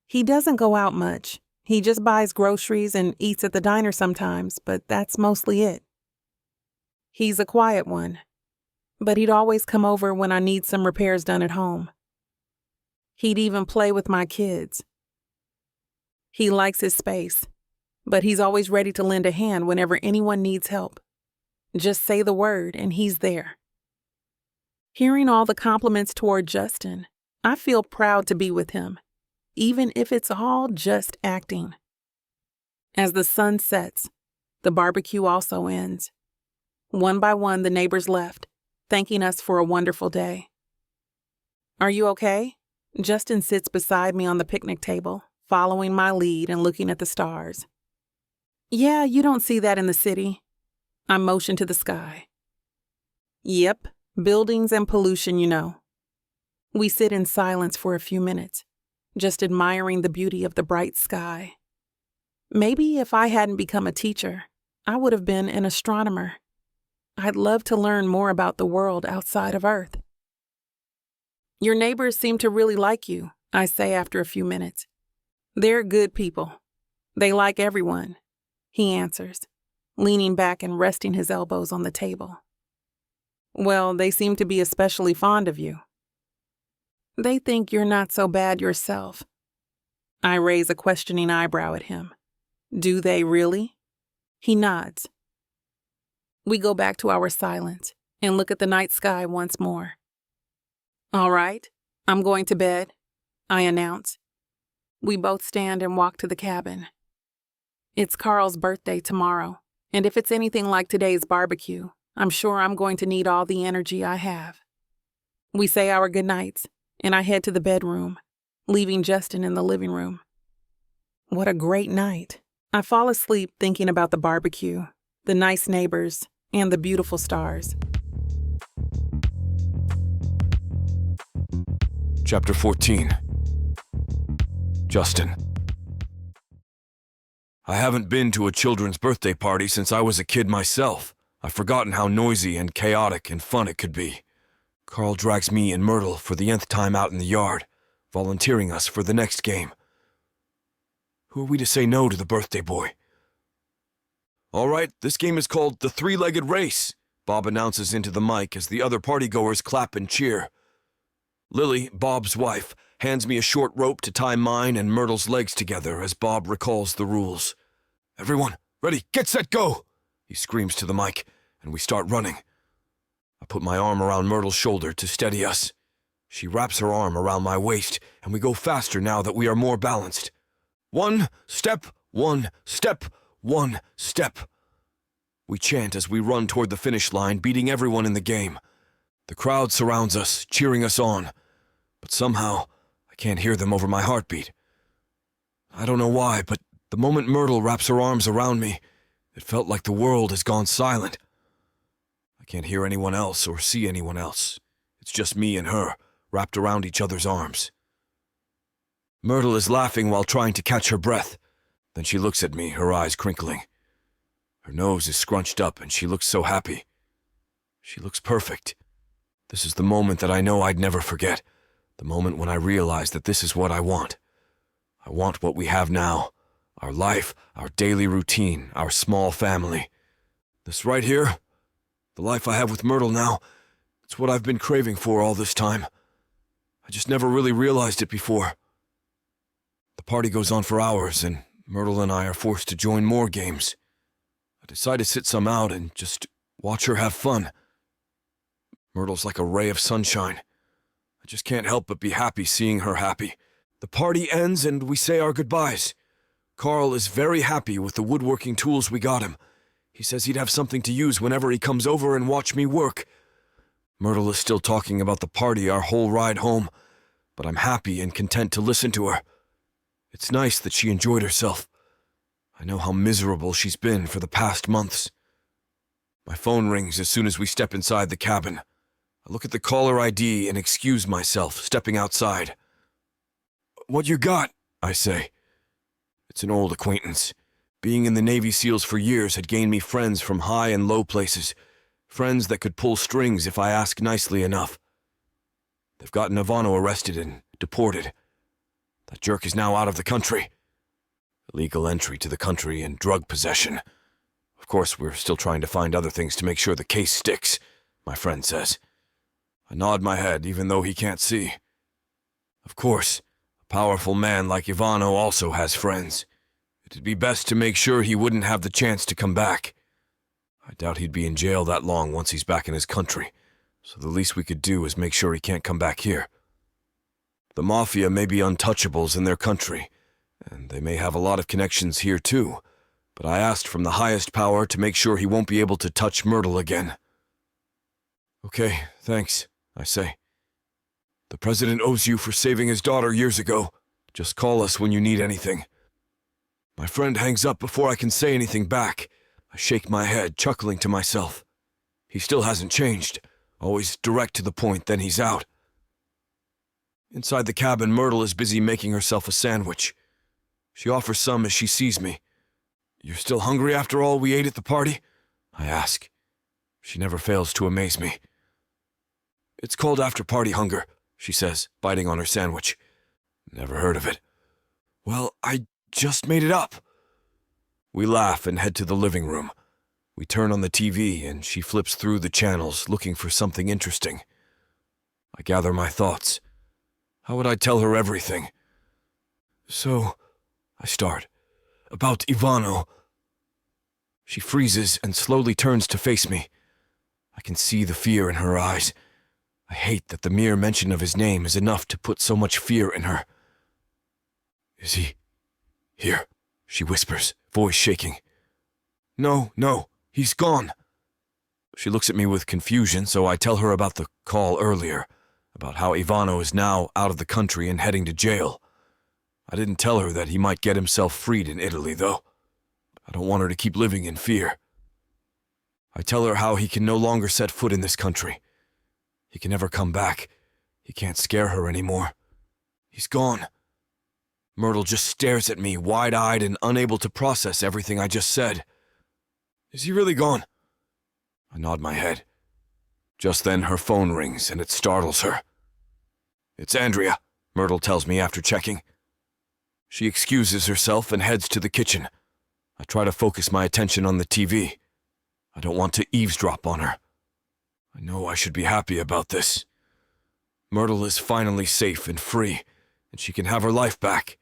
He doesn't go out much. He just buys groceries and eats at the diner sometimes, but that's mostly it. He's a quiet one, but he'd always come over when I need some repairs done at home. He'd even play with my kids. He likes his space, but he's always ready to lend a hand whenever anyone needs help. Just say the word and he's there. Hearing all the compliments toward Justin, I feel proud to be with him, even if it's all just acting. As the sun sets, the barbecue also ends. One by one, the neighbors left, thanking us for a wonderful day. Are you okay? Justin sits beside me on the picnic table, following my lead and looking at the stars. Yeah, you don't see that in the city. I motion to the sky. Yep, buildings and pollution, you know. We sit in silence for a few minutes, just admiring the beauty of the bright sky. Maybe if I hadn't become a teacher, I would have been an astronomer. I'd love to learn more about the world outside of Earth. Your neighbors seem to really like you, I say after a few minutes. They're good people. They like everyone, he answers, leaning back and resting his elbows on the table. Well, they seem to be especially fond of you. They think you're not so bad yourself. I raise a questioning eyebrow at him. Do they really? He nods. We go back to our silence and look at the night sky once more. All right, I'm going to bed, I announce. We both stand and walk to the cabin. It's Carl's birthday tomorrow, and if it's anything like today's barbecue, I'm sure I'm going to need all the energy I have. We say our goodnights, and I head to the bedroom, leaving Justin in the living room. What a great night. I fall asleep thinking about the barbecue, the nice neighbors, and the beautiful stars. Chapter 14. Justin. I haven't been to a children's birthday party since I was a kid myself. I've forgotten how noisy and chaotic and fun it could be. Carl drags me and Myrtle for the nth time out in the yard. volunteering us for the next game. Who are we to say no to the birthday boy? All right, this game is called the Three-Legged Race, Bob announces into the mic as the other partygoers clap and cheer. Lily, Bob's wife, hands me a short rope to tie mine and Myrtle's legs together as Bob recalls the rules. Everyone, ready, get set, go! He screams to the mic, and we start running. I put my arm around Myrtle's shoulder to steady us. She wraps her arm around my waist, and we go faster now that we are more balanced. 1 step, 1 step, 1 step. We chant as we run toward the finish line, beating everyone in the game. The crowd surrounds us, cheering us on, but somehow I can't hear them over my heartbeat. I don't know why, but the moment Myrtle wraps her arms around me, it felt like the world has gone silent. I can't hear anyone else or see anyone else. It's just me and her, wrapped around each other's arms. Myrtle is laughing while trying to catch her breath. Then she looks at me, her eyes crinkling. Her nose is scrunched up and she looks so happy. She looks perfect. This is the moment that I know I'd never forget. The moment when I realize that this is what I want. I want what we have now. Our life, our daily routine, our small family. This right here, the life I have with Myrtle now, it's what I've been craving for all this time. I just never really realized it before. The party goes on for hours, and Myrtle and I are forced to join more games. I decide to sit some out and just watch her have fun. Myrtle's like a ray of sunshine. I just can't help but be happy seeing her happy. The party ends and we say our goodbyes. Carl is very happy with the woodworking tools we got him. He says he'd have something to use whenever he comes over and watch me work. Myrtle is still talking about the party our whole ride home, but I'm happy and content to listen to her. It's nice that she enjoyed herself. I know how miserable she's been for the past months. My phone rings as soon as we step inside the cabin. I look at the caller ID and excuse myself, stepping outside. "What you got?" I say. It's an old acquaintance. Being in the Navy SEALs for years had gained me friends from high and low places, friends that could pull strings if I asked nicely enough. They've gotten Ivano arrested and deported. That jerk is now out of the country. Illegal entry to the country and drug possession. Of course, we're still trying to find other things to make sure the case sticks, my friend says. I nod my head, even though he can't see. Of course, a powerful man like Ivano also has friends. It'd be best to make sure he wouldn't have the chance to come back. I doubt he'd be in jail that long once he's back in his country, so the least we could do is make sure he can't come back here. The Mafia may be untouchables in their country, and they may have a lot of connections here too, but I asked from the highest power to make sure he won't be able to touch Myrtle again. Okay, thanks, I say. The president owes you for saving his daughter years ago. Just call us when you need anything. My friend hangs up before I can say anything back. I shake my head, chuckling to myself. He still hasn't changed. Always direct to the point, then he's out. Inside the cabin, Myrtle is busy making herself a sandwich. She offers some as she sees me. "You're still hungry after all we ate at the party?" I ask. She never fails to amaze me. "It's called after-party hunger," she says, biting on her sandwich. Never heard of it. "Well, I just made it up." We laugh and head to the living room. We turn on the TV and she flips through the channels looking for something interesting. I gather my thoughts. How would I tell her everything? "So," I start, "about Ivano." She freezes and slowly turns to face me. I can see the fear in her eyes. I hate that the mere mention of his name is enough to put so much fear in her. "Is he here?" she whispers, voice shaking. No, he's gone." She looks at me with confusion, so I tell her about the call earlier, about how Ivano is now out of the country and heading to jail. I didn't tell her that he might get himself freed in Italy, though. I don't want her to keep living in fear. I tell her how he can no longer set foot in this country. He can never come back. He can't scare her anymore. He's gone. Myrtle just stares at me, wide-eyed and unable to process everything I just said. "Is he really gone?" I nod my head. Just then her phone rings and it startles her. "It's Andrea," Myrtle tells me after checking. She excuses herself and heads to the kitchen. I try to focus my attention on the TV. I don't want to eavesdrop on her. I know I should be happy about this. Myrtle is finally safe and free, and she can have her life back.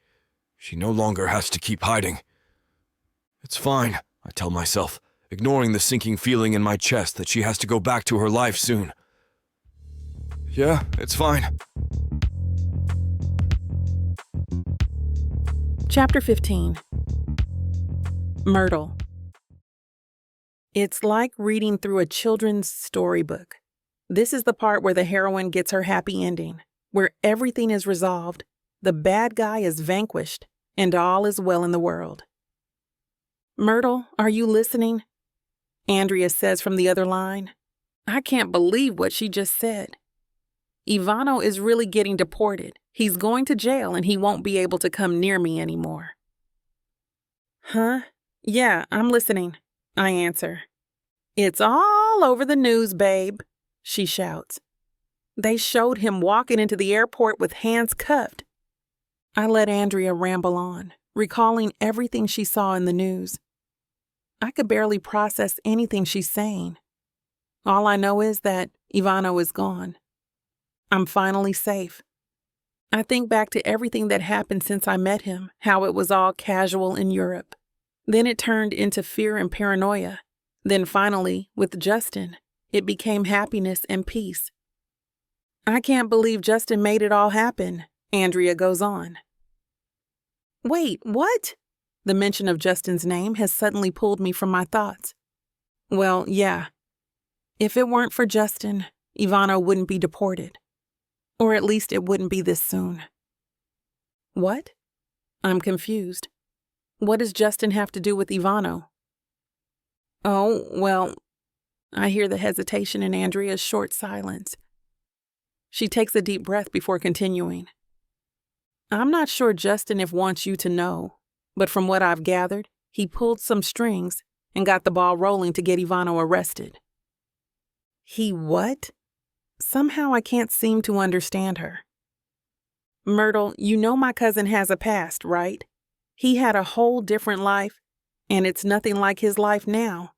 She no longer has to keep hiding. It's fine, I tell myself, ignoring the sinking feeling in my chest that she has to go back to her life soon. Yeah, it's fine. Chapter 15. Myrtle. It's like reading through a children's storybook. This is the part where the heroine gets her happy ending, where everything is resolved, the bad guy is vanquished, and all is well in the world. Myrtle, are you listening? Andrea says from the other line. I can't believe what she just said. Ivano is really getting deported. He's going to jail and he won't be able to come near me anymore. Huh? Yeah, I'm listening, I answer. It's all over the news, babe, she shouts. They showed him walking into the airport with hands cuffed. I let Andrea ramble on, recalling everything she saw in the news. I could barely process anything she's saying. All I know is that Ivano is gone. I'm finally safe. I think back to everything that happened since I met him, how it was all casual in Europe. Then it turned into fear and paranoia. Then finally, with Justin, it became happiness and peace. I can't believe Justin made it all happen, Andrea goes on. Wait, what? The mention of Justin's name has suddenly pulled me from my thoughts. Well, yeah. If it weren't for Justin, Ivano wouldn't be deported. Or at least it wouldn't be this soon. What? I'm confused. What does Justin have to do with Ivano? Oh, well, I hear the hesitation in Andrea's short silence. She takes a deep breath before continuing. I'm not sure Justin wants you to know, but from what I've gathered, he pulled some strings and got the ball rolling to get Ivano arrested. He what? Somehow I can't seem to understand her. Myrtle, you know my cousin has a past, right? He had a whole different life, and it's nothing like his life now.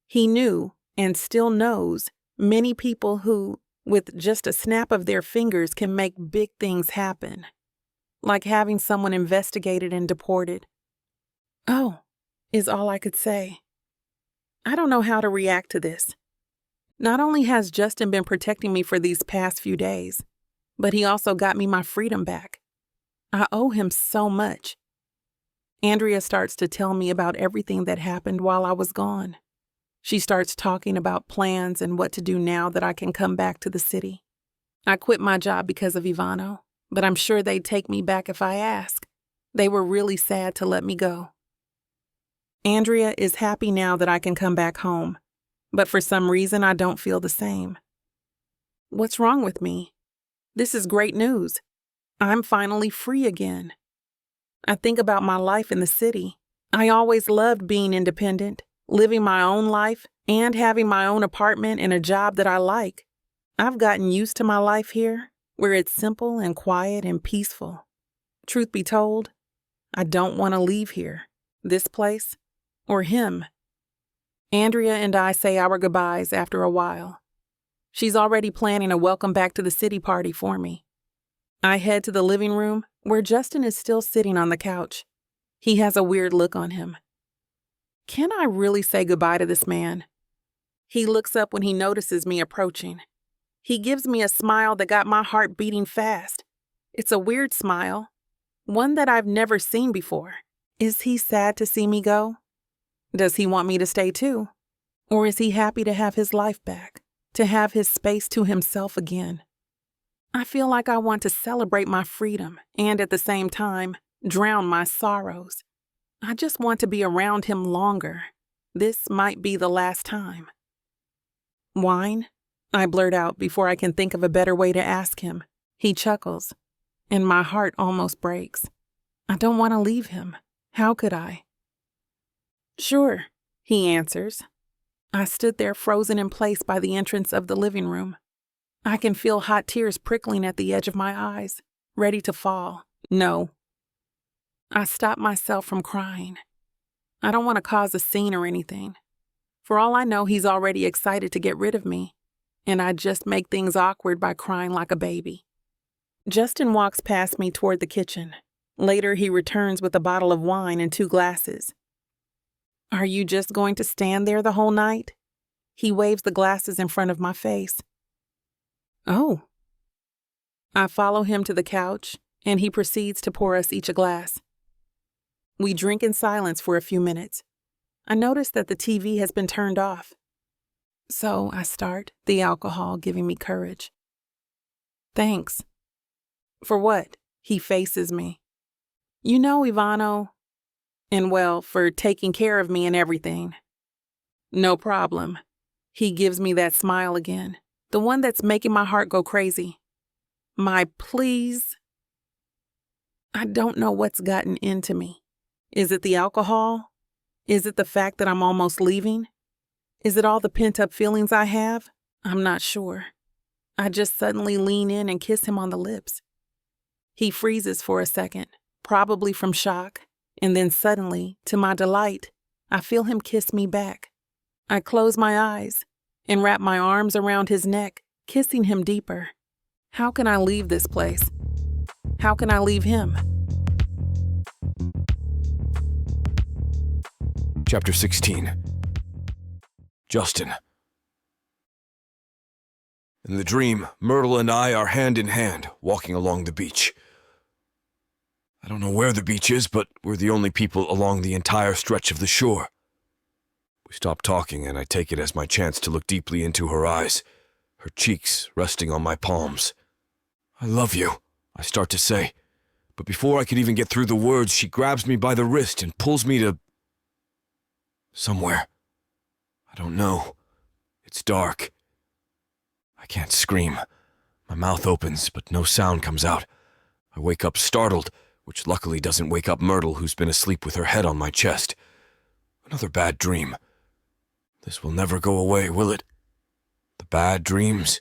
He knew, and still knows, many people who, with just a snap of their fingers, can make big things happen. Like having someone investigated and deported. Oh, is all I could say. I don't know how to react to this. Not only has Justin been protecting me for these past few days, but he also got me my freedom back. I owe him so much. Andrea starts to tell me about everything that happened while I was gone. She starts talking about plans and what to do now that I can come back to the city. I quit my job because of Ivano, but I'm sure they'd take me back if I ask. They were really sad to let me go. Andrea is happy now that I can come back home, but for some reason I don't feel the same. What's wrong with me? This is great news. I'm finally free again. I think about my life in the city. I always loved being independent, living my own life, and having my own apartment and a job that I like. I've gotten used to my life here, where it's simple and quiet and peaceful. Truth be told, I don't want to leave here, this place, or him. Andrea and I say our goodbyes after a while. She's already planning a welcome back to the city party for me. I head to the living room where Justin is still sitting on the couch. He has a weird look on him. Can I really say goodbye to this man? He looks up when he notices me approaching. He gives me a smile that got my heart beating fast. It's a weird smile, one that I've never seen before. Is he sad to see me go? Does he want me to stay too? Or is he happy to have his life back, to have his space to himself again? I feel like I want to celebrate my freedom and at the same time, drown my sorrows. I just want to be around him longer. This might be the last time. Wine? I blurt out before I can think of a better way to ask him. He chuckles, and my heart almost breaks. I don't want to leave him. How could I? Sure, he answers. I stood there frozen in place by the entrance of the living room. I can feel hot tears prickling at the edge of my eyes, ready to fall. No. I stop myself from crying. I don't want to cause a scene or anything. For all I know, he's already excited to get rid of me, and I just make things awkward by crying like a baby. Justin walks past me toward the kitchen. Later, he returns with a bottle of wine and 2 glasses. Are you just going to stand there the whole night? He waves the glasses in front of my face. Oh. I follow him to the couch, and he proceeds to pour us each a glass. We drink in silence for a few minutes. I notice that the TV has been turned off. So I start, the alcohol giving me courage. Thanks. For what? He faces me. You know, Ivano. And well, for taking care of me and everything. No problem. He gives me that smile again, the one that's making my heart go crazy. My please. I don't know what's gotten into me. Is it the alcohol? Is it the fact that I'm almost leaving? Is it all the pent-up feelings I have? I'm not sure. I just suddenly lean in and kiss him on the lips. He freezes for a second, probably from shock, and then suddenly, to my delight, I feel him kiss me back. I close my eyes and wrap my arms around his neck, kissing him deeper. How can I leave this place? How can I leave him? Chapter 16. Justin. In the dream, Myrtle and I are hand in hand, walking along the beach. I don't know where the beach is, but we're the only people along the entire stretch of the shore. We stop talking, and I take it as my chance to look deeply into her eyes, her cheeks resting on my palms. I love you, I start to say, but before I could even get through the words, she grabs me by the wrist and pulls me to somewhere. I don't know. It's dark. I can't scream. My mouth opens, but no sound comes out. I wake up startled, which luckily doesn't wake up Myrtle, who's been asleep with her head on my chest. Another bad dream. This will never go away, will it? The bad dreams.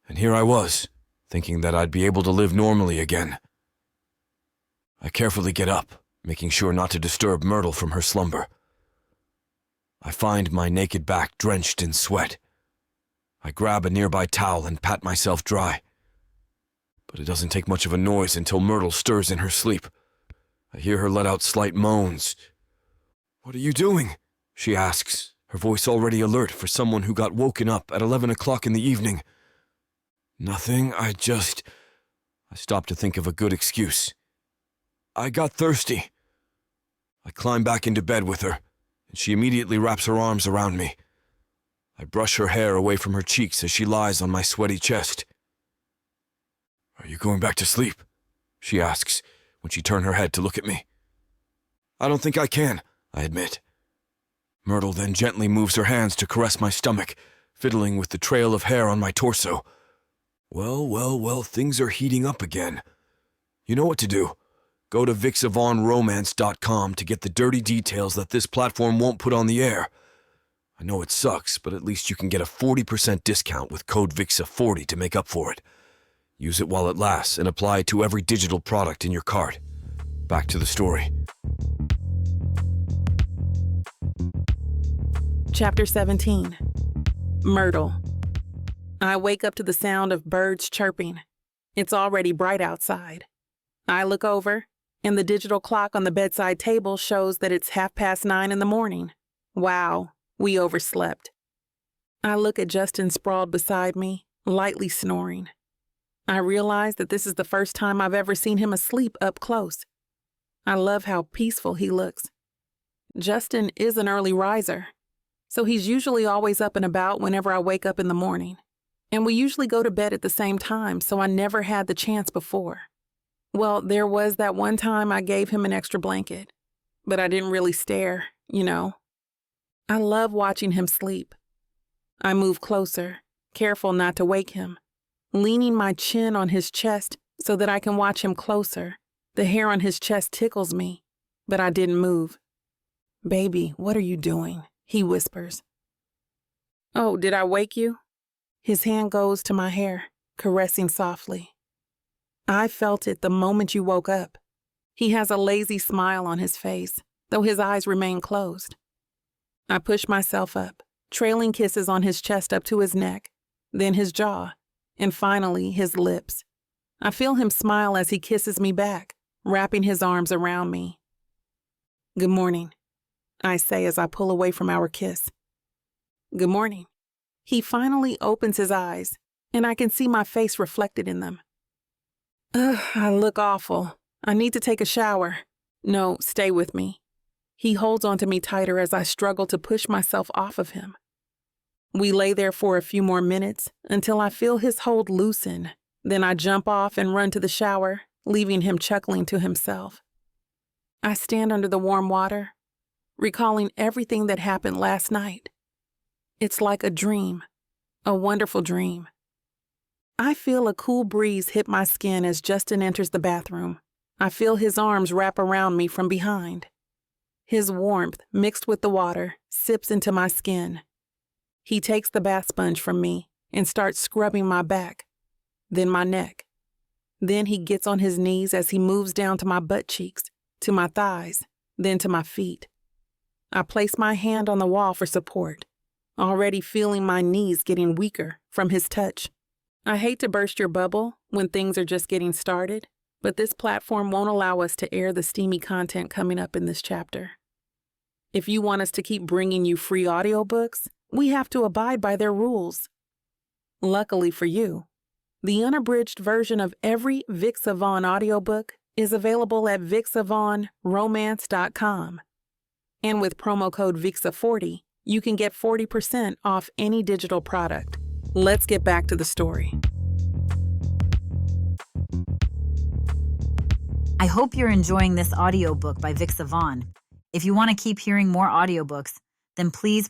And here I was, thinking that I'd be able to live normally again. I carefully get up, making sure not to disturb Myrtle from her slumber. I find my naked back drenched in sweat. I grab a nearby towel and pat myself dry. But it doesn't take much of a noise until Myrtle stirs in her sleep. I hear her let out slight moans. "What are you doing?" she asks, her voice already alert for someone who got woken up at 11 o'clock in the evening. "Nothing, I stop to think of a good excuse. I got thirsty." I climb back into bed with her, and she immediately wraps her arms around me. I brush her hair away from her cheeks as she lies on my sweaty chest. "Are you going back to sleep?" she asks, when she turns her head to look at me. "I don't think I can," I admit. Myrtle then gently moves her hands to caress my stomach, fiddling with the trail of hair on my torso. Well, things are heating up again. You know what to do. Go to VixaVonRomance.com to get the dirty details that this platform won't put on the air. I know it sucks, but at least you can get a 40% discount with code VIXA40 to make up for it. Use it while it lasts and apply it to every digital product in your cart. Back to the story. Chapter 17. Myrtle. I wake up to the sound of birds chirping. It's already bright outside. I look over, and the digital clock on the bedside table shows that it's 9:30 in the morning. Wow, we overslept. I look at Justin sprawled beside me, lightly snoring. I realize that this is the first time I've ever seen him asleep up close. I love how peaceful he looks. Justin is an early riser, so he's usually always up and about whenever I wake up in the morning. And we usually go to bed at the same time, so I never had the chance before. Well, there was that one time I gave him an extra blanket, but I didn't really stare, you know. I love watching him sleep. I move closer, careful not to wake him, leaning my chin on his chest so that I can watch him closer. The hair on his chest tickles me, but I didn't move. "Baby, what are you doing?" he whispers. "Oh, did I wake you?" His hand goes to my hair, caressing softly. I felt it the moment you woke up. He has a lazy smile on his face, though his eyes remain closed. I push myself up, trailing kisses on his chest up to his neck, then his jaw, and finally his lips. I feel him smile as he kisses me back, wrapping his arms around me. "Good morning," I say as I pull away from our kiss. "Good morning." He finally opens his eyes, and I can see my face reflected in them. Ugh, I look awful. I need to take a shower. No, stay with me. He holds onto me tighter as I struggle to push myself off of him. We lay there for a few more minutes until I feel his hold loosen. Then I jump off and run to the shower, leaving him chuckling to himself. I stand under the warm water, recalling everything that happened last night. It's like a dream, a wonderful dream. I feel a cool breeze hit my skin as Justin enters the bathroom. I feel his arms wrap around me from behind. His warmth, mixed with the water, sips into my skin. He takes the bath sponge from me and starts scrubbing my back, then my neck. Then he gets on his knees as he moves down to my butt cheeks, to my thighs, then to my feet. I place my hand on the wall for support, already feeling my knees getting weaker from his touch. I hate to burst your bubble when things are just getting started, but this platform won't allow us to air the steamy content coming up in this chapter. If you want us to keep bringing you free audiobooks, we have to abide by their rules. Luckily for you, the unabridged version of every Vixa audiobook is available at VixaVonRomance.com. And with promo code VIXA40, you can get 40% off any digital product. Let's get back to the story. I hope you're enjoying this audiobook by Vixa. If you want to keep hearing more audiobooks, then please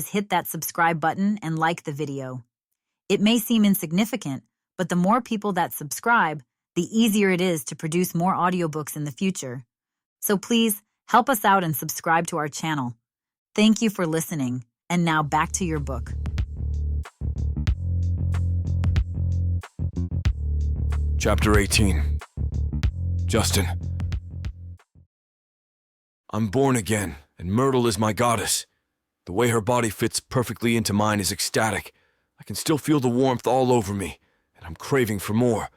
hit that subscribe button and like the video. It may seem insignificant, but the more people that subscribe, the easier it is to produce more audiobooks in the future. So please help us out and subscribe to our channel. Thank you for listening, and now back to your book. Chapter 18. Justin. I'm born again, and Myrtle is my goddess. The way her body fits perfectly into mine is ecstatic. I can still feel the warmth all over me, and I'm craving for more.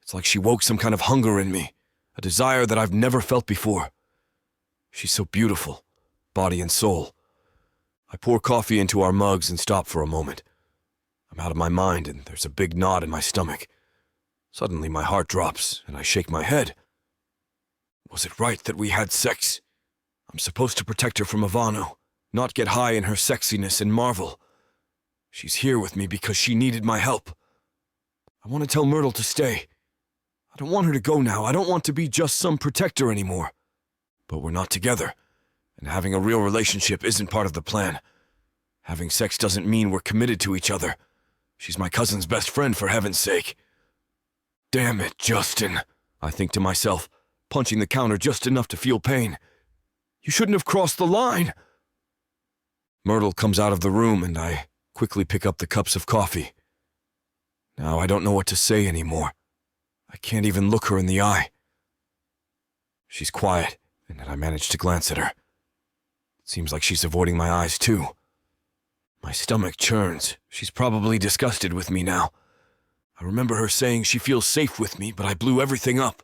It's like she woke some kind of hunger in me, a desire that I've never felt before. She's so beautiful, body and soul. I pour coffee into our mugs and stop for a moment. I'm out of my mind, and there's a big knot in my stomach. Suddenly my heart drops, and I shake my head. Was it right that we had sex? I'm supposed to protect her from Ivano, not get high in her sexiness and marvel. She's here with me because she needed my help. I want to tell Myrtle to stay. I don't want her to go now. I don't want to be just some protector anymore. But we're not together, and having a real relationship isn't part of the plan. Having sex doesn't mean we're committed to each other. She's my cousin's best friend, for heaven's sake. Damn it, Justin, I think to myself, punching the counter just enough to feel pain. You shouldn't have crossed the line. Myrtle comes out of the room, and I quickly pick up the cups of coffee. Now I don't know what to say anymore. I can't even look her in the eye. She's quiet, and I manage to glance at her. It seems like she's avoiding my eyes, too. My stomach churns. She's probably disgusted with me now. I remember her saying she feels safe with me, but I blew everything up.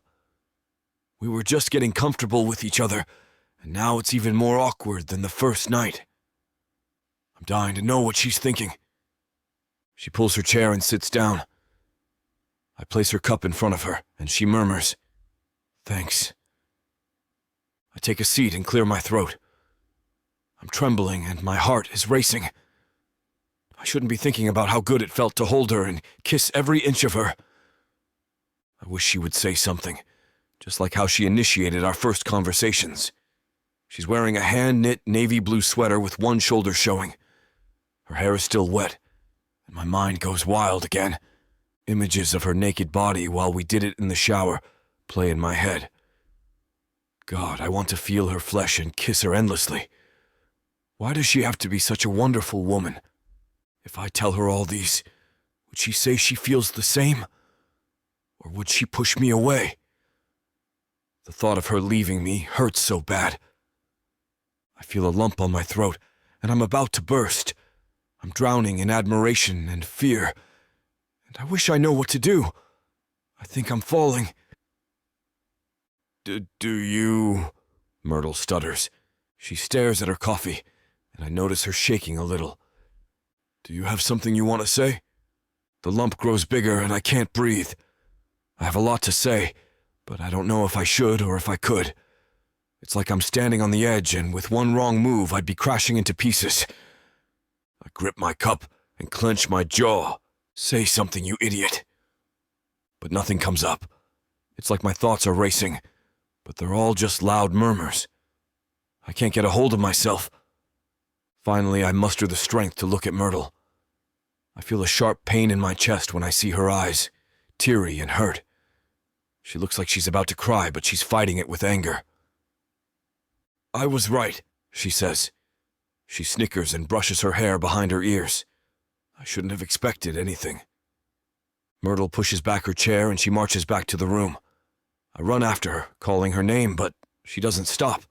We were just getting comfortable with each other, and now it's even more awkward than the first night. I'm dying to know what she's thinking. She pulls her chair and sits down. I place her cup in front of her, and she murmurs, "Thanks." I take a seat and clear my throat. I'm trembling, and my heart is racing. I shouldn't be thinking about how good it felt to hold her and kiss every inch of her. I wish she would say something, just like how she initiated our first conversations. She's wearing a hand-knit navy blue sweater with one shoulder showing. Her hair is still wet, and my mind goes wild again. Images of her naked body while we did it in the shower play in my head. God, I want to feel her flesh and kiss her endlessly. Why does she have to be such a wonderful woman? If I tell her all these, would she say she feels the same? Or would she push me away? The thought of her leaving me hurts so bad. I feel a lump on my throat, and I'm about to burst. I'm drowning in admiration and fear, and I wish I know what to do. I think I'm falling. Do you... Myrtle stutters. She stares at her coffee, and I notice her shaking a little. Do you have something you want to say? The lump grows bigger and I can't breathe. I have a lot to say, but I don't know if I should or if I could. It's like I'm standing on the edge, and with one wrong move, I'd be crashing into pieces. I grip my cup and clench my jaw. Say something, you idiot. But nothing comes up. It's like my thoughts are racing, but they're all just loud murmurs. I can't get a hold of myself. Finally, I muster the strength to look at Myrtle. I feel a sharp pain in my chest when I see her eyes, teary and hurt. She looks like she's about to cry, but she's fighting it with anger. I was right, she says. She snickers and brushes her hair behind her ears. I shouldn't have expected anything. Myrtle pushes back her chair and she marches back to the room. I run after her, calling her name, but she doesn't stop.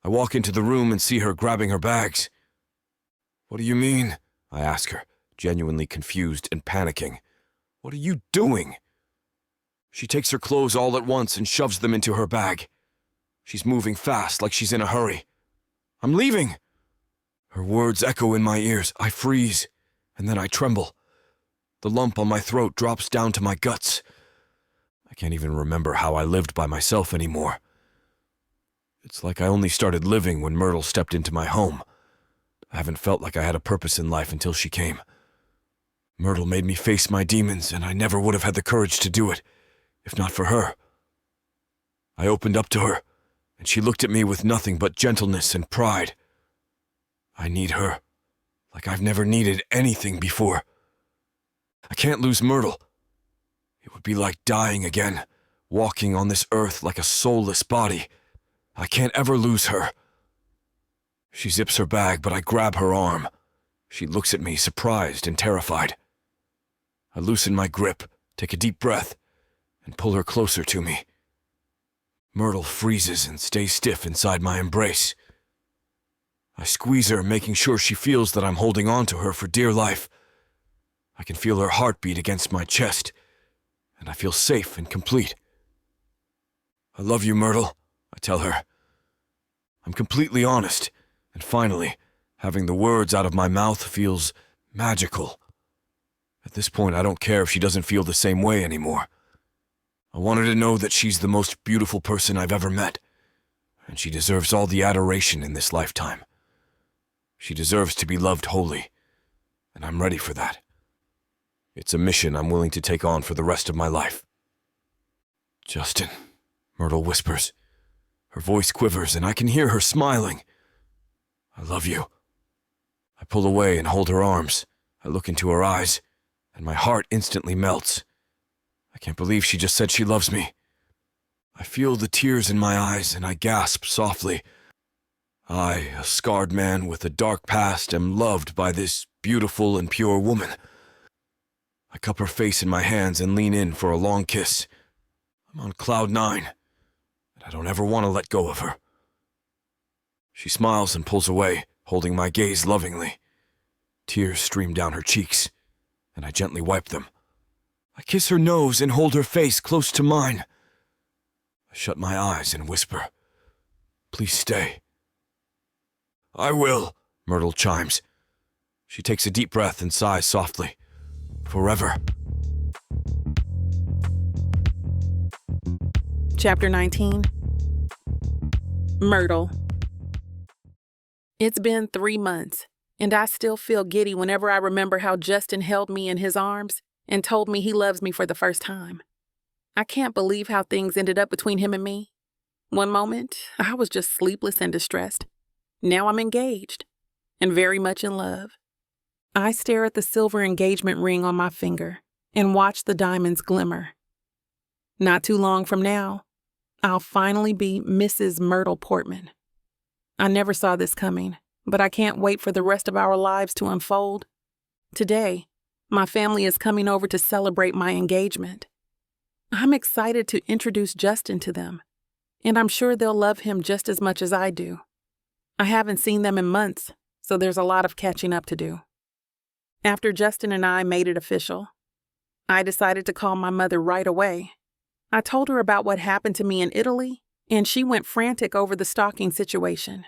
I walk into the room and see her grabbing her bags. What do you mean? I ask her, genuinely confused and panicking. What are you doing? She takes her clothes all at once and shoves them into her bag. She's moving fast, like she's in a hurry. I'm leaving! Her words echo in my ears. I freeze, and then I tremble. The lump on my throat drops down to my guts. I can't even remember how I lived by myself anymore. It's like I only started living when Myrtle stepped into my home. I haven't felt like I had a purpose in life until she came. Myrtle made me face my demons, and I never would have had the courage to do it, if not for her. I opened up to her, and she looked at me with nothing but gentleness and pride. I need her, like I've never needed anything before. I can't lose Myrtle. It would be like dying again, walking on this earth like a soulless body. I can't ever lose her. She zips her bag, but I grab her arm. She looks at me, surprised and terrified. I loosen my grip, take a deep breath, and pull her closer to me. Myrtle freezes and stays stiff inside my embrace. I squeeze her, making sure she feels that I'm holding on to her for dear life. I can feel her heartbeat against my chest, and I feel safe and complete. I love you, Myrtle, I tell her. I'm completely honest, and finally, having the words out of my mouth feels magical. At this point, I don't care if she doesn't feel the same way anymore. I want her to know that she's the most beautiful person I've ever met, and she deserves all the adoration in this lifetime. She deserves to be loved wholly, and I'm ready for that. It's a mission I'm willing to take on for the rest of my life. Justin, Myrtle whispers. Her voice quivers, and I can hear her smiling. I love you. I pull away and hold her arms. I look into her eyes, and my heart instantly melts. I can't believe she just said she loves me. I feel the tears in my eyes, and I gasp softly. I, a scarred man with a dark past, am loved by this beautiful and pure woman. I cup her face in my hands and lean in for a long kiss. I'm on cloud 9, and I don't ever want to let go of her. She smiles and pulls away, holding my gaze lovingly. Tears stream down her cheeks, and I gently wipe them. I kiss her nose and hold her face close to mine. I shut my eyes and whisper, "Please stay." "I will," Myrtle chimes. She takes a deep breath and sighs softly. "Forever." Chapter 19. Myrtle. It's been 3 months, and I still feel giddy whenever I remember how Justin held me in his arms and told me he loves me for the first time. I can't believe how things ended up between him and me. One moment, I was just sleepless and distressed. Now I'm engaged, and very much in love. I stare at the silver engagement ring on my finger and watch the diamonds glimmer. Not too long from now, I'll finally be Mrs. Myrtle Portman. I never saw this coming, but I can't wait for the rest of our lives to unfold. Today, my family is coming over to celebrate my engagement. I'm excited to introduce Justin to them, and I'm sure they'll love him just as much as I do. I haven't seen them in months, so there's a lot of catching up to do. After Justin and I made it official, I decided to call my mother right away. I told her about what happened to me in Italy, and she went frantic over the stalking situation.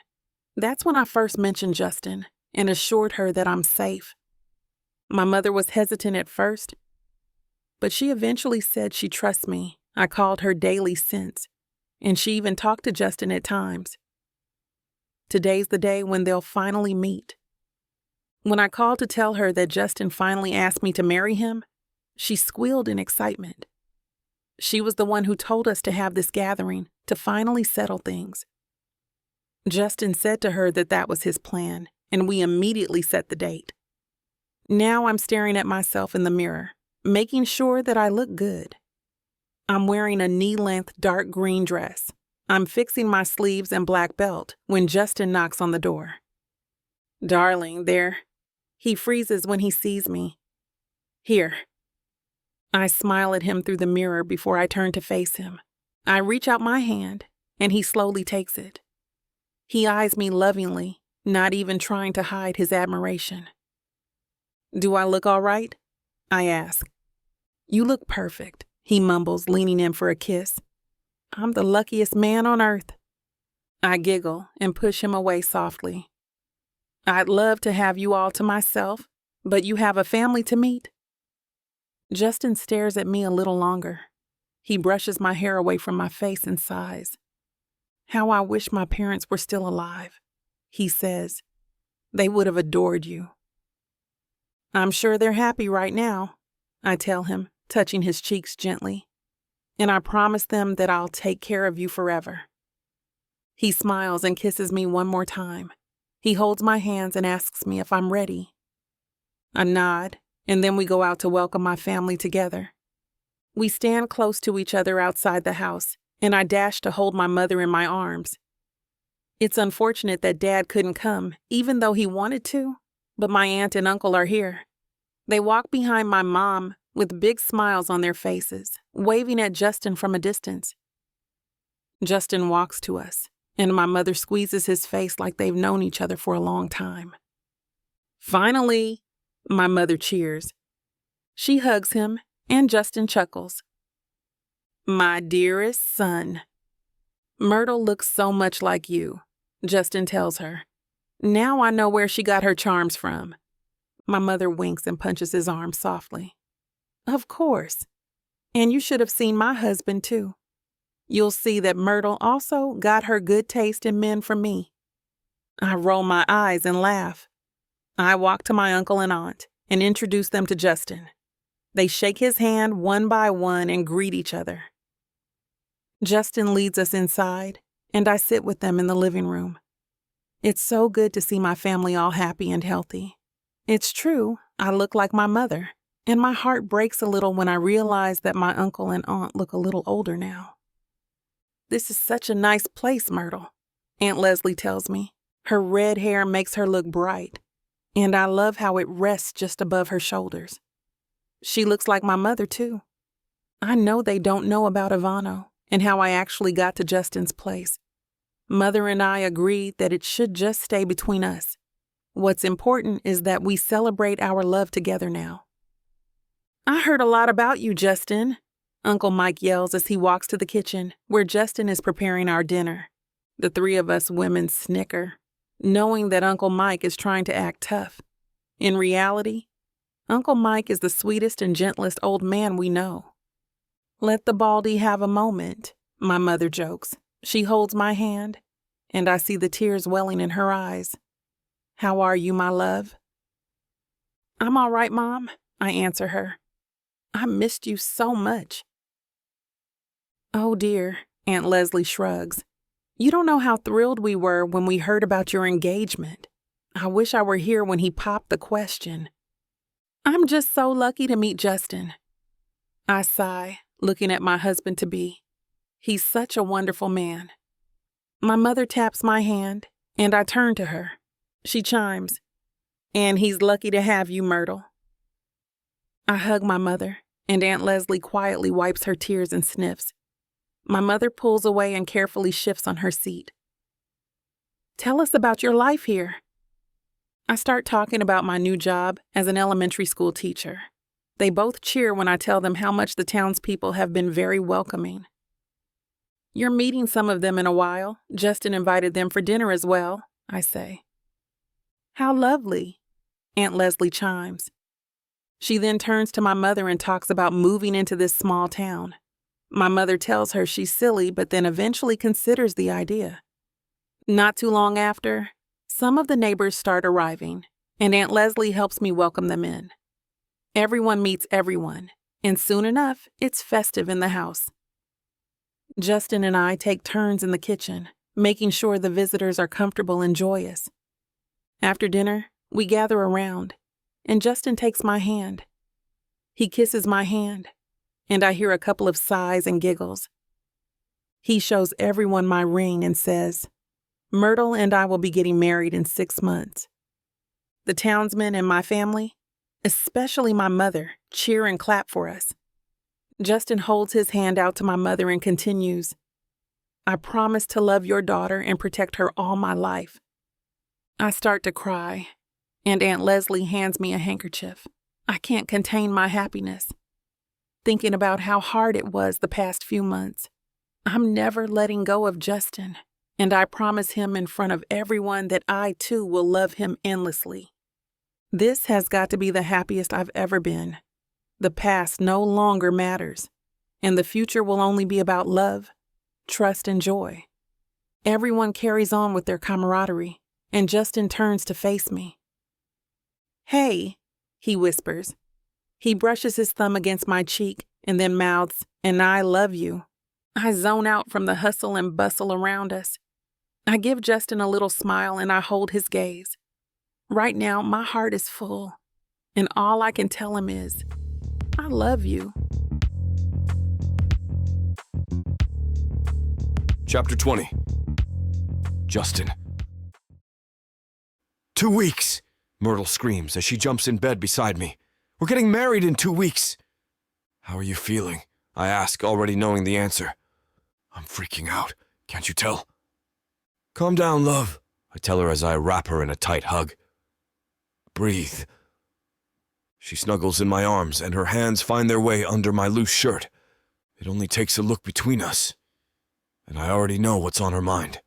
That's when I first mentioned Justin and assured her that I'm safe. My mother was hesitant at first, but she eventually said she trusts me. I called her daily since, and she even talked to Justin at times. Today's the day when they'll finally meet. When I called to tell her that Justin finally asked me to marry him, she squealed in excitement. She was the one who told us to have this gathering to finally settle things. Justin said to her that that was his plan, and we immediately set the date. Now I'm staring at myself in the mirror, making sure that I look good. I'm wearing a knee-length dark green dress. I'm fixing my sleeves and black belt when Justin knocks on the door. "Darling, there." He freezes when he sees me. "Here." I smile at him through the mirror before I turn to face him. I reach out my hand, and he slowly takes it. He eyes me lovingly, not even trying to hide his admiration. "Do I look all right?" I ask. "You look perfect," he mumbles, leaning in for a kiss. "I'm the luckiest man on earth." I giggle and push him away softly. "I'd love to have you all to myself, but you have a family to meet." Justin stares at me a little longer. He brushes my hair away from my face and sighs. "How I wish my parents were still alive," he says. "They would have adored you." "I'm sure they're happy right now," I tell him, touching his cheeks gently. "And I promise them that I'll take care of you forever." He smiles and kisses me one more time. He holds my hands and asks me if I'm ready. I nod, and then we go out to welcome my family together. We stand close to each other outside the house, and I dash to hold my mother in my arms. It's unfortunate that Dad couldn't come, even though he wanted to, but my aunt and uncle are here. They walk behind my mom with big smiles on their faces, waving at Justin from a distance. Justin walks to us, and my mother squeezes his face like they've known each other for a long time. "Finally," my mother cheers. She hugs him, and Justin chuckles. "My dearest son." "Myrtle looks so much like you," Justin tells her. "Now I know where she got her charms from." My mother winks and punches his arm softly. "Of course. And you should have seen my husband, too. You'll see that Myrtle also got her good taste in men from me." I roll my eyes and laugh. I walk to my uncle and aunt and introduce them to Justin. They shake his hand one by one and greet each other. Justin leads us inside, and I sit with them in the living room. It's so good to see my family all happy and healthy. It's true, I look like my mother, and my heart breaks a little when I realize that my uncle and aunt look a little older now. "This is such a nice place, Myrtle," Aunt Leslie tells me. Her red hair makes her look bright, and I love how it rests just above her shoulders. She looks like my mother, too. I know they don't know about Ivano and how I actually got to Justin's place. Mother and I agreed that it should just stay between us. What's important is that we celebrate our love together now. "I heard a lot about you, Justin," Uncle Mike yells as he walks to the kitchen, where Justin is preparing our dinner. The three of us women snicker, knowing that Uncle Mike is trying to act tough. In reality, Uncle Mike is the sweetest and gentlest old man we know. "Let the baldy have a moment," my mother jokes. She holds my hand, and I see the tears welling in her eyes. "How are you, my love?" "I'm all right, Mom," I answer her. "I missed you so much." "Oh dear," Aunt Leslie shrugs. "You don't know how thrilled we were when we heard about your engagement. I wish I were here when he popped the question. I'm just so lucky to meet Justin." I sigh, looking at my husband-to-be. He's such a wonderful man. My mother taps my hand, and I turn to her. She chimes, "And he's lucky to have you, Myrtle." I hug my mother, and Aunt Leslie quietly wipes her tears and sniffs. My mother pulls away and carefully shifts on her seat. Tell us about your life here. I start talking about my new job as an elementary school teacher. They both cheer when I tell them how much the townspeople have been very welcoming. You're meeting some of them in a while. Justin invited them for dinner as well, I say. How lovely, Aunt Leslie chimes. She then turns to my mother and talks about moving into this small town. My mother tells her she's silly, but then eventually considers the idea. Not too long after, some of the neighbors start arriving, and Aunt Leslie helps me welcome them in. Everyone meets everyone, and soon enough, it's festive in the house. Justin and I take turns in the kitchen, making sure the visitors are comfortable and joyous. After dinner, we gather around, and Justin takes my hand. He kisses my hand, and I hear a couple of sighs and giggles. He shows everyone my ring and says, Myrtle and I will be getting married in 6 months. The townsmen and my family, especially my mother, cheer and clap for us. Justin holds his hand out to my mother and continues, I promise to love your daughter and protect her all my life. I start to cry, and Aunt Leslie hands me a handkerchief. I can't contain my happiness, thinking about how hard it was the past few months. I'm never letting go of Justin, and I promise him in front of everyone that I too will love him endlessly. This has got to be the happiest I've ever been. The past no longer matters, and the future will only be about love, trust, and joy. Everyone carries on with their camaraderie, and Justin turns to face me. Hey, he whispers. He brushes his thumb against my cheek and then mouths, and I love you. I zone out from the hustle and bustle around us. I give Justin a little smile and I hold his gaze. Right now, my heart is full, and all I can tell him is, I love you. Chapter 20. Justin. 2 weeks! Myrtle screams as she jumps in bed beside me. We're getting married in 2 weeks! How are you feeling? I ask, already knowing the answer. I'm freaking out. Can't you tell? Calm down, love, I tell her as I wrap her in a tight hug. Breathe. She snuggles in my arms, and her hands find their way under my loose shirt. It only takes a look between us, and I already know what's on her mind.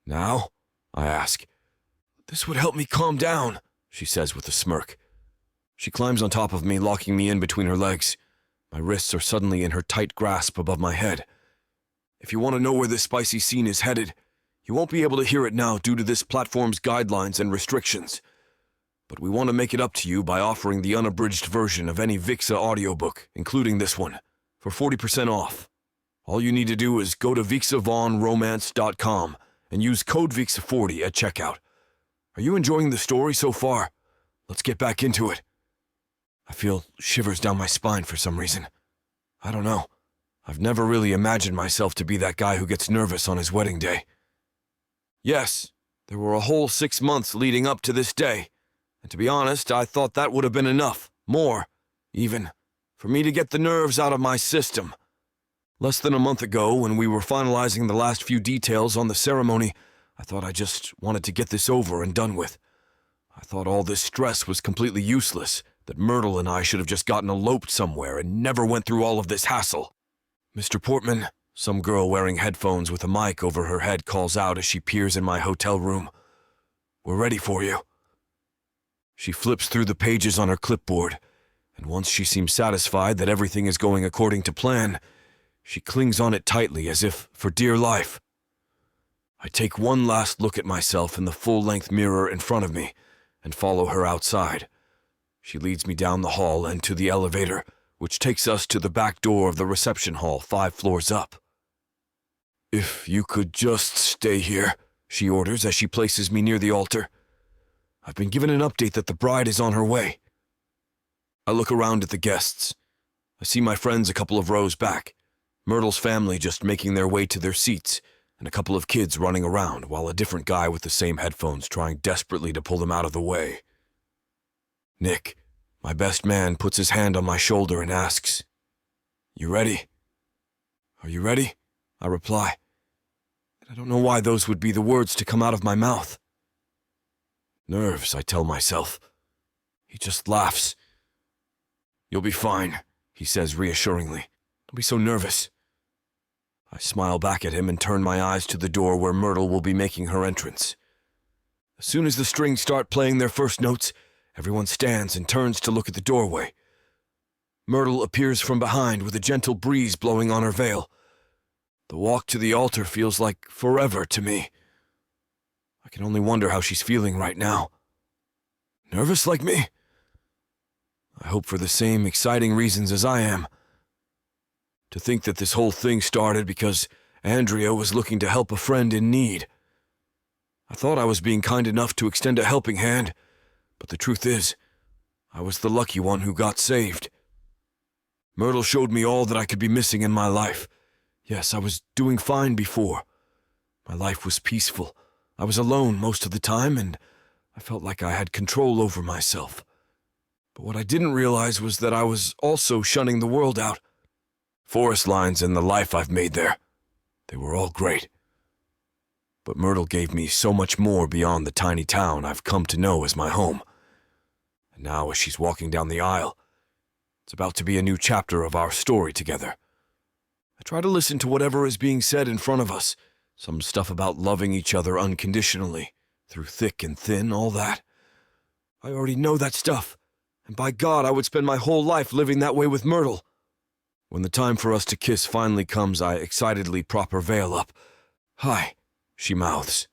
Now? I ask. This would help me calm down, she says with a smirk. She climbs on top of me, locking me in between her legs. My wrists are suddenly in her tight grasp above my head. If you want to know where this spicy scene is headed, you won't be able to hear it now due to this platform's guidelines and restrictions. But we want to make it up to you by offering the unabridged version of any Vixa audiobook, including this one, for 40% off. All you need to do is go to VixaVonRomance.com and use code VIXA40 at checkout. Are you enjoying the story so far? Let's get back into it. I feel shivers down my spine for some reason. I don't know. I've never really imagined myself to be that guy who gets nervous on his wedding day. Yes, there were a whole 6 months leading up to this day, and to be honest, I thought that would have been enough, more, even, for me to get the nerves out of my system. Less than a month ago, when we were finalizing the last few details on the ceremony, I thought I just wanted to get this over and done with. I thought all this stress was completely useless, that Myrtle and I should have just gotten eloped somewhere and never went through all of this hassle. Mr. Portman, some girl wearing headphones with a mic over her head calls out as she peers in my hotel room. We're ready for you. She flips through the pages on her clipboard, and once she seems satisfied that everything is going according to plan, she clings on it tightly as if for dear life. I take one last look at myself in the full-length mirror in front of me and follow her outside. She leads me down the hall and to the elevator, which takes us to the back door of the reception hall 5 floors up. If you could just stay here, she orders as she places me near the altar. I've been given an update that the bride is on her way. I look around at the guests. I see my friends a couple of rows back, Myrtle's family just making their way to their seats, and a couple of kids running around while a different guy with the same headphones trying desperately to pull them out of the way. Nick, My best man puts his hand on my shoulder and asks, "You ready?" "Are you ready?" I reply. I don't know why those would be the words to come out of my mouth. "Nerves," I tell myself. He just laughs. "You'll be fine," he says reassuringly. "Don't be so nervous." I smile back at him and turn my eyes to the door where Myrtle will be making her entrance. As soon as the strings start playing their first notes, everyone stands and turns to look at the doorway. Myrtle appears from behind with a gentle breeze blowing on her veil. The walk to the altar feels like forever to me. I can only wonder how she's feeling right now. Nervous like me? I hope for the same exciting reasons as I am. To think that this whole thing started because Andrea was looking to help a friend in need. I thought I was being kind enough to extend a helping hand, but the truth is, I was the lucky one who got saved. Myrtle showed me all that I could be missing in my life. Yes, I was doing fine before. My life was peaceful. I was alone most of the time, and I felt like I had control over myself. But what I didn't realize was that I was also shunning the world out. Forest lines and the life I've made there, they were all great. But Myrtle gave me so much more beyond the tiny town I've come to know as my home. And now as she's walking down the aisle, it's about to be a new chapter of our story together. I try to listen to whatever is being said in front of us, some stuff about loving each other unconditionally, through thick and thin, all that. I already know that stuff, and by God, I would spend my whole life living that way with Myrtle. When the time for us to kiss finally comes, I excitedly prop her veil up. "Hi," she mouths.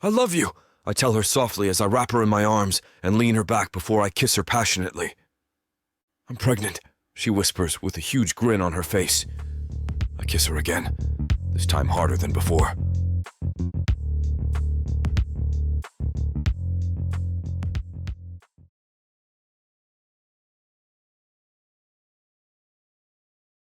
"I love you," I tell her softly as I wrap her in my arms and lean her back before I kiss her passionately. "I'm pregnant," she whispers with a huge grin on her face. I kiss her again, this time harder than before.